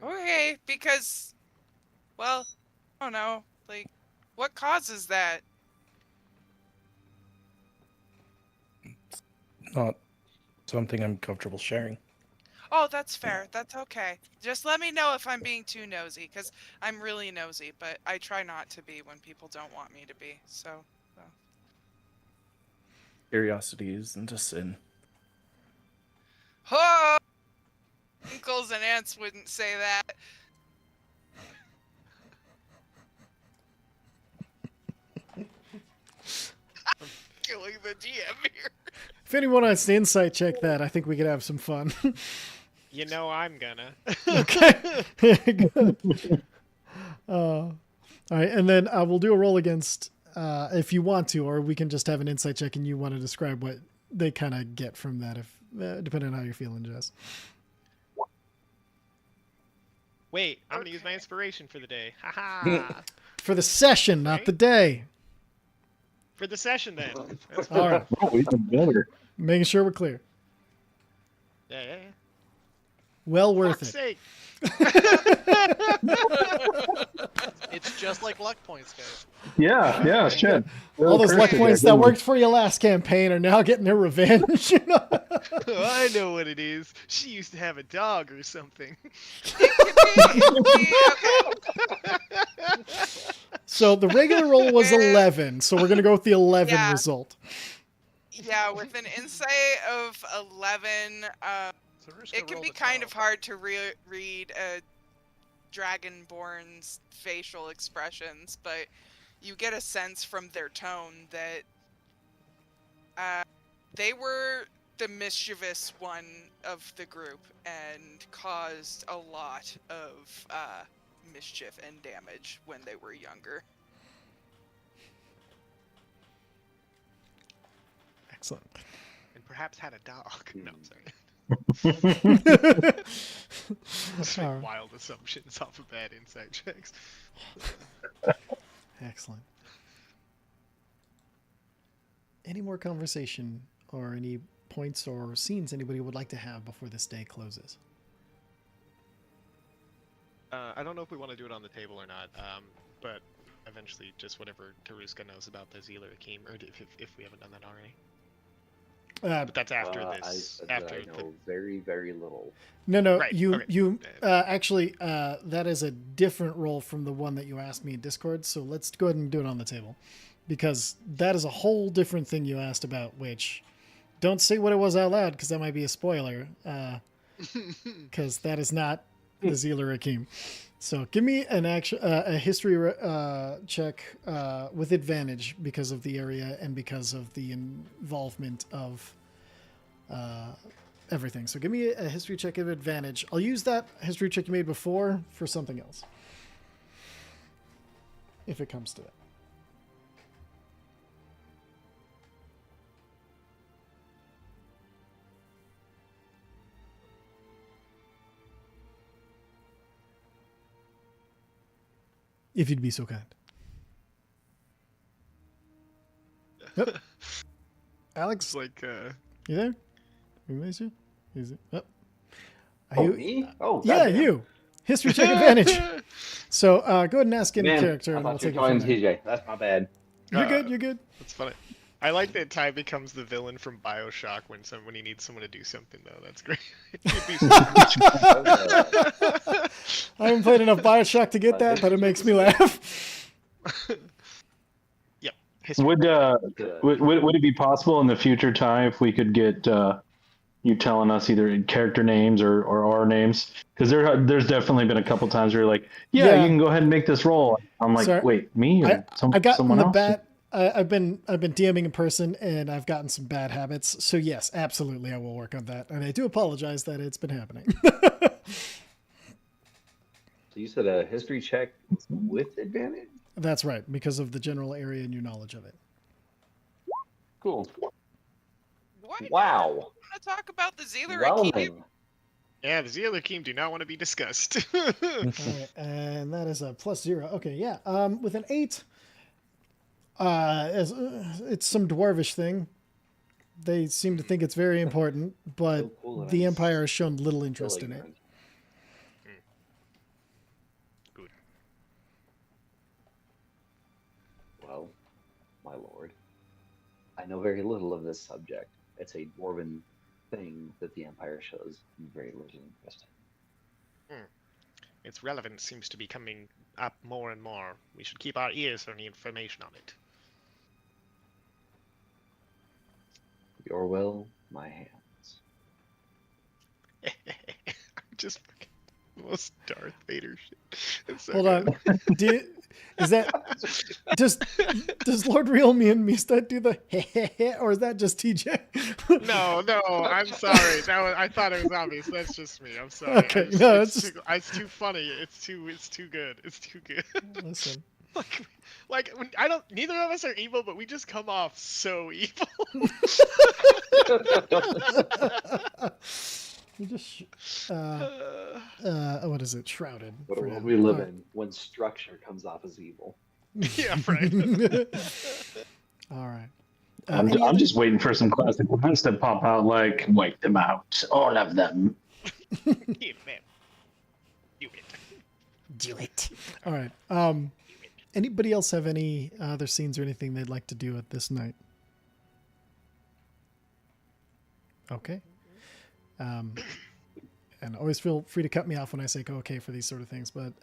Okay, because, well, I don't know. Like, what causes that? Not something I'm comfortable sharing. Oh, that's fair. That's okay. Just let me know if I'm being too nosy, because I'm really nosy, but I try not to be when people don't want me to be, so. Curiosity isn't a sin. Oh! Uncles and aunts wouldn't say that. I'm killing the GM here. If anyone wants to insight check that, I think we could have some fun. You know I'm gonna. Okay. Good. All right, and then we'll do a roll against if you want to, or we can just have an insight check and you want to describe what they kind of get from that, if depending on how you're feeling, Jess. Wait, I'm gonna use my inspiration for the day. Haha. For the session, not Right? the day. For the session then. That's All right, Oh, even better. making sure we're clear. Yeah. Well worth Fuck's it. sake. It's just like luck points, guys. Yeah, shit. All those luck Perfect. points that worked for you last campaign are now getting their revenge. You know? I know what it is. She used to have a dog or something. So the regular roll was 11, so we're gonna go with the 11 Yeah. result. Yeah, with an insight of 11, So we're just it gonna can roll be the kind of 12. hard to read a dragonborn's facial expressions, but you get a sense from their tone that they were the mischievous one of the group and caused a lot of mischief and damage when they were younger. Excellent. And perhaps had a dog. No, I'm sorry. Just All make right. wild assumptions off of bad insight checks. Excellent. Any more conversation or any points or scenes anybody would like to have before this day closes? I don't know if we want to do it on the table or not, but eventually just whatever Taruska knows about the Zealer Akeem, or if we haven't done that already. But that's after I this. said that After I know very, very little. No. Right, You okay. you actually that is a different roll from the one that you asked me in Discord. So let's go ahead and do it on the table. because that is a whole different thing you asked about, which don't say what it was out loud because that might be a spoiler, because that is not the Zealer Akeem. So give me a history check with advantage because of the area and because of the involvement of everything. So give me a history check of advantage. I'll use that history check you made before for something else, if it comes to it. If you'd be so kind. Yep. Alex, It's like, you there? Is it? Oh. Me? Oh, yeah, goddamn. you. History check advantage. So go ahead and ask any Man, character, I and we'll thought you take were it from calling there. TJ. That's my bad. You're good. You're good. that's funny. I like that Ty becomes the villain from Bioshock when he needs someone to do something, though. That's great. He'd be I haven't played enough Bioshock to get that, but it makes me laugh. Yep. Would it be possible in the future, Ty, if we could get you telling us either character names or our names? Because there's definitely been a couple times where you're like, yeah, you can go ahead and make this roll. I'm like, Sorry. wait, me or I got someone in the else? bat. I've been DMing in person, and I've gotten some bad habits. So yes, absolutely, I will work on that. And I do apologize that it's been happening. So you said a history check with advantage? That's right, because of the general area and your knowledge of it. Cool. What? Wow. I want to talk about the Zealer Akeem. Whelming. Yeah, the Zealer Akeem do not want to be discussed. All right, and that is a +0. Okay, yeah. With an 8, it's some dwarvish thing. They seem to think it's very important, but So cool that the I'm Empire has shown little still interest in it. ignorant. Good. Well, my lord, I know very little of this subject. It's a dwarven thing that the Empire shows very little interest in. Its relevance seems to be coming up more and more. We should keep our ears on the information on it. Your will, my hands. Just fucking the most Darth Vader shit. It's so Hold good. on. Is that does Lord Realme and Mista do the or is that just TJ? No, I'm sorry. I thought it was obvious. That's just me. I'm sorry. Okay, no, it's it's too funny. It's too good. It's too good. Listen. like when, neither of us are evil, but we just come off so evil. You just what is it? Shrouded. What a for world now. we live All right. in when structure comes off as evil. Yeah, right. All right. I'm just waiting for some classic lines to pop out, like wipe them out, all of them. Yeah, man. Do it. All right. Anybody else have any other scenes or anything they'd like to do at this night? Okay. And always feel free to cut me off when I say go okay for these sort of things. But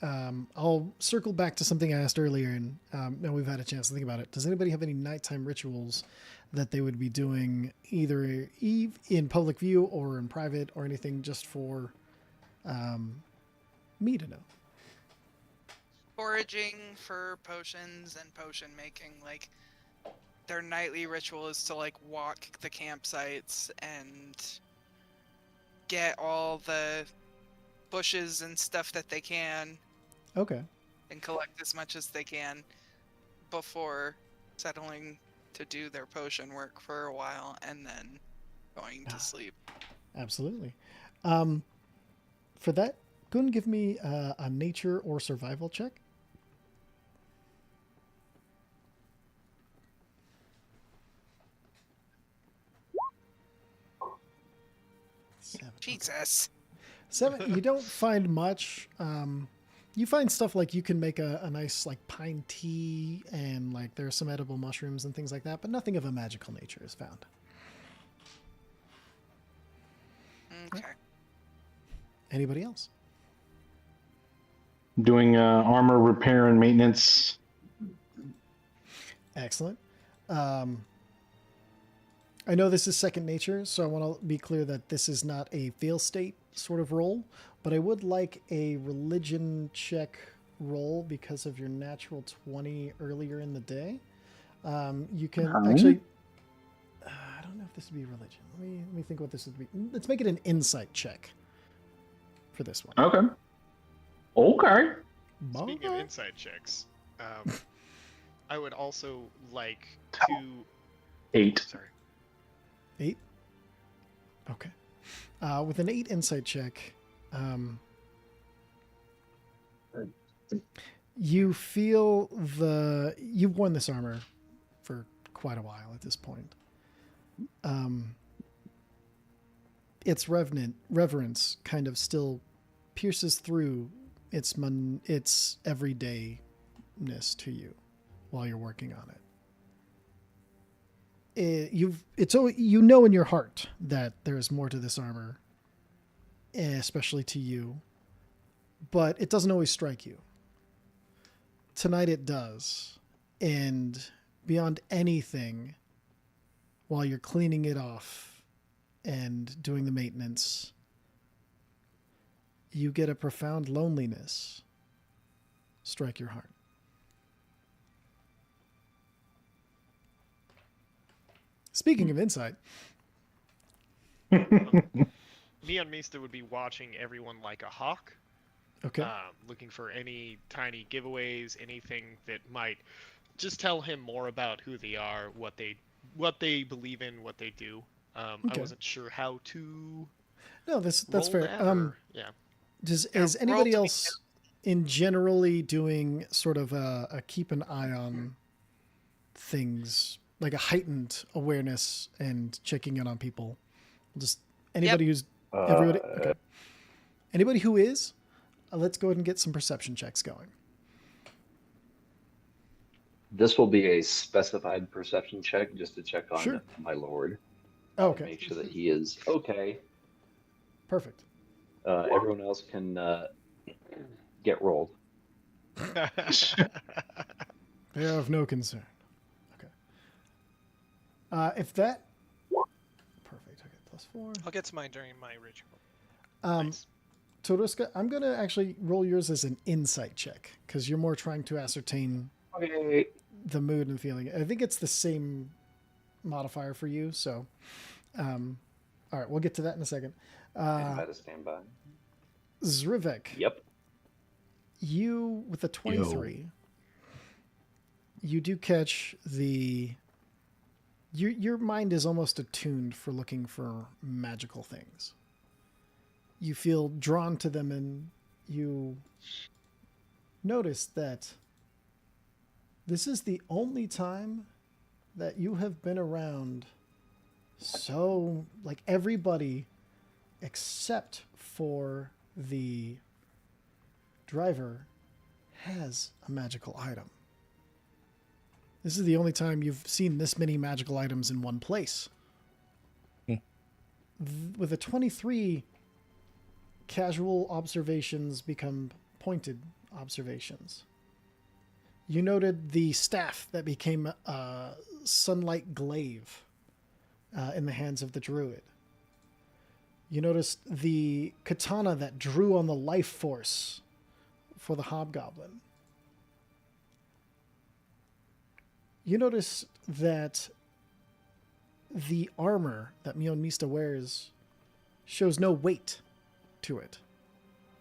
I'll circle back to something I asked earlier, and now we've had a chance to think about it. Does anybody have any nighttime rituals that they would be doing either in public view or in private or anything just for me to know? Foraging for potions and potion making, like their nightly ritual is to like walk the campsites and get all the bushes and stuff that they can Okay. and collect as much as they can before settling to do their potion work for a while and then going to sleep. Absolutely. For that, go and give me a nature or survival check. Jesus. 7. You don't find much. You find stuff like you can make a nice like pine tea and like there's some edible mushrooms and things like that, but nothing of a magical nature is found. Okay. Anybody else? Doing armor repair and maintenance. Excellent. I know this is second nature, so I want to be clear that this is not a fail state sort of roll, but I would like a religion check roll because of your natural 20 earlier in the day. You can actually. I don't know if this would be religion. Let me think what this would be. Let's make it an insight check for this one. Okay. Okay. Speaking of insight checks, I would also like to. 8. Sorry. 8? Okay. With an 8 insight check, you feel you've worn this armor for quite a while at this point. Its reverence kind of still pierces through its everydayness to you while you're working on it. You know in your heart that there is more to this armor, especially to you, but it doesn't always strike you. Tonight it does, and beyond anything, while you're cleaning it off and doing the maintenance, you get a profound loneliness strike your heart. Speaking of insight. Me and Mista would be watching everyone like a hawk. Okay. Looking for any tiny giveaways, anything that might just tell him more about who they are, what they believe in, what they do. Okay. I wasn't sure how to. No, that's roll fair. that, yeah. Is anybody else in generally doing sort of a keep an eye on things, like a heightened awareness and checking in on people? Just anybody who's everybody. Okay. Anybody who is, let's go ahead and get some perception checks going. This will be a specified perception check just to check on Sure. my lord. Okay. Make sure that he is okay. Perfect. Everyone else can get rolled. They are of no concern. Okay. If that. Perfect. Okay. +4. I'll get to mine during my ritual. Nice. Toruska, I'm going to actually roll yours as an insight check because you're more trying to ascertain Okay. the mood and feeling. I think it's the same modifier for you. So, all right, we'll get to that in a second. I'm at a standby. Zrivek. Yep. You, with a 23, you do catch your mind is almost attuned for looking for magical things. You feel drawn to them, and you notice that this is the only time that you have been around so, like, everybody except for the driver has a magical item. This is the only time you've seen this many magical items in one place. With a 23, casual observations become pointed observations. You noted the staff that became a sunlight glaive in the hands of the druid. You noticed the katana that drew on the life force for the hobgoblin. You notice that the armor that Mion Mista wears shows no weight to it.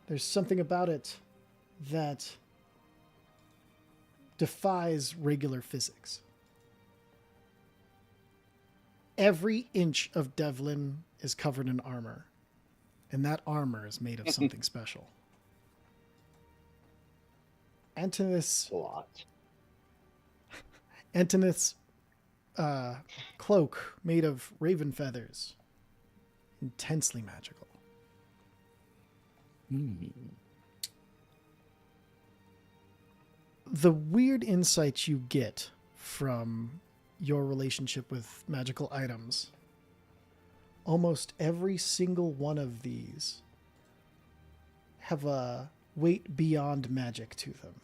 There's something about it that defies regular physics. Every inch of Devlin is covered in armor, and that armor is made of something special. Antinous cloak made of raven feathers, intensely magical. The weird insights you get from your relationship with magical items, almost every single one of these have a weight beyond magic to them.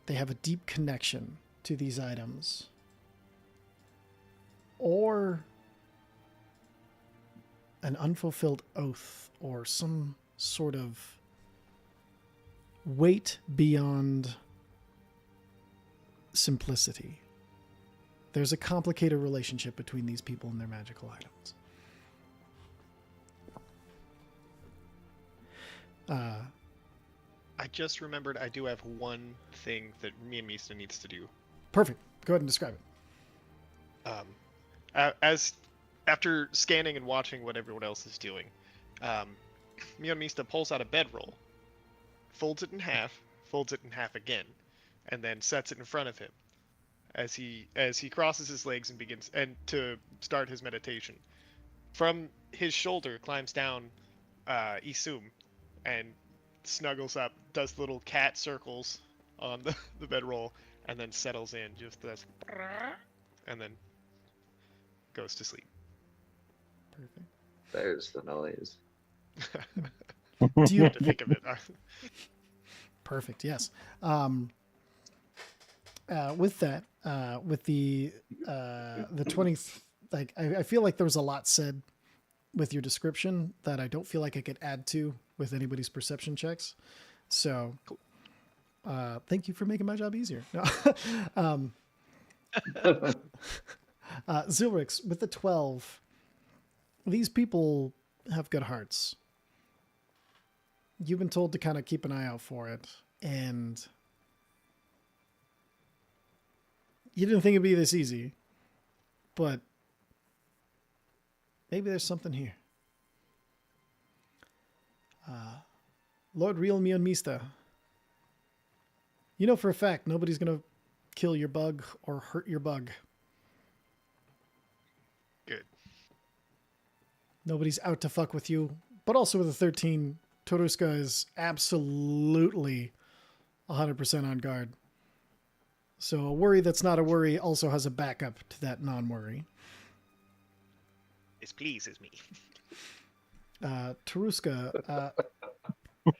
They have a deep connection to these items, or an unfulfilled oath, or some sort of weight beyond simplicity. There's a complicated relationship between these people and their magical items. I just remembered I do have one thing that me and Mista needs to do. Perfect. Go ahead and describe it. As after scanning and watching what everyone else is doing, me and Mista pulls out a bedroll, folds it in half again, and then sets it in front of him. As he crosses his legs and begins to start his meditation, from his shoulder climbs down Isum, and snuggles up, does little cat circles on the bedroll, and then settles in, just this, and then goes to sleep. Perfect. There's the noise. Do you To think of it. Perfect. Yes. With that, with the 20th, like I feel like there was a lot said with your description that I don't feel like I could add to with anybody's perception checks. So, thank you for making my job easier. No. Zilrix, with the 12, these people have good hearts. You've been told to kind of keep an eye out for it, and you didn't think it'd be this easy, but maybe there's something here. Lord Real Mion Mista, you know for a fact nobody's going to kill your bug or hurt your bug. Good. Nobody's out to fuck with you, but also with a 13, Toruska is absolutely 100% on guard. So a worry that's not a worry also has a backup to that non-worry. This pleases me. Taruska,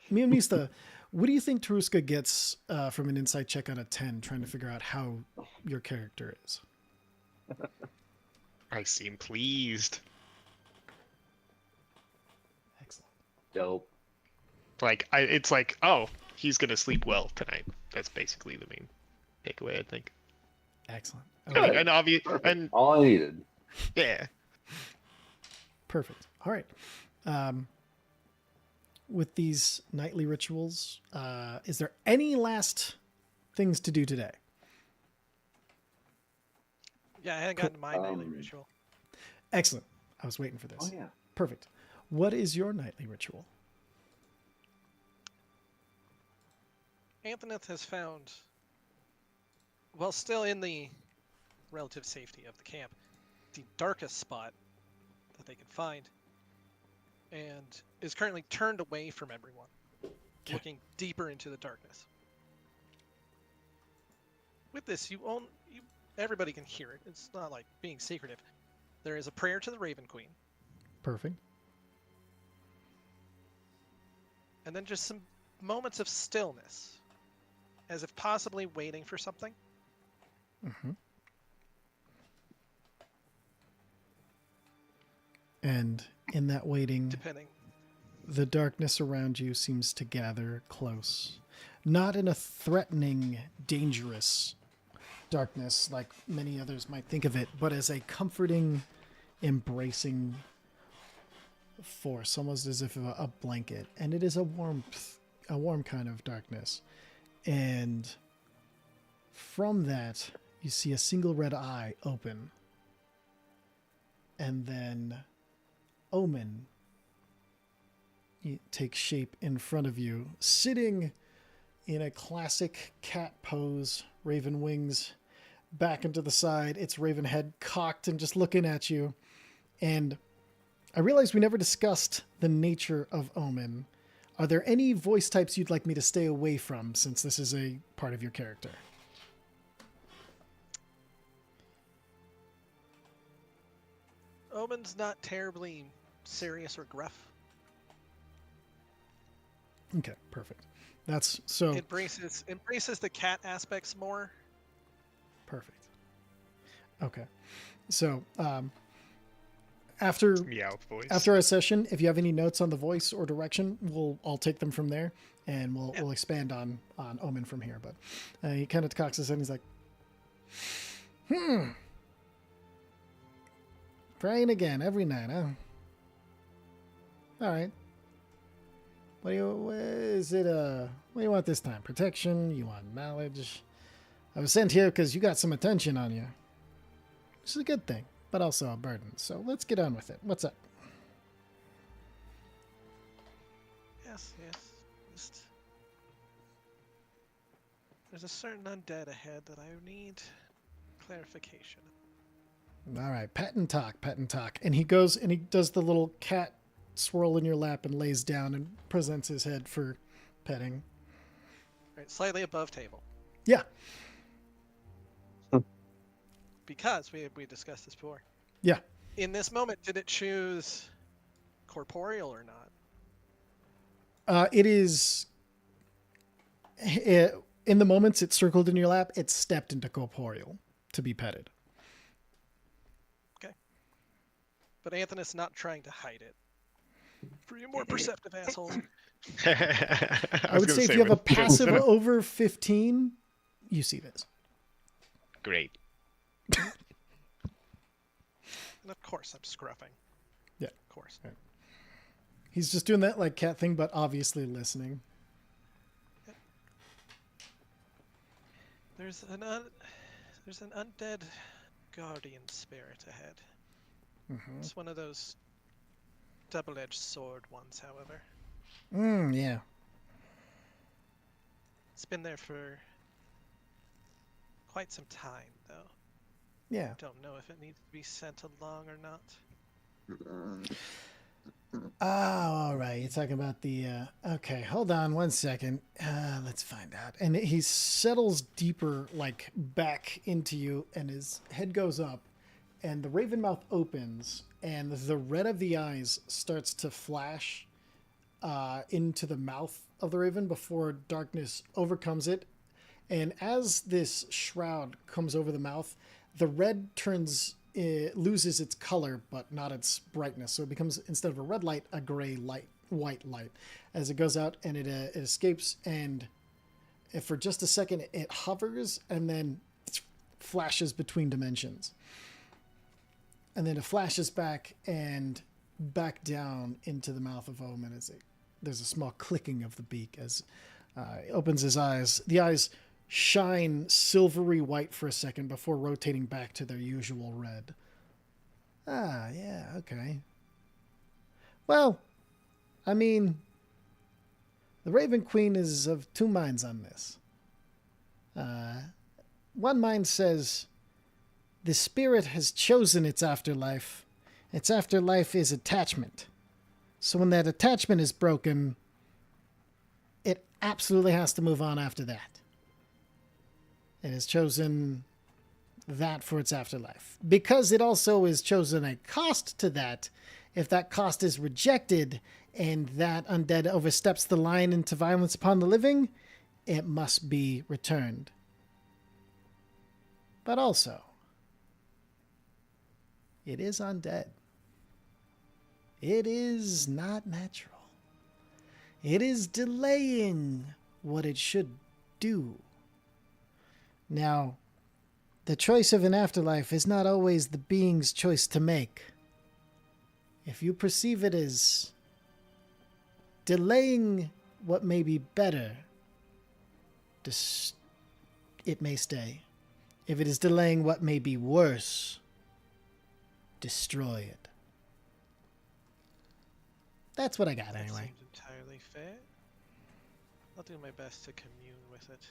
me and Mista, what do you think Taruska gets from an insight check out of 10, trying to figure out how your character is? I seem pleased. Excellent. Dope. It's like, oh, he's gonna sleep well tonight. That's basically the main takeaway, I think. Excellent. Good. And obvious, Perfect. and All I needed. yeah. Perfect. All right. With these nightly rituals, is there any last things to do today? Yeah, I hadn't gotten to my nightly ritual. Excellent. I was waiting for this. Oh yeah. Perfect. What is your nightly ritual? Anthoneth has found, while still in the relative safety of the camp, the darkest spot that they can find, and is currently turned away from everyone, looking deeper into the darkness. With this, everybody can hear it. It's not like being secretive. There is a prayer to the Raven Queen, Perfect. and then just some moments of stillness, as if possibly waiting for something. Mm-hmm. And in that waiting, Depending. the darkness around you seems to gather close. Not in a threatening, dangerous darkness like many others might think of it, but as a comforting, embracing force, almost as if a blanket. And it is a warm kind of darkness. And from that, you see a single red eye open. And then Omen takes shape in front of you, sitting in a classic cat pose, raven wings back into the side, its raven head cocked and just looking at you. And I realized we never discussed the nature of Omen. Are there any voice types you'd like me to stay away from, since this is a part of your character? Omen's not terribly serious or gruff. Okay, perfect. That's so. Embraces the cat aspects more. Perfect. Okay. So, after Meow voice. after our session, if you have any notes on the voice or direction, I'll take them from there, and we'll expand on Omen from here. But he kind of cocks his head and he's like, praying again every night, huh? All right. What do you want this time? Protection? You want knowledge? I was sent here because you got some attention on you. Which is a good thing, but also a burden. So let's get on with it. What's up? Yes. Just... There's a certain undead ahead that I need clarification. All right, pet and talk. And he goes and he does the little cat swirl in your lap and lays down and presents his head for petting. Right, slightly above table. Yeah. Because we discussed this before. Yeah. In this moment, did it choose corporeal or not? It is... in the moments it circled in your lap, it stepped into corporeal to be petted. Okay. But Anthony's not trying to hide it. For you more perceptive assholes. I would say if you have a passive over 15, you see this. Great. And of course I'm scruffing. Yeah. Of course. Right. He's just doing that like cat thing, but obviously listening. There's an undead guardian spirit ahead. Mm-hmm. It's one of those double-edged sword ones, however. Yeah. It's been there for quite some time, though. Yeah. Don't know if it needs to be sent along or not. Oh, all right. You're talking about the... okay, hold on one second. Let's find out. And he settles deeper, like, back into you, and his head goes up, and the raven mouth opens, and the red of the eyes starts to flash into the mouth of the raven before darkness overcomes it. And as this shroud comes over the mouth, the red it loses its color, but not its brightness. So it becomes, instead of a red light, a gray light, white light. As it goes out and it escapes, and for just a second it hovers and then flashes between dimensions. And then it flashes back and back down into the mouth of Omen as there's a small clicking of the beak as he opens his eyes. The eyes shine silvery white for a second before rotating back to their usual red. Ah, yeah, okay. Well, I mean, the Raven Queen is of two minds on this. One mind says the spirit has chosen its afterlife. Its afterlife is attachment. So when that attachment is broken, it absolutely has to move on after that. It has chosen that for its afterlife. Because it also has chosen a cost to that, if that cost is rejected and that undead oversteps the line into violence upon the living, it must be returned. But also, it is undead. It is not natural. It is delaying what it should do. Now, the choice of an afterlife is not always the being's choice to make. If you perceive it as delaying what may be better, it may stay. If it is delaying what may be worse, destroy it. That's what I got anyway. Seems entirely fair. I'll do my best to commune with it.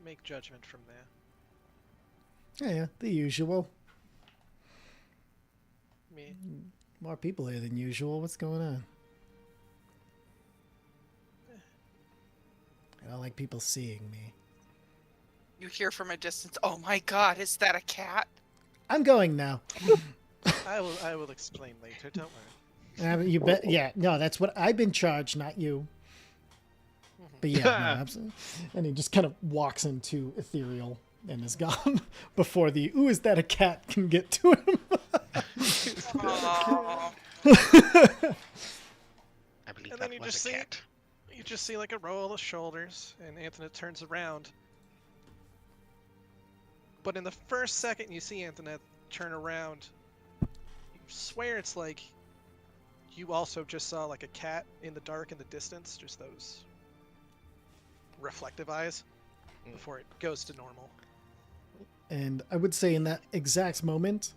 Make judgment from there. Yeah, the usual. Me. More people here than usual. What's going on? I don't like people seeing me. You hear from a distance, oh my god, is that a cat? I'm going now. I will explain later, don't worry. You bet. Yeah, no, that's what I've been charged, not you. But yeah, no, absolutely. And he just kind of walks into ethereal. and is gone before the "ooh, is that a cat?" can get to him. Aw. I believe And that then you was just a see- cat. You just see like a roll of shoulders, and Antoinette turns around. But in the first second you see Antoinette turn around, you swear it's like you also just saw like a cat in the dark in the distance, just those reflective eyes, before it goes to normal. And I would say in that exact moment,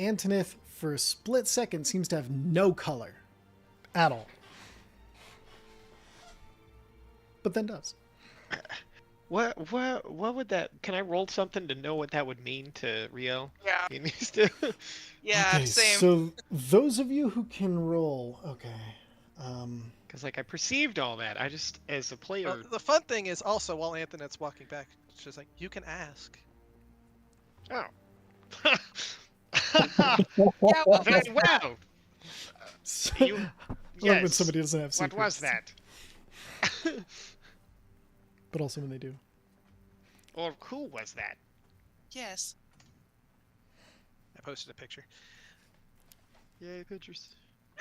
Antonith, for a split second, seems to have no color at all. But then does. What would that? Can I roll something to know what that would mean to Rio? Yeah. He needs to. Yeah, Okay, same. so those of you who can roll, okay. Because like I perceived all that. I just, as a player. Well, the fun thing is also while Antoinette's walking back, she's like, you can ask. Oh. Yeah, well, Very well. So, You. I love when Yes. somebody doesn't have secrets. What was that? But also when they do. Or who was that? yes. I posted a picture. Yay, pictures.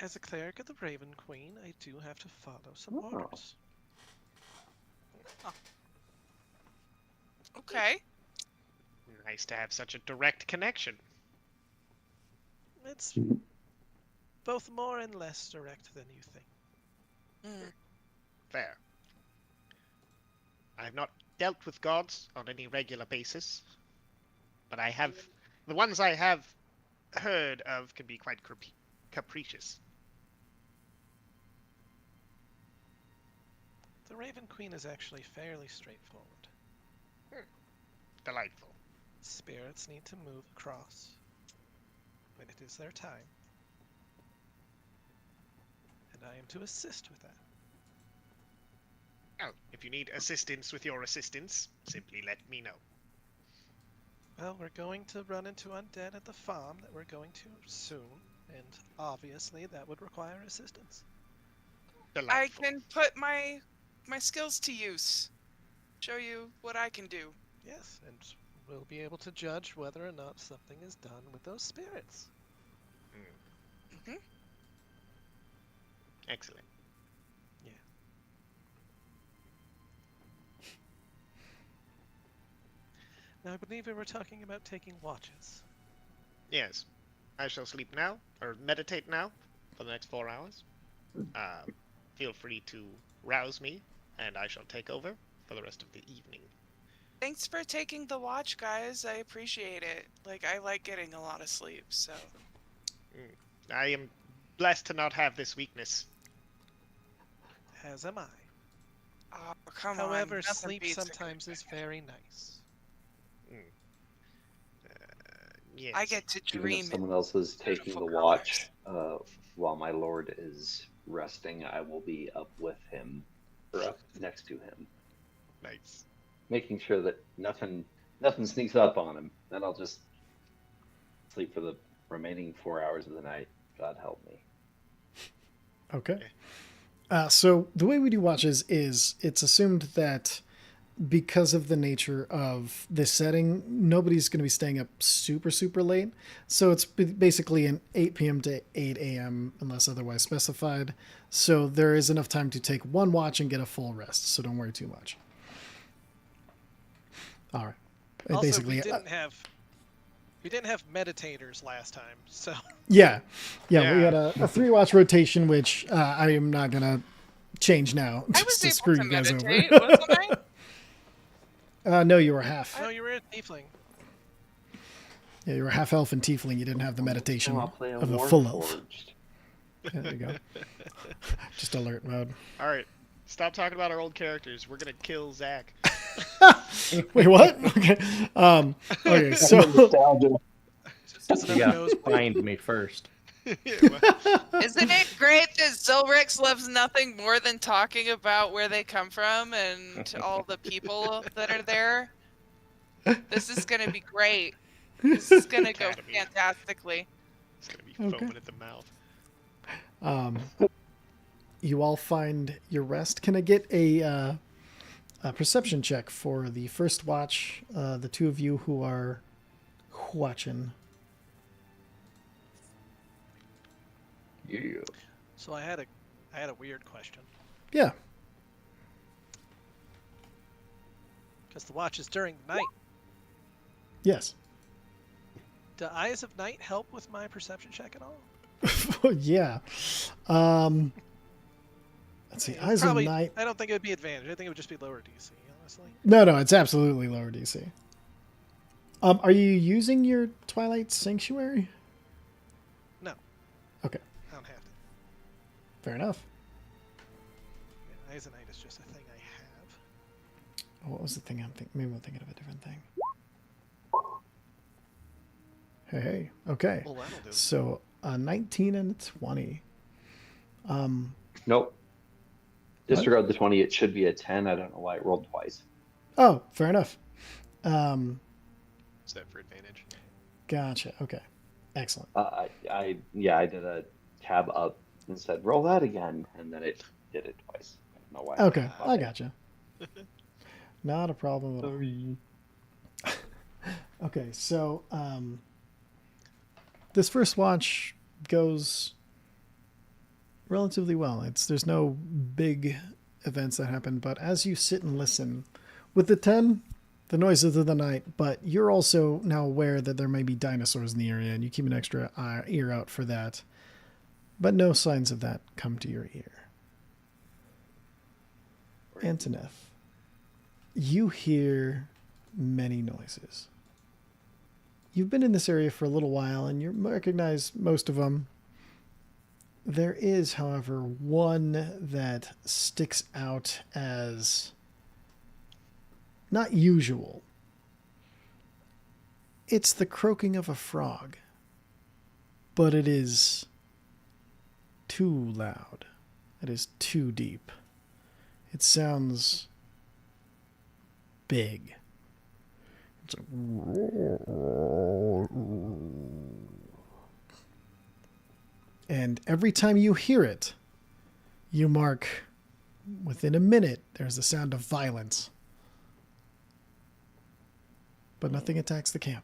As a cleric of the Raven Queen, I do have to follow some Oh. orders. Okay. Nice to have such a direct connection. It's both more and less direct than you think. Mm. Fair. I have not dealt with gods on any regular basis, but I have. The ones I have heard of can be quite capricious. The Raven Queen is actually fairly straightforward. Delightful. Spirits need to move across when it is their time. And I am to assist with that. Well, if you need assistance with your assistance, simply let me know. Well, we're going to run into undead at the farm that we're going to soon, and obviously that would require assistance. I Delightful. can put my skills to use. Show you what I can do. Yes, and we'll be able to judge whether or not something is done with those spirits. Hmm. Excellent. Now, I believe we were talking about taking watches. Yes. I shall sleep now, or meditate now, for the next 4 hours. Feel free to rouse me, and I shall take over for the rest of the evening. Thanks for taking the watch, guys. I appreciate it. Like, I like getting a lot of sleep, so. I am blessed to not have this weakness. As am I. Oh, come on. However, Nothing sleep beats a good sometimes is nightmare. very nice. Yes. I get to Even dream. if someone else is taking the beautiful watch while my lord is resting, I will be up with him, or up next to him, Nice. making sure that nothing sneaks up on him. Then I'll just sleep for the remaining 4 hours of the night. God help me. Okay. So the way we do watches is it's assumed that because of the nature of this setting, nobody's going to be staying up super, super late. So it's basically an 8 p.m. to 8 a.m. unless otherwise specified. So there is enough time to take one watch and get a full rest. So don't worry too much. All right. Also, Basically, we didn't have meditators last time, so yeah. We Yeah. had a 3-watch rotation, which I am not going to change now I was just to able screw to you guys meditate, over. wasn't I? No, you were half. no, you were a tiefling. Yeah, you were half elf and tiefling. You didn't have the meditation I'll play a of the full elf. Warforged. Yeah, there you go. Just alert mode. All right. Stop talking about our old characters. We're gonna kill Zach. Wait, what? Okay. Okay. So Nostalgia. Doesn't You have gotta nose. find me first. Isn't it great that Zilrix loves nothing more than talking about where they come from and all the people that are there? This is gonna be great. This is gonna go Academy. fantastically. It's gonna be Okay. foaming at the mouth. you all find your rest. Can I get a a perception check for the first watch. The two of you who are watching. Yeah. So I had a weird question. Yeah. Because the watch is during the night. Yes. Do Eyes of Night help with my perception check at all? Yeah. Let's see. Eyes Probably, of Night. I don't think it would be advantage. I think it would just be lower DC, honestly. No, it's absolutely lower DC. Are you using your Twilight Sanctuary? No. Okay. I don't have to. Fair enough. Yeah, Eyes of Night is just a thing I have. What was the thing I'm thinking? Maybe I'm thinking of a different thing. Hey. Okay. Well, that'll do. So 19 and 20. Nope. Disregard the 20. It should be a 10. I don't know why it rolled twice. Oh, fair enough. Is that for advantage? Gotcha. Okay. Excellent. I did a tab up and said roll that again, and then it did it twice. I don't know why. Okay. I gotcha. Not a problem at all. Okay. So, this first watch goes relatively well. There's no big events that happen, but as you sit and listen, with the 10, the noises of the night, but you're also now aware that there may be dinosaurs in the area, and you keep an extra ear out for that. But no signs of that come to your ear. Antoneth, you hear many noises. You've been in this area for a little while, and you recognize most of them. There is, however, one that sticks out as not usual. It's the croaking of a frog, but it is too loud. It is too deep. It sounds big. It's like, and every time you hear it, you mark within a minute there's a sound of violence. But nothing attacks the camp.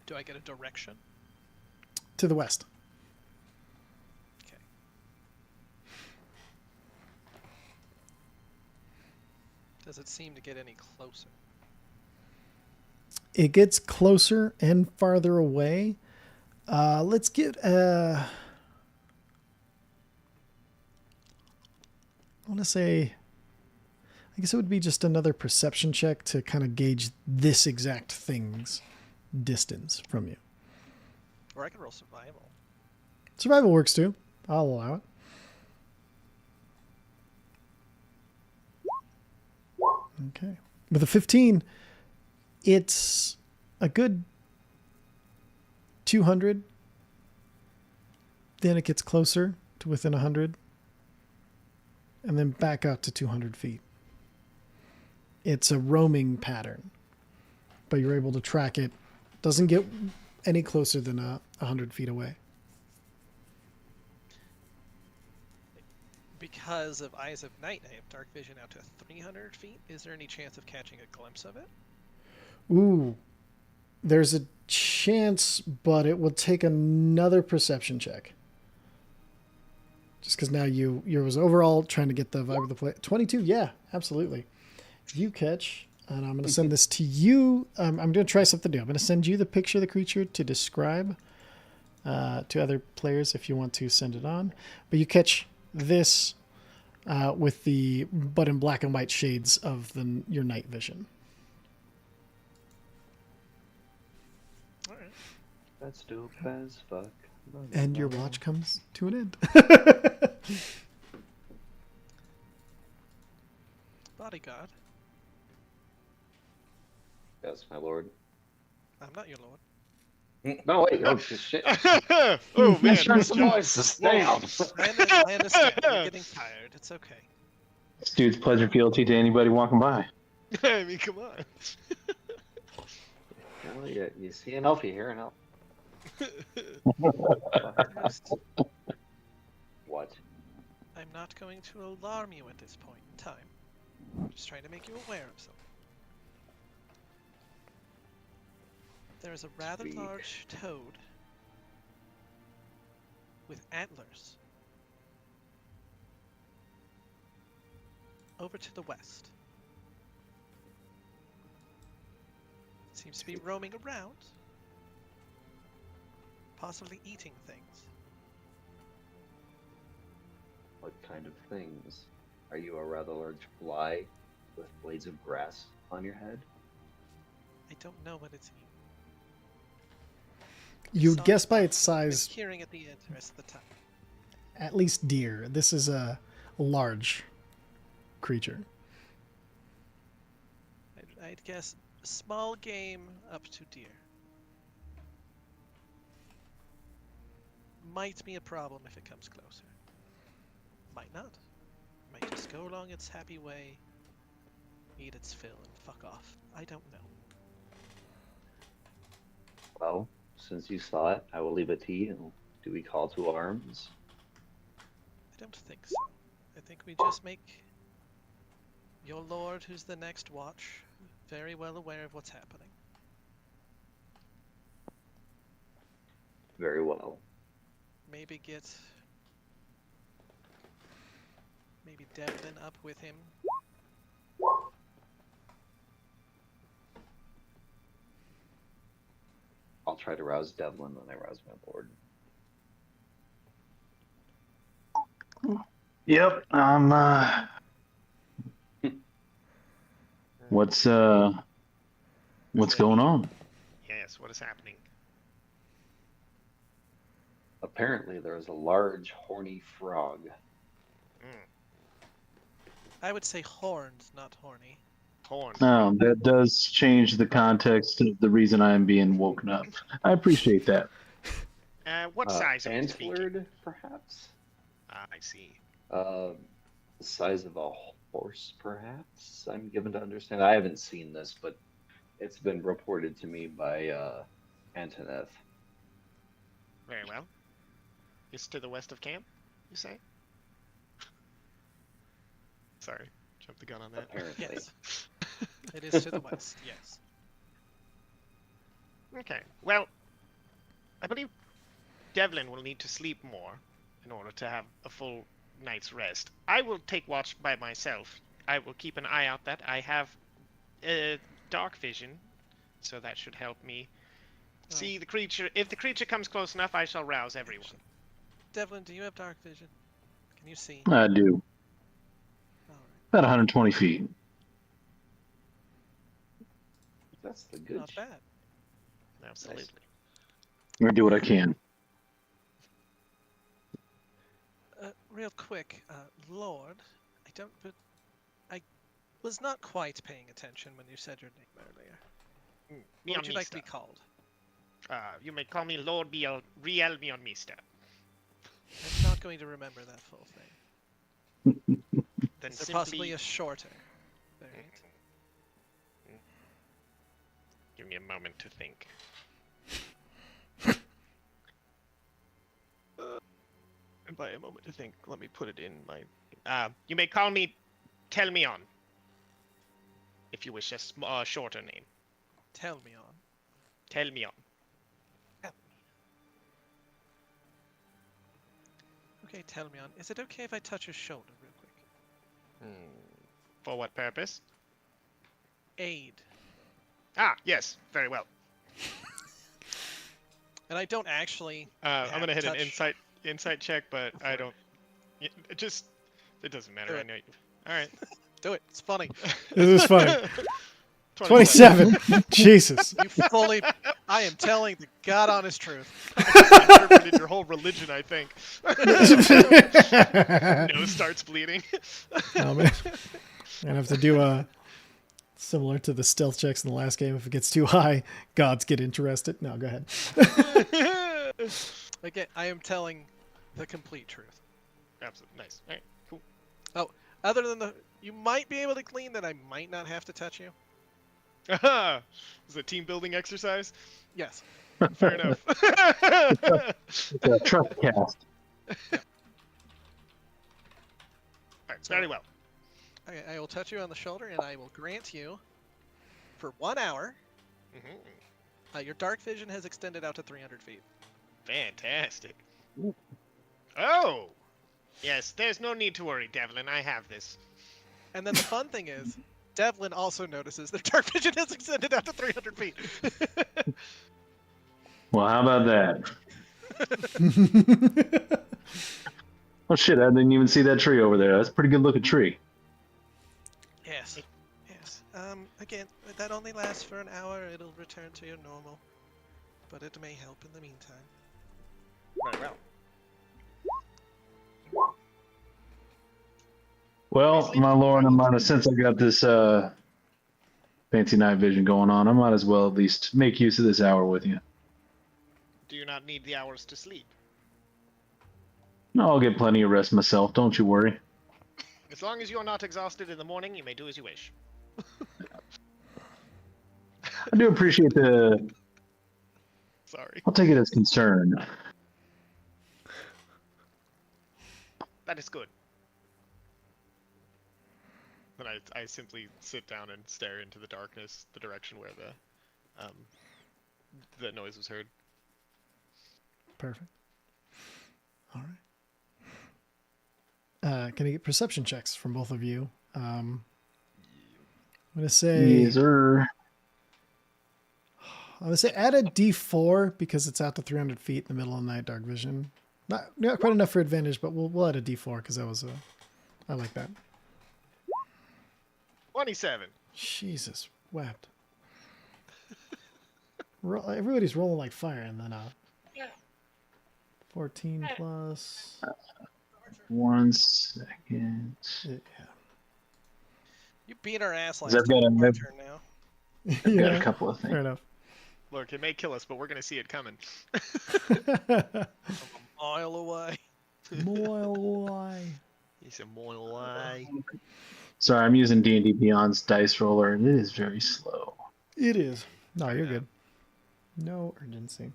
Do I get a direction? To the west. Okay. Does it seem to get any closer? It gets closer and farther away. Let's get I want to say, I guess it would be just another perception check to kind of gauge this exact thing's distance from you. Or I can roll survival. Survival works too. I'll allow it. Okay. With a 15, it's a good 200. Then it gets closer to within 100. And then back out to 200 feet. It's a roaming pattern. But you're able to track it. Doesn't get any closer than 100 feet away. Because of Eyes of Night, I have dark vision out to 300 feet. Is there any chance of catching a glimpse of it? Ooh. There's a chance, but it will take another perception check. Just because now you was overall trying to get the vibe of the play. 22, yeah, absolutely. You catch, and I'm going to send this to you. I'm going to try something new. I'm going to send you the picture of the creature to describe to other players if you want to send it on. But you catch this with the but in black and white shades of your night vision. All right. That's dope as fuck. And your watch comes to an end. Bodyguard. Yes, my lord. I'm not your lord. No, wait. Oh, shit. Oh man, Turn some voices down. I understand. You're getting tired. It's okay. This dude's pleasure fealty to anybody walking by. I mean, come on. Well, you see an elf, you hear an elf. What? I'm I'm not going to alarm you at this point in time. I'm just trying to make you aware of something. There is a rather Speak. large toad with antlers over to the west. Seems to be roaming around, possibly eating things. What kind of things? Are you a rather large fly with blades of grass on your head? I don't know what it's eating. You'd Saw guess it by once, its but I've been size, hearing at the end the rest of the time. at least deer. This is a large creature. I'd guess small game up to deer. Might be a problem if it comes closer. Might not. Might just go along its happy way, eat its fill, and fuck off. I don't know. Well, since you saw it, I will leave it to you. Do we call to arms? I don't think so. I think we just make your lord, who's the next watch, very well aware of what's happening. Very well. Maybe get Devlin up with him. I'll try to rouse Devlin when I rouse my lord. Yep. What's going on? Yes, what is happening? Apparently, there is a large, horny frog. I would say horned, not horny. Horn. That does change the context of the reason I am being woken up. I appreciate that. What size are we speaking? Antlered, perhaps? Ah, I see. The size of a horse, perhaps? I'm given to understand. I haven't seen this, but it's been reported to me by Antoneth. Very well. It's to the west of camp, you say? Sorry, jumped the gun on that. Apparently. Yes. It is to the west, yes. Okay, well, I believe Devlin will need to sleep more in order to have a full night's rest. I will take watch by myself. I will keep an eye out that I have dark vision, so that should help me see the creature. If the creature comes close enough, I shall rouse everyone. Devlin, do you have dark vision? Can you see? I do. Alright. About 120 feet. That's the good Not bad. Absolutely. I'm gonna do what I can. Real quick, Lord, I was not quite paying attention when you said your name earlier. What would you like to be called? You may call me Lord Riel Mionmista. I'm not going to remember that full thing. Then Is there simply... possibly a shorter variant? Give me a moment to think. And by a moment to think, let me put it in my... you may call me Telmion, if you wish a shorter name. Tell me on. Telmion. Okay, tell me on. Is it okay if I touch his shoulder real quick? For what purpose? Aid. Ah, yes, very well. And I don't actually. I'm gonna hit touch... an insight check, but I don't. It doesn't matter. I know. All right. Do it. It's funny. This is funny. 27. Jesus. You fully. I am telling the God honest truth. I interpreted your whole religion, I think. Nose starts bleeding. Oh, man. I'm gonna have to do similar to the stealth checks in the last game. If it gets too high, gods get interested. No, go ahead. Again, I am telling the complete truth. Absolutely. Nice. All right. Cool. Oh, other than you might be able to glean that I might not have to touch you. Is it a team building exercise? Yes. Fair enough. It's a trust cast. Very well. Okay, I will touch you on the shoulder, and I will grant you, for 1 hour, your dark vision has extended out to 300 feet. Fantastic. Oh! Yes, there's no need to worry, Devlin. I have this. And then the fun thing is, Devlin also notices that dark vision has extended out to 300 feet. Well, how about that? Oh shit! I didn't even see that tree over there. That's a pretty good looking tree. Yes. Yes. Again, that only lasts for an hour. It'll return to your normal, but it may help in the meantime. Very well. Well, my lord and mine, since I got this fancy night vision going on, I might as well at least make use of this hour with you. Do you not need the hours to sleep? No, I'll get plenty of rest myself. Don't you worry. As long as you're not exhausted in the morning, you may do as you wish. I do appreciate the. Sorry. I'll take it as concern. That is good. Then I simply sit down and stare into the darkness, the direction where the noise was heard. Perfect. All right. Can I get perception checks from both of you? I'm gonna say. Yes, sir. I'm gonna say add a D4 because it's out to 300 feet in the middle of the night, dark vision. Not quite enough for advantage, but we'll add a D4 because that was I like that. 27. Jesus wept. Everybody's rolling like fire, and then 14 plus. 1 second. Yeah. You beat our ass last I've time. got Our turn now. I've got a couple of things. Fair enough. Look, it may kill us, but we're gonna see it coming. From a mile away. Mile away. He's a mile away. Sorry, I'm using D&D Beyond's dice roller, and it is very slow. It is. No, you're good. No urgency.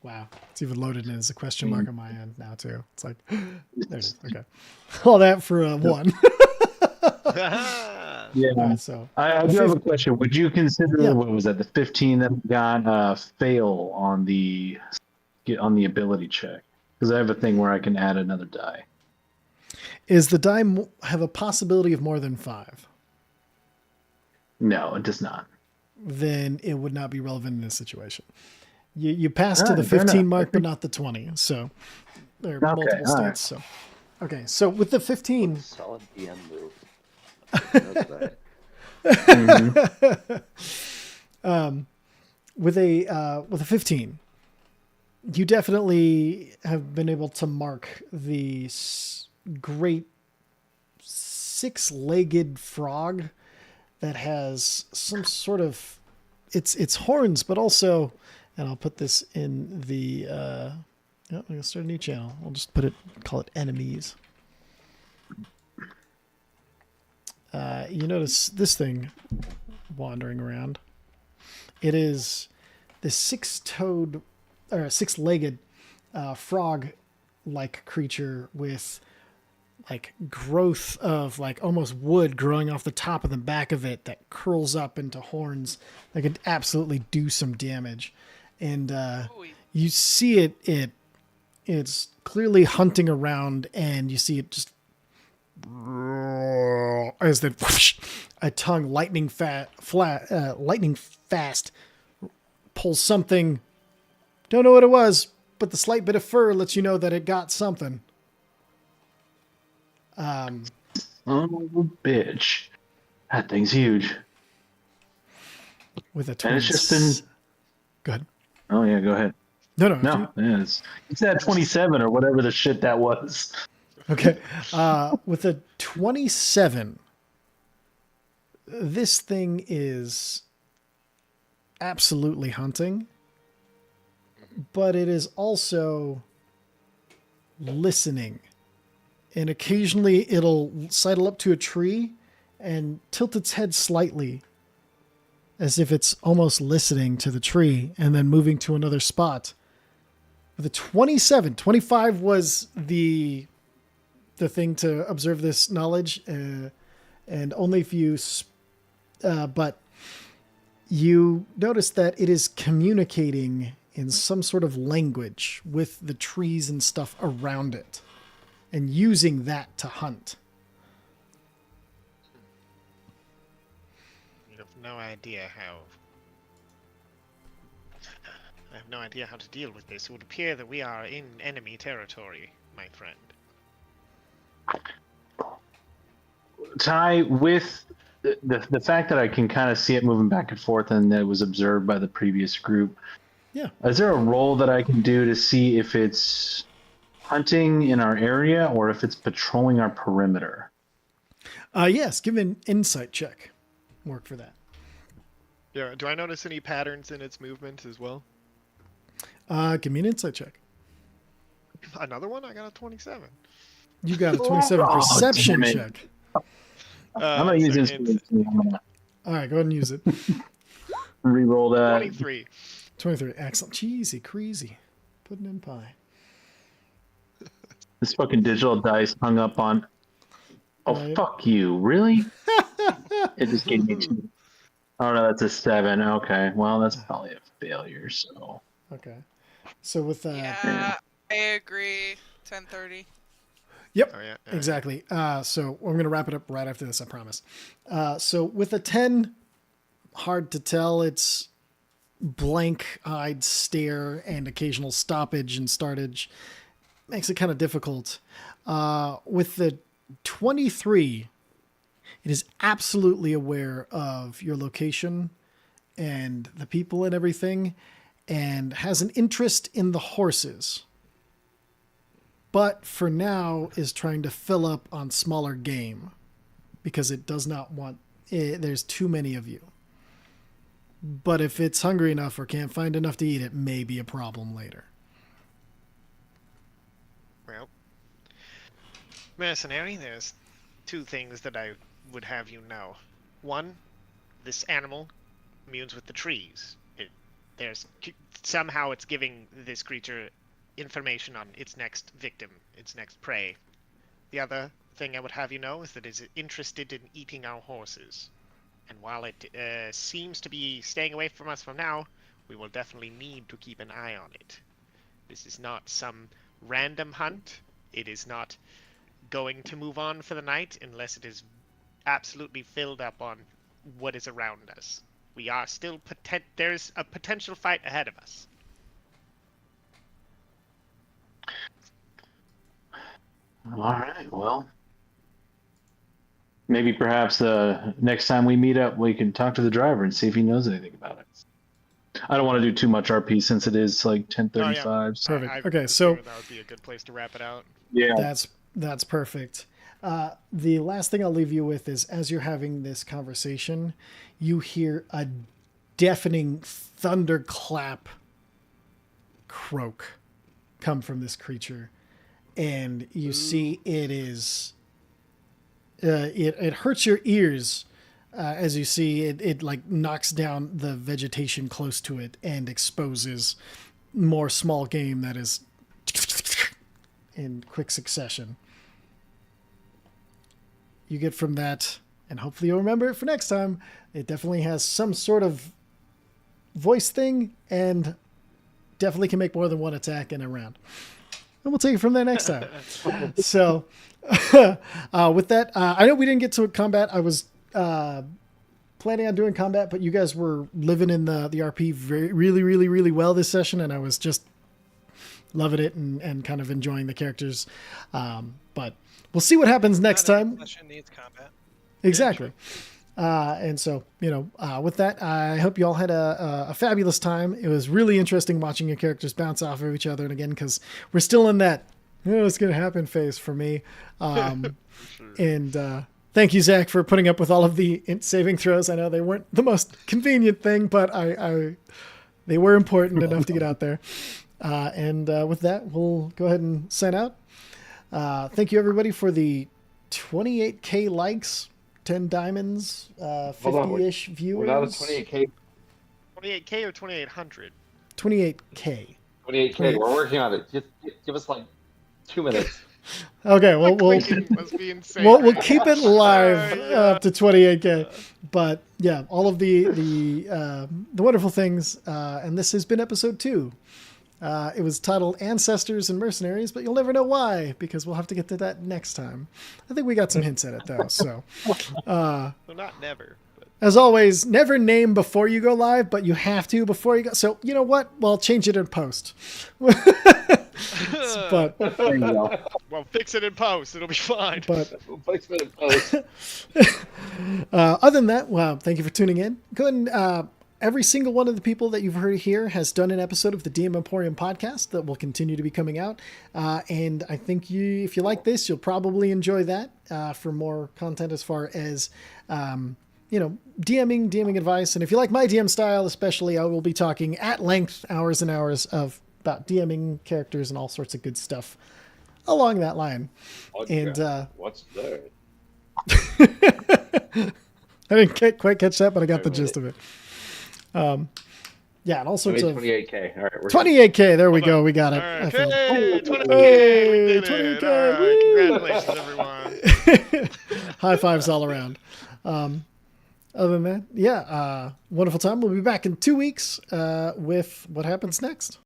Wow. It's even loaded in as a question mark on my end now, too. It's like, there it is. Okay. All that for a 1. Yeah. All right, so I do have a question. Would you consider, what was that, the 15 that got fail on the ability check? Because I have a thing where I can add another die. Is the die have a possibility of more than 5? No, it does not. Then it would not be relevant in this situation. You passed to All the right, fair 15 enough. mark, but not the 20. So there are Okay, multiple all states. right. So okay, so with the 15, Solid DM move. That's right. with a 15, you definitely have been able to mark the great 6-legged frog that has some sort of it's horns, but also, and I'll put this in the I'm gonna start a new channel. I'll just call it enemies. You notice this thing wandering around. It is this 6-legged frog-like creature with like growth of like almost wood growing off the top and the back of it that curls up into horns that could absolutely do some damage. And you see it's clearly hunting around, and you see it just as the whoosh, a tongue lightning fast pulls something. Don't know what it was, but the slight bit of fur lets you know that it got something. Oh, bitch. That thing's huge. With a And it's just been... Go ahead. Oh, yeah, go ahead. No. Yeah, it's at 27 or whatever the shit that was. Okay. With a 27, this thing is absolutely hunting, but it is also listening. And occasionally it'll sidle up to a tree and tilt its head slightly as if it's almost listening to the tree and then moving to another spot. with a 27. 25 was the thing to observe this knowledge, and only if you but you notice that it is communicating in some sort of language with the trees and stuff around it and using that to hunt. You have no idea how. I have no idea how to deal with this. It would appear that we are in enemy territory, my friend. Ty, with the fact that I can kind of see it moving back and forth and that it was observed by the previous group, Yeah. is there a roll that I can do to see if it's hunting in our area or if it's patrolling our perimeter? Yes, give an insight check. Work for that. Yeah. Do I notice any patterns in its movement as well? Give me an insight check. Another one? I got a 27. You got a 27 perception damn it. check. I'm going to use inspiration. I'm going to All right, go ahead and use it. re-roll that. 23. 23. Excellent. Cheesy, crazy. Pudding and pie. This fucking digital dice hung up on. Oh, Right. fuck you. Really? It just gave me 2. Oh, no, that's a 7. Okay. Well, that's probably a failure, so. Okay. So with Yeah, I agree. 10:30. Yep. Oh, yeah. Exactly. So I'm going to wrap it up right after this, I promise. So with a 10, hard to tell. It's blank-eyed stare and occasional stoppage and startage. Makes it kind of difficult. With the 23, it is absolutely aware of your location and the people and everything, and has an interest in the horses. But for now is trying to fill up on smaller game because it does not want, there's too many of you. But if it's hungry enough or can't find enough to eat, it may be a problem later. Well, mercenary, there's 2 things that I would have you know. One, this animal communes with the trees. Somehow it's giving this creature information on its next victim, its next prey. The other thing I would have you know is that it is interested in eating our horses. And while it seems to be staying away from us for now, we will definitely need to keep an eye on it. This is not some random hunt. It is not going to move on for the night unless it is absolutely filled up on what is around us. We are still there's a potential fight ahead of us. All right. Well, maybe perhaps next time we meet up, we can talk to the driver and see if he knows anything about it. I don't want to do too much RP since it is like 10:35. So. Perfect. Okay, so that would be a good place to wrap it out. Yeah. That's perfect. The last thing I'll leave you with is, as you're having this conversation, you hear a deafening thunderclap croak come from this creature, and you see it is it hurts your ears as you see it like knocks down the vegetation close to it and exposes more small game that is in quick succession. You get from that, and hopefully you'll remember it for next time. It definitely has some sort of voice thing and definitely can make more than one attack in a round. And we'll take it from there next time. So with that, I know we didn't get to combat. I was planning on doing combat, but you guys were living in the RP really well this session, and I was just loving it and kind of enjoying the characters. But we'll see what happens next time. Session needs combat. Exactly. And so, with that, I hope you all had a fabulous time. It was really interesting watching your characters bounce off of each other. And again, because we're still in that, it's going to happen phase for me. And thank you, Zach, for putting up with all of the saving throws. I know they weren't the most convenient thing, but they were important enough to get out there. And with that, we'll go ahead and sign out. Thank you, everybody, for the 28K likes. 10 diamonds, 50-ish viewers. Without a 28K. 28K or 2800? 28K. 28K. We're working on it. Just give us like 2 minutes. Okay, The clicking must be insane. we'll right keep now. it live Yeah. up to 28K. But yeah, all of the wonderful things, and this has been episode 2. It was titled Ancestors and Mercenaries, but you'll never know why, because we'll have to get to that next time. I think we got some hints at it, though. So, Well, not never. But as always, never name before you go live, but you have to before you go. So, you know what? Well, change it in post. But There you go. well, fix it in post. It'll be fine. but We'll fix it in post. other than that, well, thank you for tuning in. Go ahead and every single one of the people that you've heard here has done an episode of the DM Emporium podcast that will continue to be coming out. And I think if you like this, you'll probably enjoy that for more content as far as, DMing advice. And if you like my DM style, especially, I will be talking at length, hours and hours about DMing characters and all sorts of good stuff along that line. And What's that? I didn't quite catch that, but I got the gist of it. Yeah, and all sorts of 28K. All right, we're 28K. There we go. We got it. All I right. failed. Hey, 20K. Hey, We did 20K, it. All right. woo. Congratulations, everyone. High fives all around. Other than that, yeah, wonderful time. We'll be back in 2 weeks with what happens next.